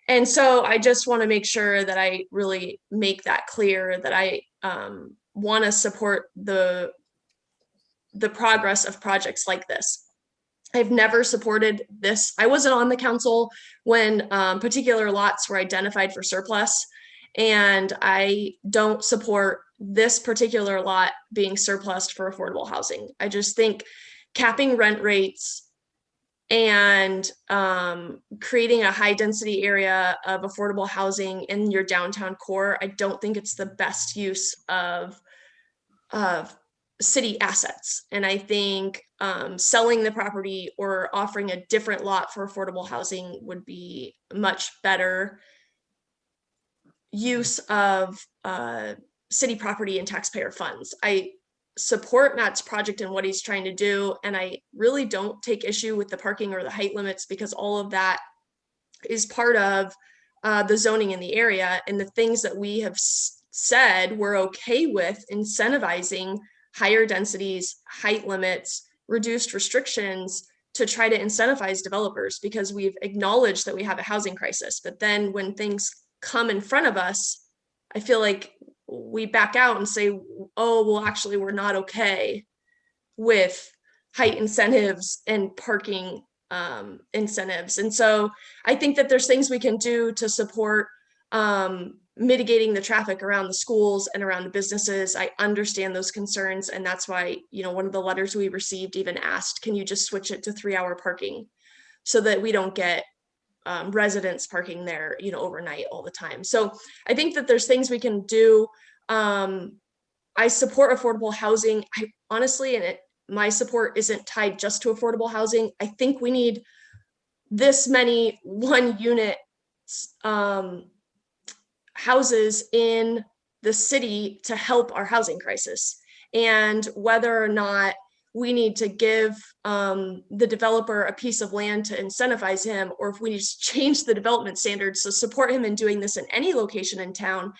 And so I just want to make sure that I really make that clear that I want to support the progress of projects like this. I've never supported this. I wasn't on the council when particular lots were identified for surplus, and I don't support this particular lot being surplused for affordable housing. I just think capping rent rates and creating a high density area of affordable housing in your downtown core, I don't think it's the best use of city assets. And I think selling the property or offering a different lot for affordable housing would be much better use of city property and taxpayer funds. I support Matt's project and what he's trying to do, and I really don't take issue with the parking or the height limits, because all of that is part of the zoning in the area, and the things that we have said we're okay with incentivizing higher densities, height limits, reduced restrictions to try to incentivize developers, because we've acknowledged that we have a housing crisis. But then when things come in front of us, I feel like we back out and say, oh, well, actually, we're not okay with height incentives and parking incentives. And so I think that there's things we can do to support mitigating the traffic around the schools and around the businesses. I understand those concerns. And that's why, one of the letters we received even asked, can you just switch it to 3-hour parking so that we don't get residents parking there, overnight all the time. So I think that there's things we can do. I support affordable housing. I honestly, my support isn't tied just to affordable housing. I think we need this many 1-unit houses in the city to help our housing crisis. And whether or not we need to give the developer a piece of land to incentivize him, or if we need to change the development standards to support him in doing this in any location in town,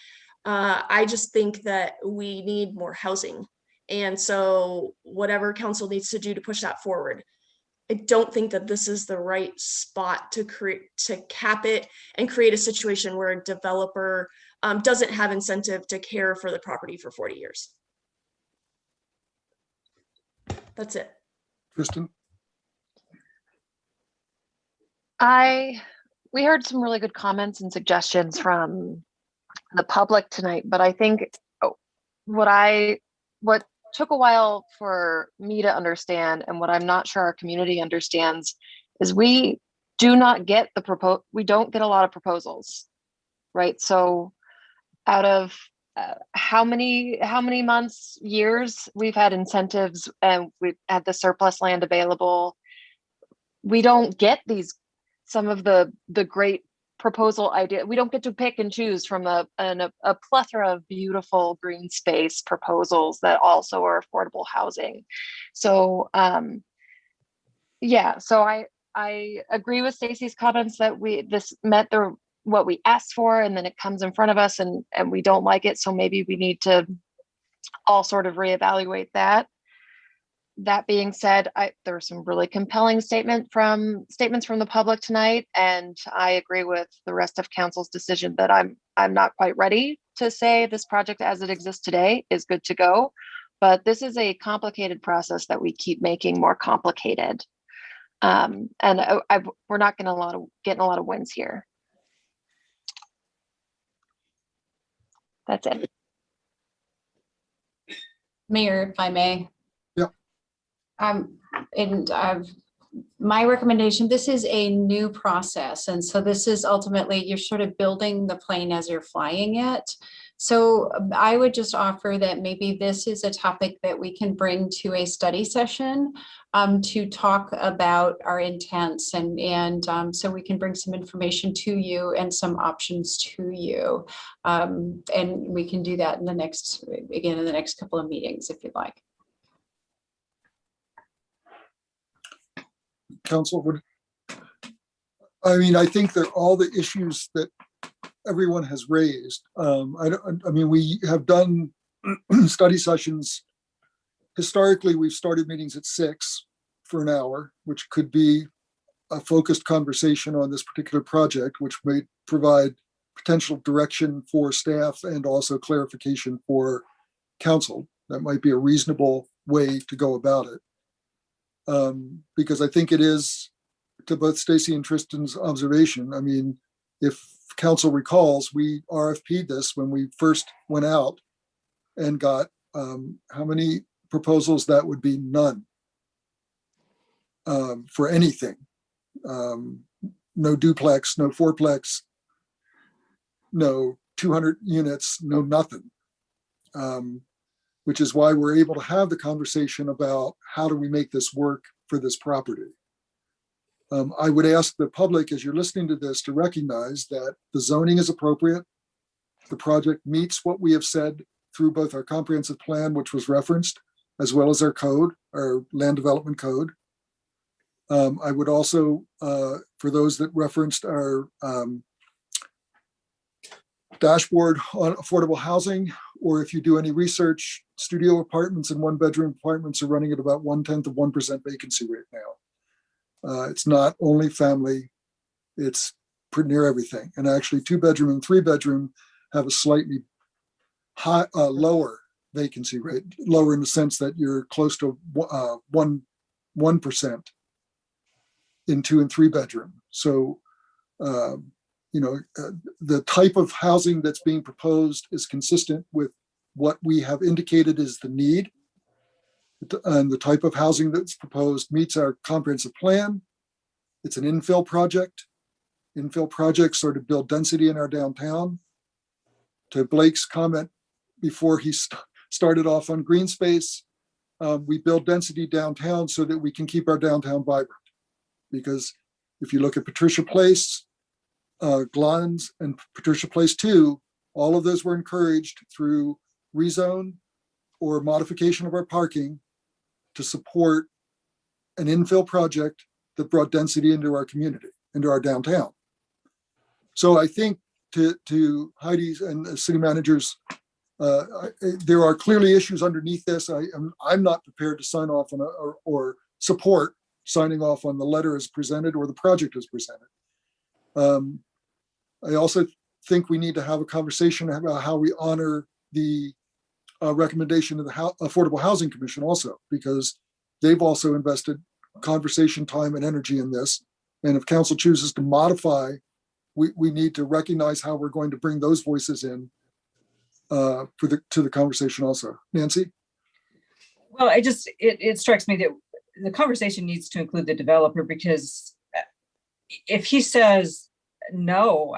I just think that we need more housing. And so whatever council needs to do to push that forward, I don't think that this is the right spot to cap it and create a situation where a developer doesn't have incentive to care for the property for 40 years. That's it. Kristen? We heard some really good comments and suggestions from the public tonight, but I think what took a while for me to understand, and what I'm not sure our community understands, is we don't get a lot of proposals, right? So out of how many months, years we've had incentives and we've had the surplus land available, we don't get some of the great proposal idea. We don't get to pick and choose from a plethora of beautiful green space proposals that also are affordable housing. So so I agree with Stacy's comments that this met what we asked for, and then it comes in front of us and we don't like it. So maybe we need to all sort of reevaluate that. That being said, there were some really compelling statements from the public tonight, and I agree with the rest of council's decision that I'm not quite ready to say this project as it exists today is good to go, but this is a complicated process that we keep making more complicated, and we're not getting a lot of wins here. That's it. Mayor, if I may. Yep. My recommendation, this is a new process. And so this is ultimately, you're sort of building the plane as you're flying it. So I would just offer that maybe this is a topic that we can bring to a study session to talk about our intents, and so we can bring some information to you and some options to you. And we can do that in the next couple of meetings, if you'd like. Council, I think that all the issues that everyone has raised, we have done study sessions. Historically, we've started meetings at 6 for an hour, which could be a focused conversation on this particular project, which may provide potential direction for staff and also clarification for council. That might be a reasonable way to go about it. Because I think it is, to both Stacy and Tristan's observation, if council recalls, we RFP'd this when we first went out and got how many proposals? That would be none for anything. no duplex, no fourplex, no 200 units, no nothing. Which is why we're able to have the conversation about how do we make this work for this property. I would ask the public, as you're listening to this, to recognize that the zoning is appropriate. The project meets what we have said through both our comprehensive plan, which was referenced, as well as our code, our land development code. I would also, for those that referenced our dashboard on affordable housing, or if you do any research, studio apartments and one-bedroom apartments are running at about 0.1% vacancy rate now. It's not only family, it's pretty near everything. And actually 2-bedroom and 3-bedroom have a slightly high, lower vacancy rate, lower in the sense that you're close to 1% in 2 and 3-bedroom. So, the type of housing that's being proposed is consistent with what we have indicated is the need. And the type of housing that's proposed meets our comprehensive plan. It's an infill project. Infill projects sort of build density in our downtown. To Blake's comment before he started off on green space, we build density downtown so that we can keep our downtown vibrant. Because if you look at Patricia Place, Glenn's, and Patricia Place 2, all of those were encouraged through rezone or modification of our parking to support an infill project that brought density into our community, into our downtown. So I think to Heidi's and the city managers, there are clearly issues underneath this. I'm not prepared to sign off on or support signing off on the letter as presented or the project as presented. I also think we need to have a conversation about how we honor the recommendation of the Affordable Housing Commission also, because they've also invested conversation, time, and energy in this. And if council chooses to modify, we need to recognize how we're going to bring those voices in to the conversation also. Nancy? Well, it strikes me that the conversation needs to include the developer, because if he says, no,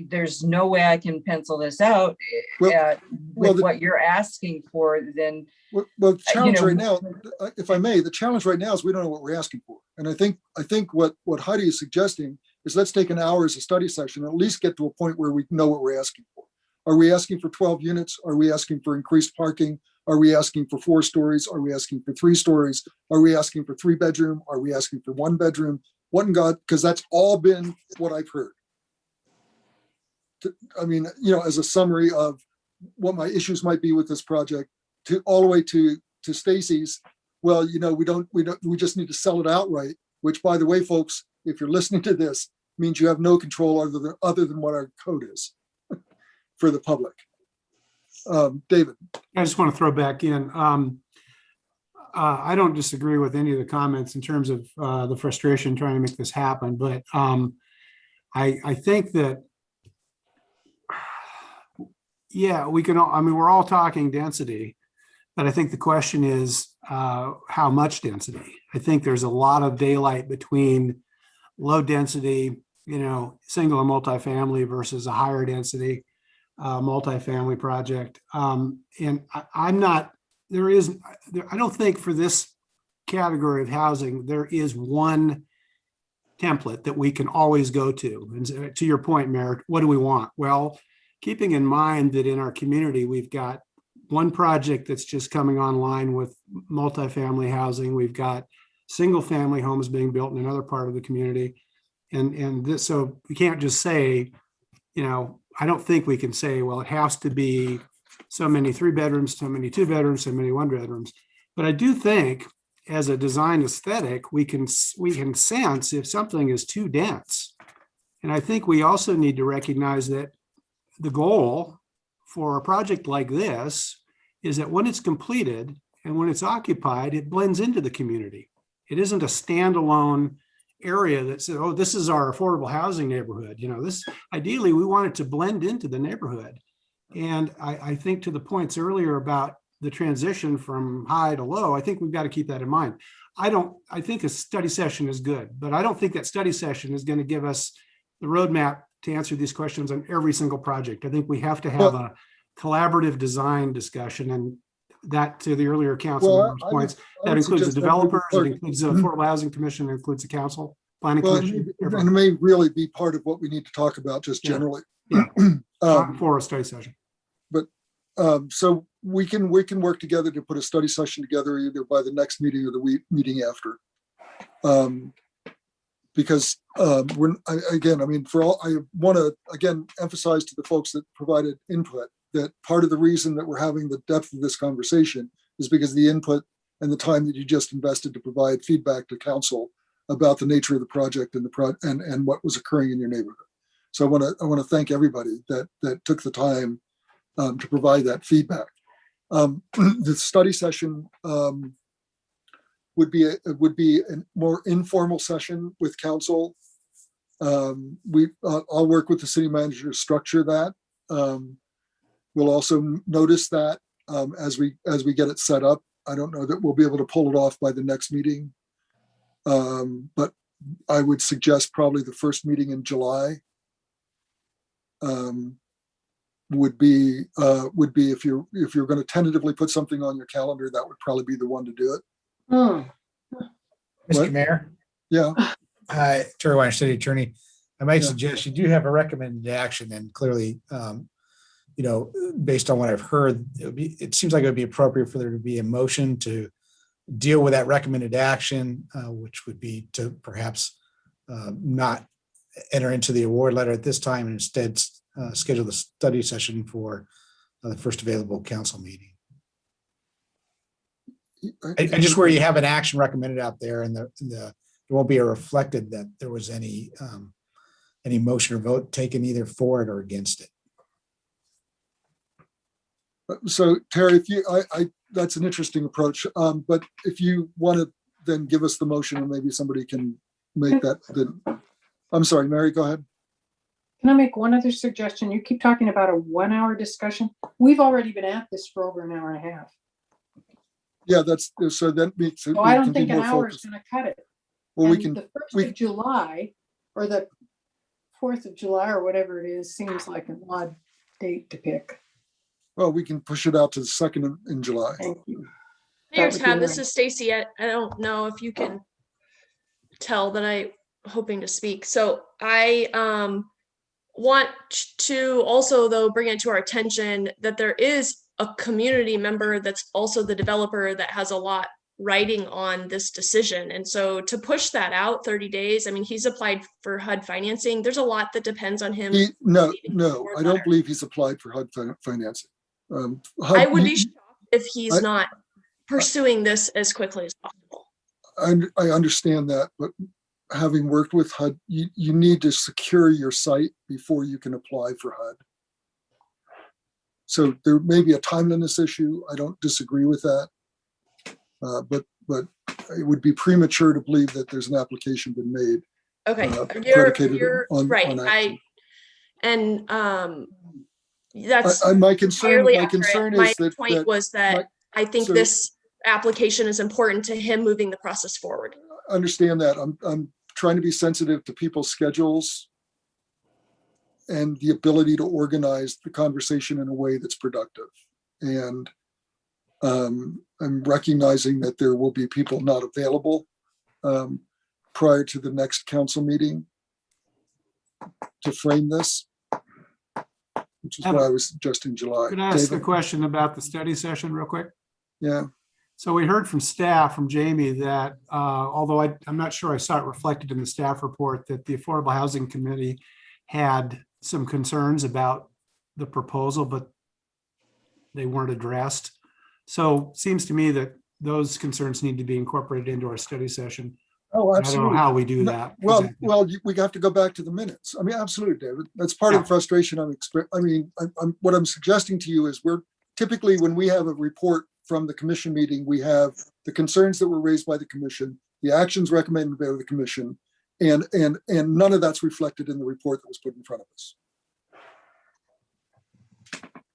there's no way I can pencil this out with what you're asking for, then. Well, the challenge right now, if I may, the challenge right now is we don't know what we're asking for. And I think what Heidi is suggesting is let's take an hour as a study session, and at least get to a point where we know what we're asking for. Are we asking for 12 units? Are we asking for increased parking? Are we asking for 4 stories? Are we asking for 3 stories? Are we asking for 3-bedroom? Are we asking for 1-bedroom? What in God? Because that's all been what I've heard. I mean, as a summary of what my issues might be with this project, to all the way to Stacy's. Well, we just need to sell it outright. Which, by the way, folks, if you're listening to this, means you have no control other than what our code is for the public. David. I just want to throw back in. I don't disagree with any of the comments in terms of the frustration trying to make this happen, but I think that, yeah, we can all, we're all talking density, but I think the question is how much density. I think there's a lot of daylight between low density, single and multifamily versus a higher density multifamily project. And I don't think for this category of housing, there is one template that we can always go to. And to your point, Mayor, what do we want? Well, keeping in mind that in our community, we've got one project that's just coming online with multifamily housing. We've got single family homes being built in another part of the community. And this, so we can't just say, I don't think we can say, well, it has to be so many 3-bedrooms, so many 2-bedrooms, so many 1-bedrooms. But I do think as a design aesthetic, we can sense if something is too dense. And I think we also need to recognize that the goal for a project like this is that when it's completed and when it's occupied, it blends into the community. It isn't a standalone area that says, oh, this is our affordable housing neighborhood. This ideally we want it to blend into the neighborhood. And I think to the points earlier about the transition from high to low, I think we've got to keep that in mind. I think a study session is good, but I don't think that study session is going to give us the roadmap to answer these questions on every single project. I think we have to have a collaborative design discussion, and that, to the earlier council members' points, that includes the developers, it includes the Affordable Housing Commission, it includes the council, planning commission. And it may really be part of what we need to talk about just generally. Yeah, for a study session. But so we can work together to put a study session together either by the next meeting or the meeting after. Because I want to again emphasize to the folks that provided input that part of the reason that we're having the depth of this conversation is because of the input and the time that you just invested to provide feedback to council about the nature of the project and and what was occurring in your neighborhood. So I want to thank everybody that took the time to provide that feedback. The study session would be a more informal session with council. I'll work with the city manager to structure that. We'll also notice that as we get it set up. I don't know that we'll be able to pull it off by the next meeting, but I would suggest probably the first meeting in July would be if you're going to tentatively put something on your calendar, that would probably be the one to do it. Mr. Mayor? Yeah. Hi, Terry Weiner, City Attorney. I might suggest you do have a recommended action, and clearly, based on what I've heard, it seems like it would be appropriate for there to be a motion to deal with that recommended action, which would be to perhaps not enter into the award letter at this time and instead schedule the study session for the first available council meeting. I just where you have an action recommended out there, and there won't be a reflected that there was any motion or vote taken either for it or against it. So Terry, that's an interesting approach. But if you want to then give us the motion, and maybe somebody can make that. I'm sorry, Mary, go ahead. Can I make one other suggestion? You keep talking about a 1 hour discussion. We've already been at this for over an hour and a half. Yeah, so that makes it. So I don't think an hour is going to cut it. Well, and the 1st of July or the 4th of July or whatever it is seems like an odd date to pick. Well, we can push it out to the 2nd in July. Thank you. Mayor Tab, this is Stacy. I don't know if you can tell that I'm hoping to speak. So I want to also, though, bring it to our attention that there is a community member that's also the developer that has a lot writing on this decision. And so to push that out 30 days, I mean, he's applied for HUD financing. There's a lot that depends on him. No, I don't believe he's applied for HUD financing. I would be shocked if he's not pursuing this as quickly as possible. I understand that, but having worked with HUD, you need to secure your site before you can apply for HUD. So there may be a timeliness issue. I don't disagree with that, but it would be premature to believe that there's an application been made. Okay, you're right. That's my concern. My concern is that my point was that I think this application is important to him moving the process forward. Understand that. I'm trying to be sensitive to people's schedules and the ability to organize the conversation in a way that's productive. And I'm recognizing that there will be people not available prior to the next council meeting to frame this, which is why I was suggesting July. Can I ask a question about the study session real quick? Yeah. So we heard from staff, from Jamie, that although I'm not sure I saw it reflected in the staff report, that the Affordable Housing Committee had some concerns about the proposal, but they weren't addressed. So it seems to me that those concerns need to be incorporated into our study session. Oh, absolutely. I don't know how we do that. Well, we have to go back to the minutes. I mean, absolutely, David. That's part of the frustration what I'm suggesting to you is we're typically, when we have a report from the commission meeting, we have the concerns that were raised by the commission, the actions recommended by the commission, and none of that's reflected in the report that was put in front of us.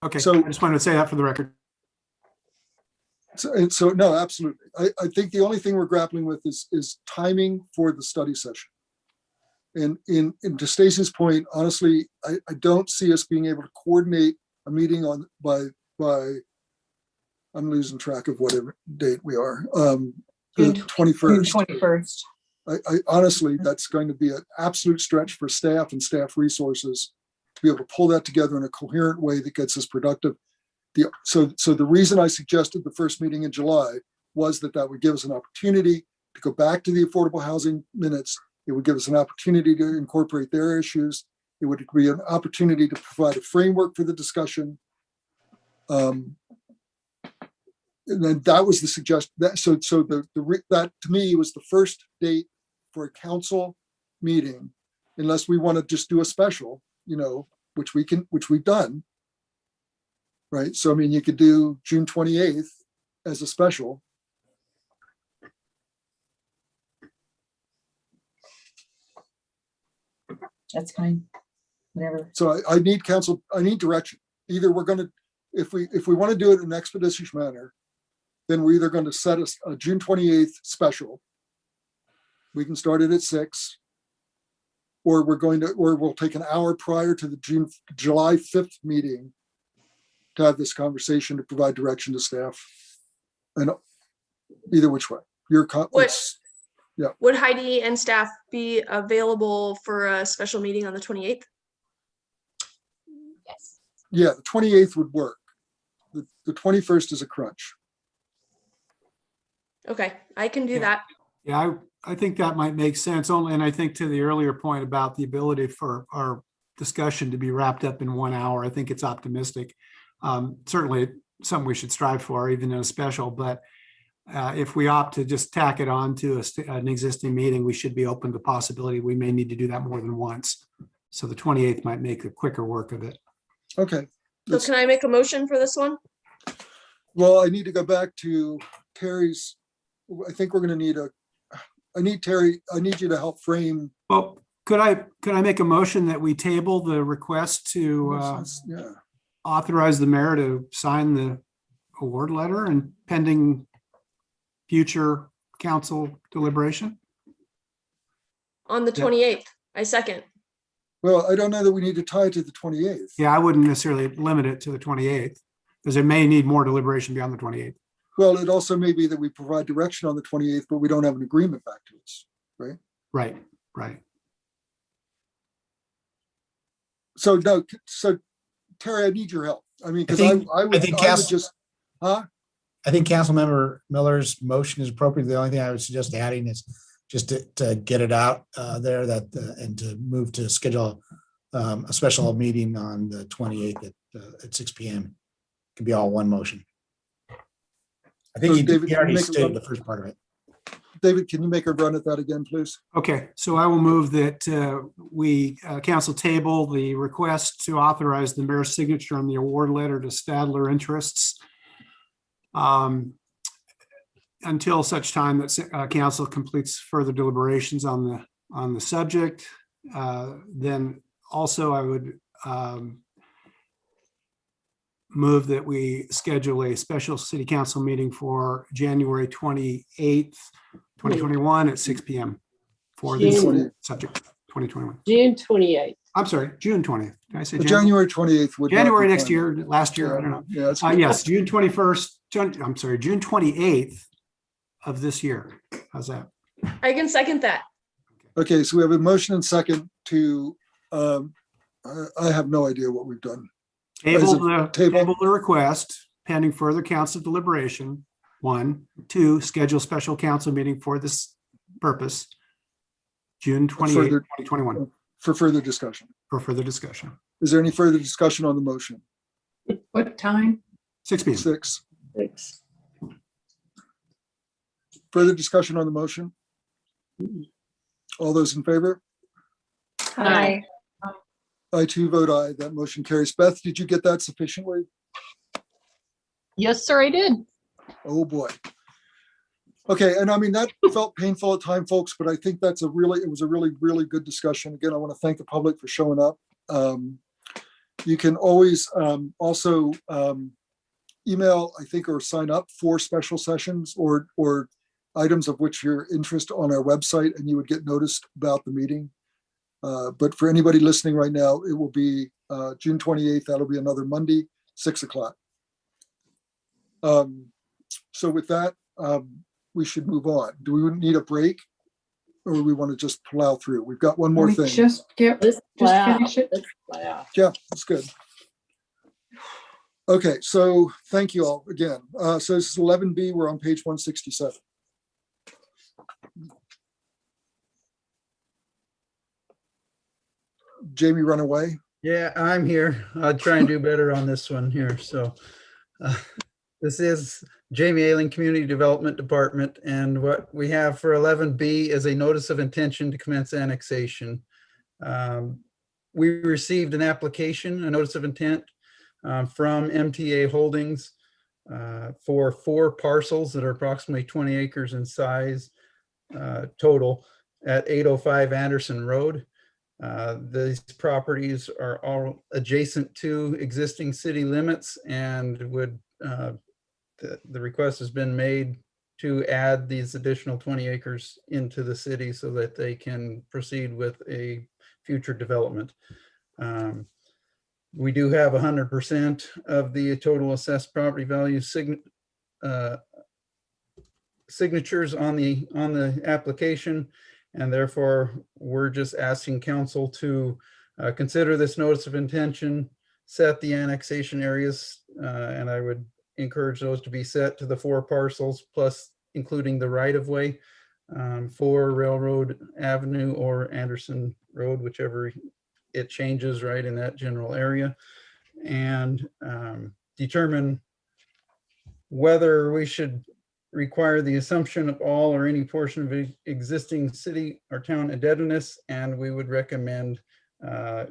Okay, so I just wanted to say that for the record. So no, absolutely. I think the only thing we're grappling with is timing for the study session. And to Stacy's point, honestly, I don't see us being able to coordinate a meeting by I'm losing track of whatever date we are. The 21st. 21st. I honestly, that's going to be an absolute stretch for staff and staff resources to be able to pull that together in a coherent way that gets us productive. So the reason I suggested the first meeting in July was that would give us an opportunity to go back to the affordable housing minutes. It would give us an opportunity to incorporate their issues. It would be an opportunity to provide a framework for the discussion. And then that was the suggestion. That to me was the first date for a council meeting, unless we want to just do a special, which we've done. Right. So, I mean, you could do June 28th as a special. That's fine. Whatever. So I need council, I need direction. Either we're going to, if we want to do it in an expeditious manner, then we're either going to set a June 28th special. We can start it at 6, or we'll take an hour prior to the July 5th meeting to have this conversation to provide direction to staff. And either which way. Would Heidi and staff be available for a special meeting on the 28th? Yes. Yeah, the 28th would work. The 21st is a crunch. Okay, I can do that. Yeah, I think that might make sense only, and I think to the earlier point about the ability for our discussion to be wrapped up in 1 hour, I think it's optimistic. Certainly something we should strive for, even in a special, but if we opt to just tack it on to an existing meeting, we should be open to the possibility we may need to do that more than once. So the 28th might make a quicker work of it. Okay. So can I make a motion for this one? Well, I need to go back to Terry's. I think we're going to need I need you to help frame. Well, could I make a motion that we table the request to authorize the mayor to sign the award letter and pending future council deliberation? On the 28th, I second. Well, I don't know that we need to tie it to the 28th. Yeah, I wouldn't necessarily limit it to the 28th because it may need more deliberation beyond the 28th. Well, it also may be that we provide direction on the 28th, but we don't have an agreement back to us, right? Right. So Terry, I need your help. I mean, because I would just, huh? I think Councilmember Miller's motion is appropriate. The only thing I would suggest adding is just to get it out there and to move to schedule a special meeting on the 28th at 6 p.m. It can be all one motion. I think he already stated the first part of it. David, can you make a run at that again, please? Okay, so I will move that we council table the request to authorize the mayor's signature on the award letter to Stadler Interests until such time that council completes further deliberations on the subject. Then also I would move that we schedule a special city council meeting for January 28th, 2021 at 6 p.m. for the subject 2021. June 28th. I'm sorry, June 20th. Did I say January 28th would January not be next fine. year, last year, I don't know. Yeah, yes, June 21st, I'm sorry, June 28th of this year. How's that? I can second that. Okay, so we have a motion and second to, I have no idea what we've done. Table the request pending further council deliberation. 1, 2, schedule special council meeting for this purpose. June 28th, 2021. For further discussion. For further discussion. Is there any further discussion on the motion? What time? 6 p.m. 6. 6. Further discussion on the motion? All those in favor? Aye. I too vote aye. That motion carries. Beth, did you get that sufficiently? Yes, sir, I did. Oh, boy. Okay, and I mean, that felt painful at time, folks, but I think it was a really, really good discussion. Again, I want to thank the public for showing up. You can always also email, I think, or sign up for special sessions or items of which you're interested on our website, and you would get noticed about the meeting. But for anybody listening right now, it will be June 28th. That'll be another Monday, 6 o'clock. So with that, we should move on. Do we need a break, or do we want to just plow through? We've got one more We thing. just finish it. Yeah, that's good. Okay, so thank you all again. So this is 11B, we're on page 167. Jamie, run away. Yeah, I'm here. I'll try and do better on this one here. So this is Jamie Ayling, Community Development Department. And what we have for 11B is a notice of intention to commence annexation. We received an application, a notice of intent from MTA Holdings for 4 parcels that are approximately 20 acres in size total at 805 Anderson Road. These properties are all adjacent to existing city limits, and would the request has been made to add these additional 20 acres into the city so that they can proceed with a future development. We do have 100% of the total assessed property value signatures on the application, and therefore we're just asking council to consider this notice of intention, set the annexation areas, and I would encourage those to be set to the 4 parcels, plus including the right-of-way for Railroad Avenue or Anderson Road, whichever it changes right in that general area, and determine whether we should require the assumption of all or any portion of existing city or town indebtedness, and we would recommend that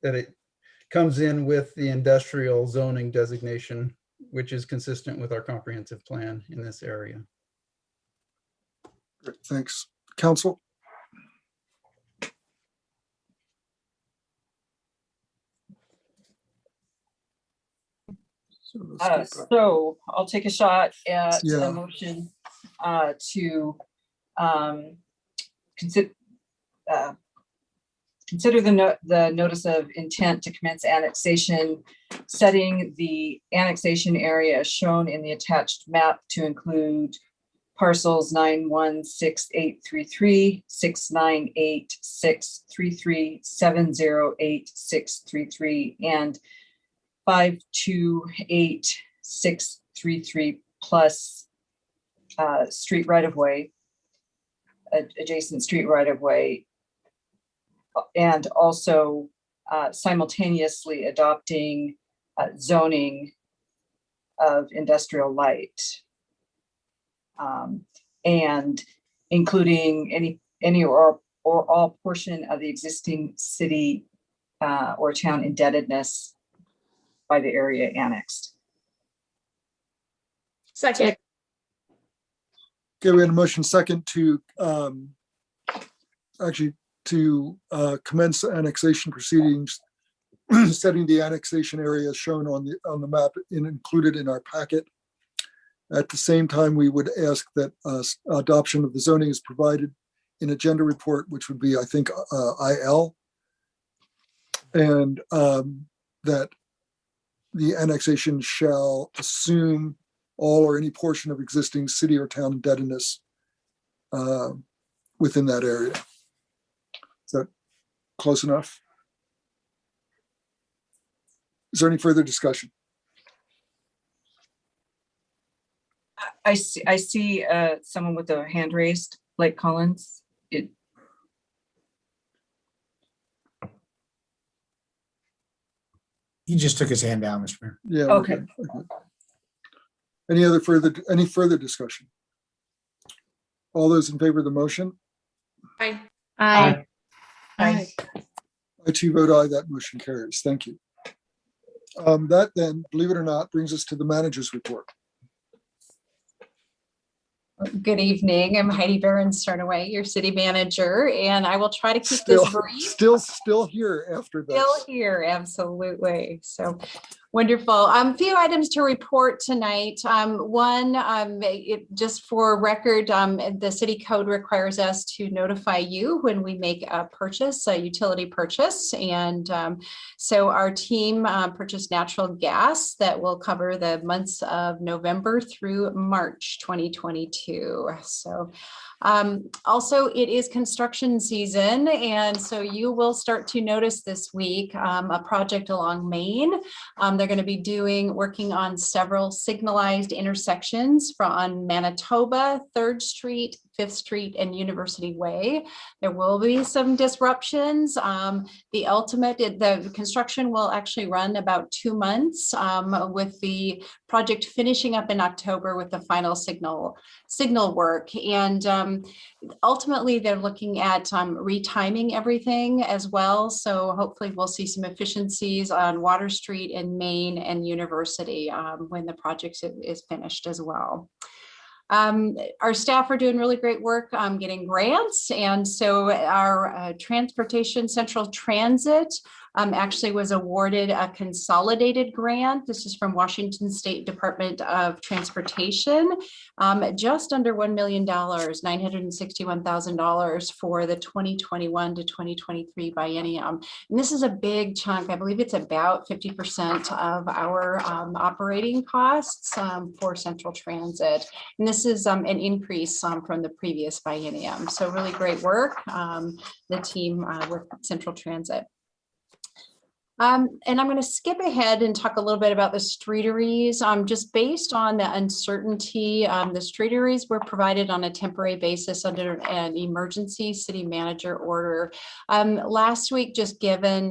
it comes in with the industrial zoning designation, which is consistent with our comprehensive plan in this area. Great, thanks. Council? So I'll take a shot at Yeah. a motion to consider the notice of intent to commence annexation, setting the annexation area shown in the attached map to include parcels 916833, 69863, 70863, and 528633 plus street right-of-way, adjacent street right-of-way, and also simultaneously adopting zoning of industrial light, and including any or all portion of the existing city or town indebtedness by the area annexed. Second. Okay, we had a motion second to commence annexation proceedings, setting the annexation area shown on the map and included in our packet. At the same time, we would ask that adoption of the zoning is provided in agenda report, which would be, I think, IL, and that the annexation shall assume all or any portion of existing city or town indebtedness within that area. Is that close enough? Is there any further discussion? I see someone with a hand raised, Blake Collins. He just took his hand down, Mr. Mayor. Yeah. Okay. Any further discussion? All those in favor of the motion? Aye. Aye. Aye. I too vote aye, that motion carries. Thank you. That then, believe it or not, brings us to the manager's report. Good evening. I'm Heidi Barron-Sternaway, your city manager, and I will try to keep this brief. Still here after this. Still here, absolutely. So Wonderful. Few items to report tonight. One, just for record, the city code requires us to notify you when we make a purchase, a utility purchase. And so our team purchased natural gas that will cover the months of November through March 2022. So also, it is construction season, and so you will start to notice this week a project along Main. They're going to be working on several signalized intersections on Manitoba, 3rd Street, 5th Street, and University Way. There will be some disruptions. The construction will actually run about 2 months, with the project finishing up in October with the final signal work. And ultimately, they're looking at retiming everything as well. So hopefully we'll see some efficiencies on Water Street and Main and University when the project is finished as well. Our staff are doing really great work getting grants. And so our transportation, Central Transit, actually was awarded a consolidated grant. This is from Washington State Department of Transportation, just under $1 million, $961,000 for the 2021 to 2023 biennium. And this is a big chunk. I believe it's about 50% of our operating costs for Central Transit. And this is an increase from the previous biennium. So really great work, the team with Central Transit. And I'm going to skip ahead and talk a little bit about the streeteries. Just based on the uncertainty, the streeteries were provided on a temporary basis under an emergency city manager order. Last week, just given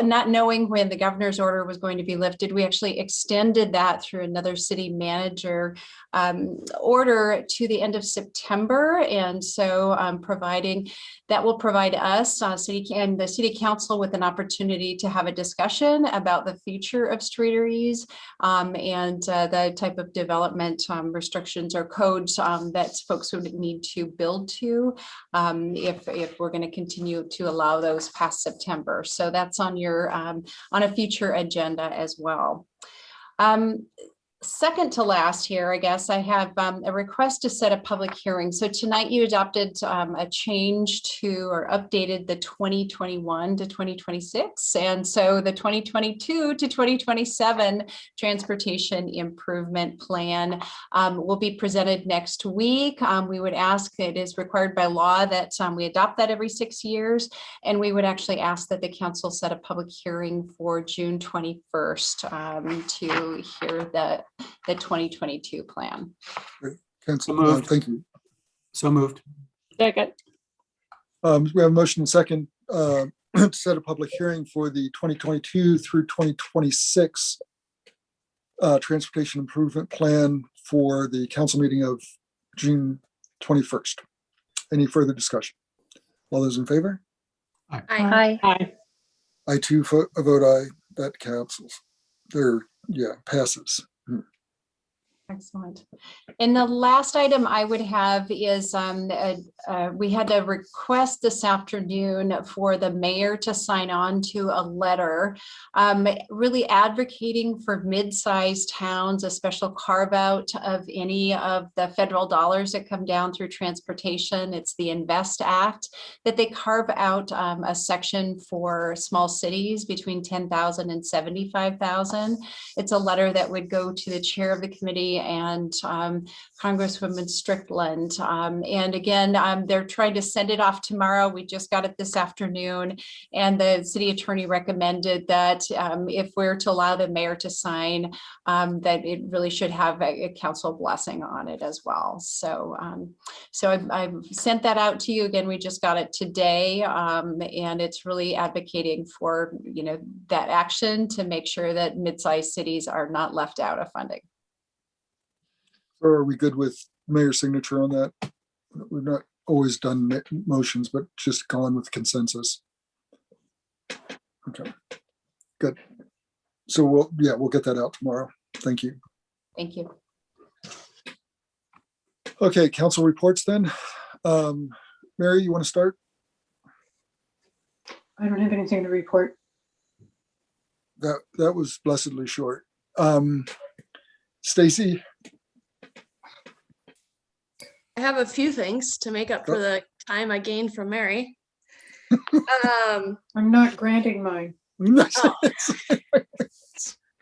not knowing when the governor's order was going to be lifted, we actually extended that through another city manager order to the end of September. And so that will provide us, the city council, with an opportunity to have a discussion about the future of streeteries and the type of development restrictions or codes that folks would need to build to if we're going to continue to allow those past September. So that's on your on a future agenda as well. Second to last here, I guess I have a request to set a public hearing. So tonight you adopted a change to or updated the 2021 to 2026. And so the 2022 to 2027 transportation improvement plan will be presented next week. We would ask, it is required by law that we adopt that every 6 years. And we would actually ask that the council set a public hearing for June 21st to hear the 2022 plan. Council, thank you. So moved. Second. We have a motion and second to set a public hearing for the 2022 through 2026 transportation improvement plan for the council meeting of June 21st. Any further discussion? All those in favor? Aye. Aye. Aye. I too vote aye. That cancels. Passes. Excellent. And the last item I would have is we had a request this afternoon for the mayor to sign on to a letter really advocating for mid-sized towns, a special carve out of any of the federal dollars that come down through transportation. It's the INVEST Act, that they carve out a section for small cities between 10,000 and 75,000. It's a letter that would go to the chair of the committee and Congresswoman Strickland. And again, they're trying to send it off tomorrow. We just got it this afternoon. And the city attorney recommended that if we're to allow the mayor to sign, that it really should have a council blessing on it as well. So, I sent that out to you. Again, we just got it today. And it's really advocating for, that action to make sure that mid-sized cities are not left out of funding. So are we good with mayor's signature on that? We've not always done motions, but just gone with consensus. Okay, good. So we'll get that out tomorrow. Thank you. Thank you. Okay, council reports then. Mary, you want to start? I don't have anything to report. That was blessedly short. Stacy? I have a few things to make up for the time I gained from Mary. I'm not granting mine. Oh.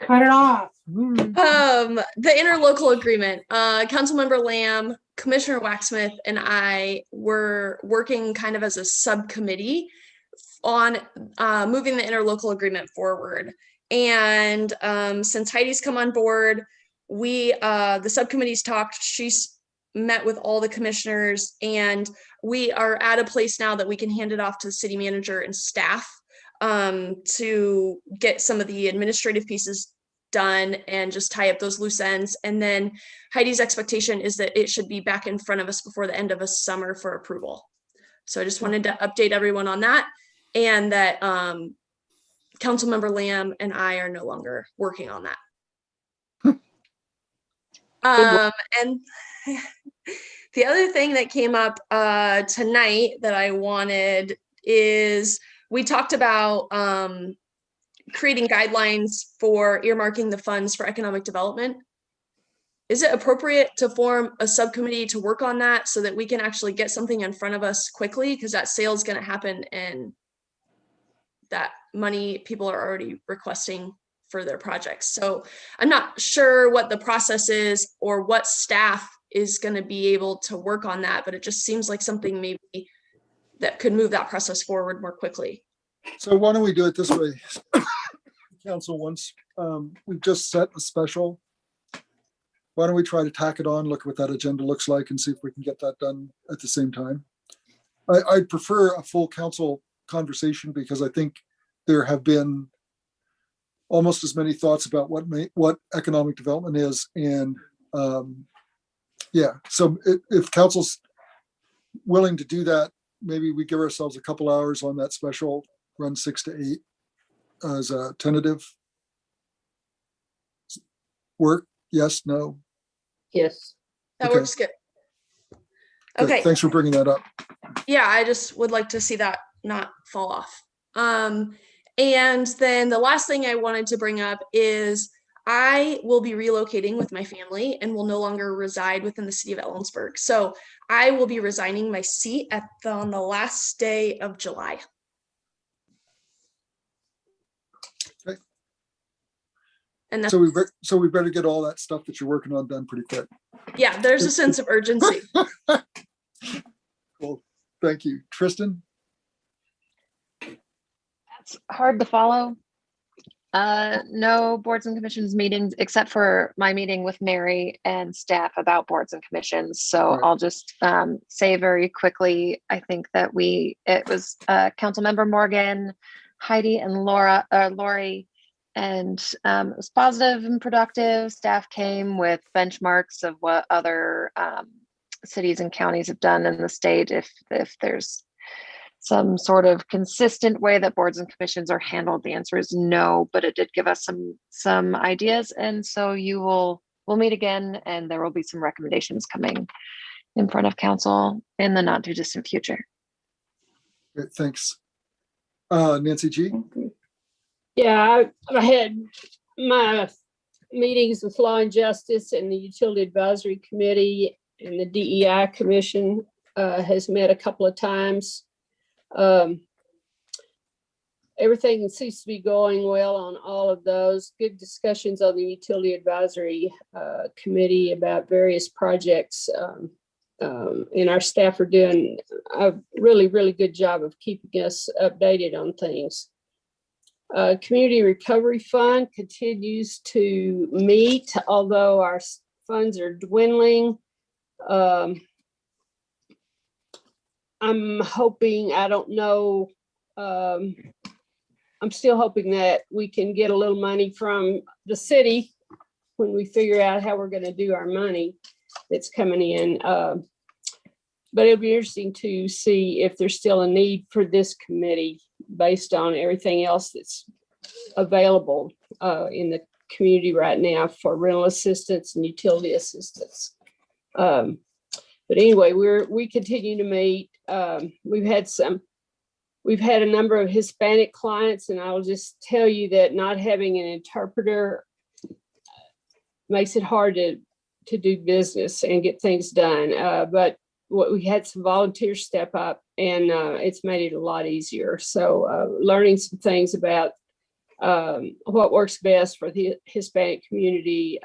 Cut it off. The interlocal agreement, Councilmember Lamb, Commissioner Waxsmith, and I were working kind of as a subcommittee on moving the interlocal agreement forward. And since Heidi's come on board, the subcommittee's talked. She's met with all the commissioners, and we are at a place now that we can hand it off to the city manager and staff to get some of the administrative pieces done and just tie up those loose ends. And then Heidi's expectation is that it should be back in front of us before the end of a summer for approval. So I just wanted to update everyone on that, and that Councilmember Lamb and I are no longer working on that. And the other thing that came up tonight that I wanted is, we talked about creating guidelines for earmarking the funds for economic development. Is it appropriate to form a subcommittee to work on that so that we can actually get something in front of us quickly? Because that sale is going to happen, and that money people are already requesting for their projects. So I'm not sure what the process is or what staff is going to be able to work on that, but it just seems like something maybe that could move that process forward more quickly. So why don't we do it this way? Council, once we've just set a special, why don't we try to tack it on, look what that agenda looks like, and see if we can get that done at the same time? I'd prefer a full council conversation, because I think there have been almost as many thoughts about what economic development is. And yeah, so if council's willing to do that, maybe we give ourselves a couple hours on that special, run 6 to 8 as a tentative. Work? Yes, no? Yes. That Okay. works good. Good. Okay. Thanks for bringing that up. Yeah, I just would like to see that not fall off. And then the last thing I wanted to bring up is I will be relocating with my family and will no longer reside within the city of Ellensburg. So I will be resigning my seat on the last day of July. Okay. And that's, So we better get all that stuff that you're working on done pretty quick. yeah, there's a sense of urgency. Cool. Thank you. Tristan? It's hard to follow. No boards and commissions meetings except for my meeting with Mary and staff about boards and commissions. So Right. I'll just say very quickly, I think that it was Councilmember Morgan, Heidi, and Lori, and it was positive and productive. Staff came with benchmarks of what other cities and counties have done in the state. If there's some sort of consistent way that boards and commissions are handled, the answer is no, but it did give us some ideas. And so we'll meet again, and there will be some recommendations coming in front of council in the not too distant future. Great, thanks. Nancy G? Yeah, I had my meetings with Law and Justice and the Utility Advisory Committee, and the DEI Commission has met a couple of times. Everything seems to be going well on all of those. Good discussions on the Utility Advisory Committee about various projects. And our staff are doing a really, really good job of keeping us updated on things. Community Recovery Fund continues to meet, although our funds are dwindling. I'm hoping, I don't know, I'm still hoping that we can get a little money from the city when we figure out how we're going to do our money that's coming in. But it'll be interesting to see if there's still a need for this committee based on everything else that's available in the community right now for rental assistance and utility assistance. But anyway, we continue to meet. We've had some We've had a number of Hispanic clients, and I'll just tell you that not having an interpreter makes it hard to do business and get things done. But we had some volunteers step up, and it's made it a lot easier. So learning some things about what works best for the Hispanic community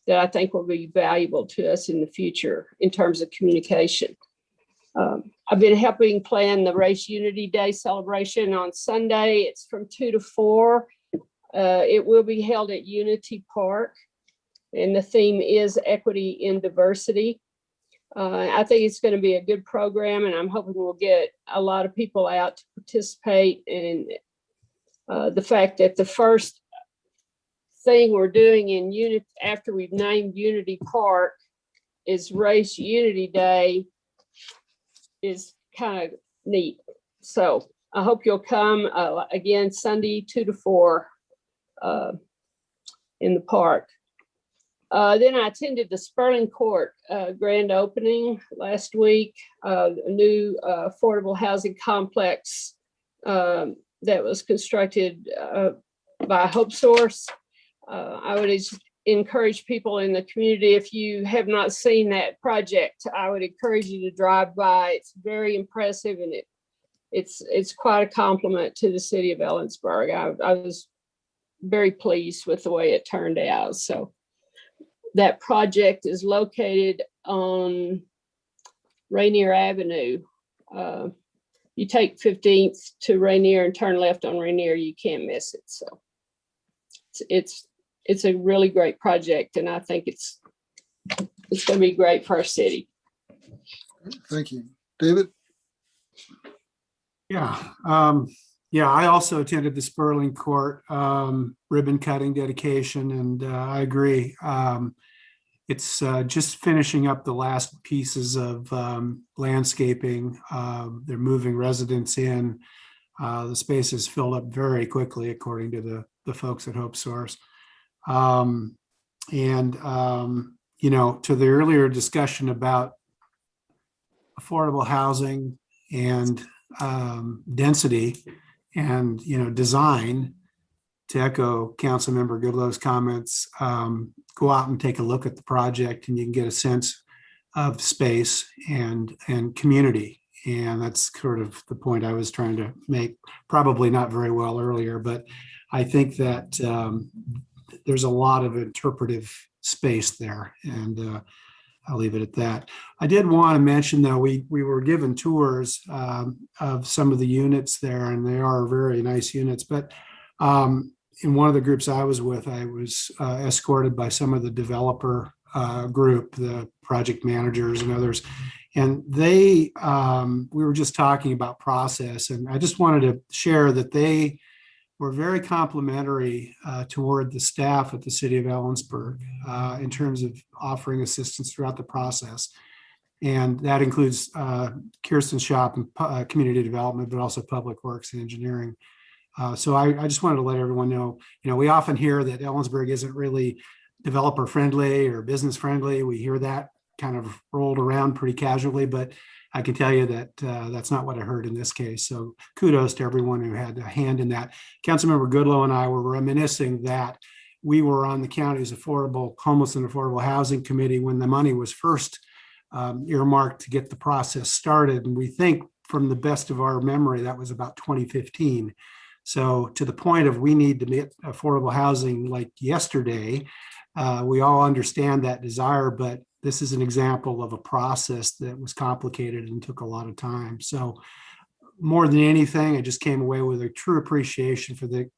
that I think will be valuable to us in the future in terms of communication. I've been helping plan the Race Unity Day celebration on Sunday. It's from 2 to 4. It will be held at Unity Park, and the theme is equity in diversity. I think it's going to be a good program, and I'm hoping we'll get a lot of people out to participate. And the fact that the first thing we're doing in Unity after we've named Unity Park is Race Unity Day is kind of neat. So I hope you'll come again Sunday 2 to 4 in the park. Then I attended the Sperling Court grand opening last week, a new affordable housing complex that was constructed by Hope Source. I would encourage people in the community, if you have not seen that project, I would encourage you to drive by. It's very impressive, and it's quite a compliment to the city of Ellensburg. I was very pleased with the way it turned out. So that project is located on Rainier Avenue. You take 15th to Rainier and turn left on Rainier, you can't miss it. So it's a really great project, and I think it's going to be great for our city. Thank you. David? Yeah. I also attended the Sperling Court ribbon cutting dedication, and I agree. It's just finishing up the last pieces of landscaping. They're moving residents in. The space is filled up very quickly, according to the folks at Hope Source. To the earlier discussion about affordable housing and density and design, to echo Councilmember Goodlow's comments, go out and take a look at the project, and you can get a sense of space and community. And that's sort of the point I was trying to make, probably not very well earlier, but I think that there's a lot of interpretive space there, and I'll leave it at that. I did want to mention, though, we were given tours of some of the units there, and they are very nice units. But in one of the groups I was with, I was escorted by some of the developer group, the project managers and others. And we were just talking about process, and I just wanted to share that they were very complimentary toward the staff at the city of Ellensburg in terms of offering assistance throughout the process. And that includes Kirsten's shop and community development, but also public works and engineering. So I just wanted to let everyone know, we often hear that Ellensburg isn't really developer friendly or business friendly. We hear that kind of rolled around pretty casually, but I can tell you that that's not what I heard in this case. So kudos to everyone who had a hand in that. Councilmember Goodlow and I were reminiscing that we were on the county's affordable homeless and affordable housing committee when the money was first earmarked to get the process started. And we think, from the best of our memory, that was about 2015. So to the point of we need to get affordable housing like yesterday, we all understand that desire, but this is an example of a process that was complicated and took a lot of time. So more than anything, I just came away with a true appreciation for the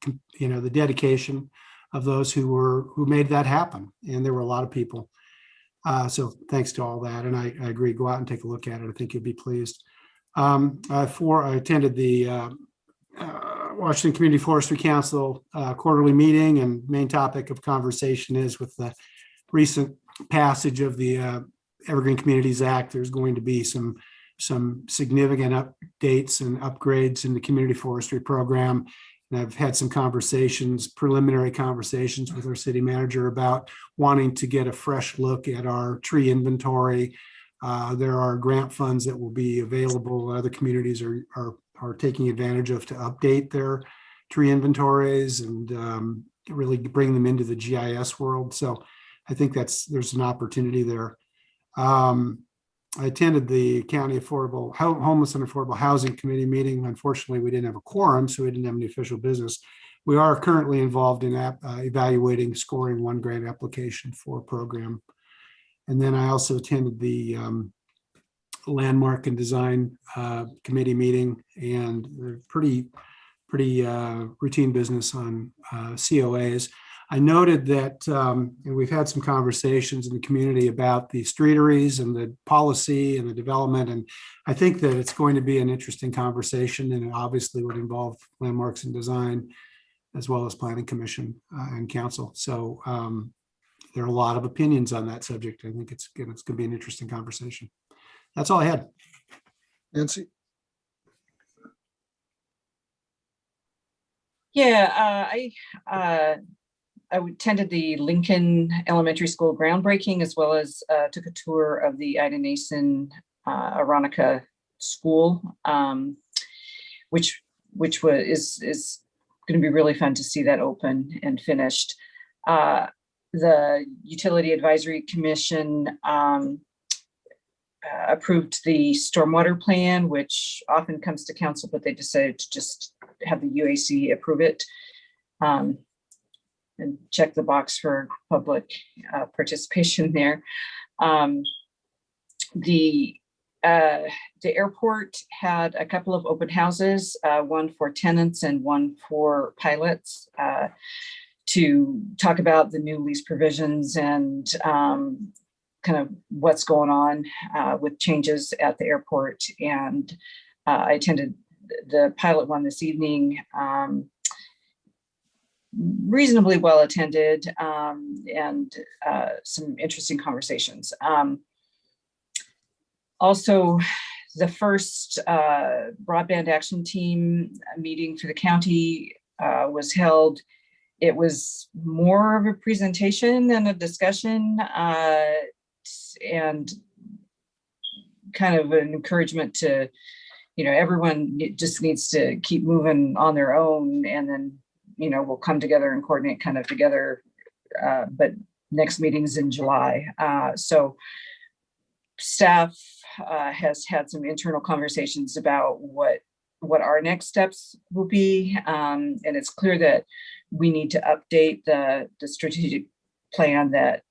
dedication of those who made that happen. And there were a lot of people. So thanks to all that. And I agree, go out and take a look at it. I think you'll be pleased. I attended the Washington Community Forestry Council quarterly meeting, and main topic of conversation is with the recent passage of the Evergreen Communities Act. There's going to be some significant updates and upgrades in the community forestry program. And I've had some preliminary conversations with our city manager about wanting to get a fresh look at our tree inventory. There are grant funds that will be available. Other communities are are taking advantage of to update their tree inventories and really bring them into the GIS world. So I think there's an opportunity there. I attended the County Homeless and Affordable Housing Committee meeting. Unfortunately, we didn't have a quorum, so we didn't have any official business. We are currently involved in evaluating scoring one grant application for a program. And then I also attended the Landmark and Design Committee meeting, and pretty routine business on COAs. I noted that and we've had some conversations in the community about the streeteries and the policy and the development, and I think that it's going to be an interesting conversation, and it obviously would involve Landmarks and Design as well as Planning Commission and Council. So there are a lot of opinions on that subject. I think it's going to be an interesting conversation. That's all I had. Nancy? Yeah, I attended the Lincoln Elementary School groundbreaking, as well as took a tour of the Ida Nason Aronica School, which is going to be really fun to see that open and finished. The Utility Advisory Commission approved the stormwater plan, which often comes to council, but they decided to just have the UAC approve it and check the box for public participation there. The airport had a couple of open houses, one for tenants and one for pilots, to talk about the new lease provisions and kind of what's going on with changes at the airport. And I attended the pilot one this evening, reasonably well attended, and some interesting conversations. Also, the first broadband action team meeting for the county was held. It was more of a presentation than a discussion, and kind of an encouragement to, everyone just needs to keep moving on their own, and then, we'll come together and coordinate kind of together. But next meeting's in July. So staff has had some internal conversations about what our next steps will be. And it's clear that we need to update the strategic plan that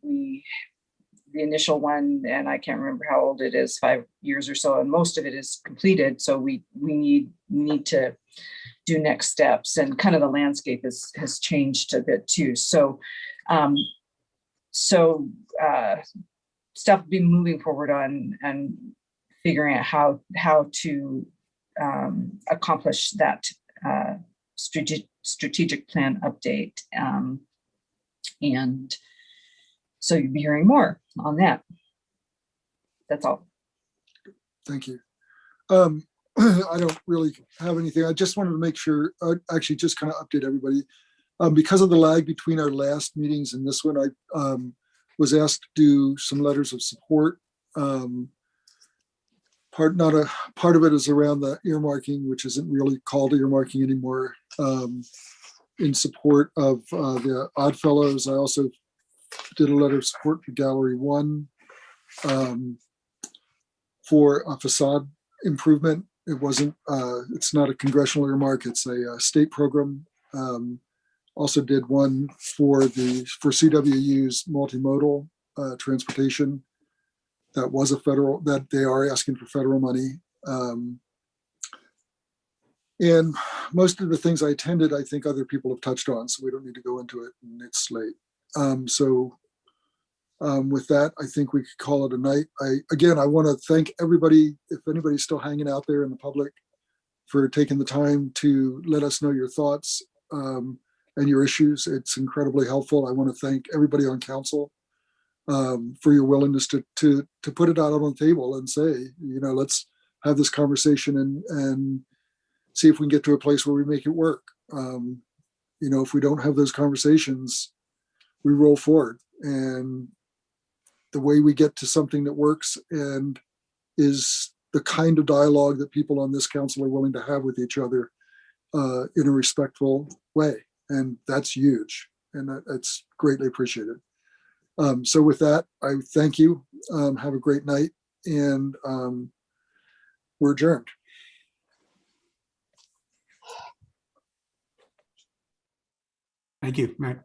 the initial one, and I can't remember how old it is, 5 years or so, and most of it is completed. So we need to do next steps, and kind of the landscape has changed a bit too. So stuff will be moving forward on and figuring out how to accomplish that strategic plan update. And so you'll be hearing more on that. That's all. Thank you. I don't really have anything. I just wanted to make sure, actually just kind of update everybody. Because of the lag between our last meetings and this one, I was asked to do some letters of support. Part of it is around the earmarking, which isn't really called earmarking anymore, in support of the Oddfellows. I also did a letter of support for Gallery 1 for a facade improvement. It's not a congressional earmark, it's a state program. Also did one for CWU's multimodal transportation. That was that they are asking for federal money. And most of the things I attended, I think other people have touched on, so we don't need to go into it, and it's late. With that, I think we could call it a night. I want to thank everybody, if anybody's still hanging out there in the public, for taking the time to let us know your thoughts and your issues. It's incredibly helpful. I want to thank everybody on council for your willingness to put it out on the table and say, let's have this conversation and see if we can get to a place where we make it work. If we don't have those conversations, we roll forward. And the way we get to something that works and is the kind of dialogue that people on this council are willing to have with each other in a respectful way. And that's huge. And that's greatly appreciated. So with that, I thank you. Have a great night, and we're adjourned. Thank you. Right.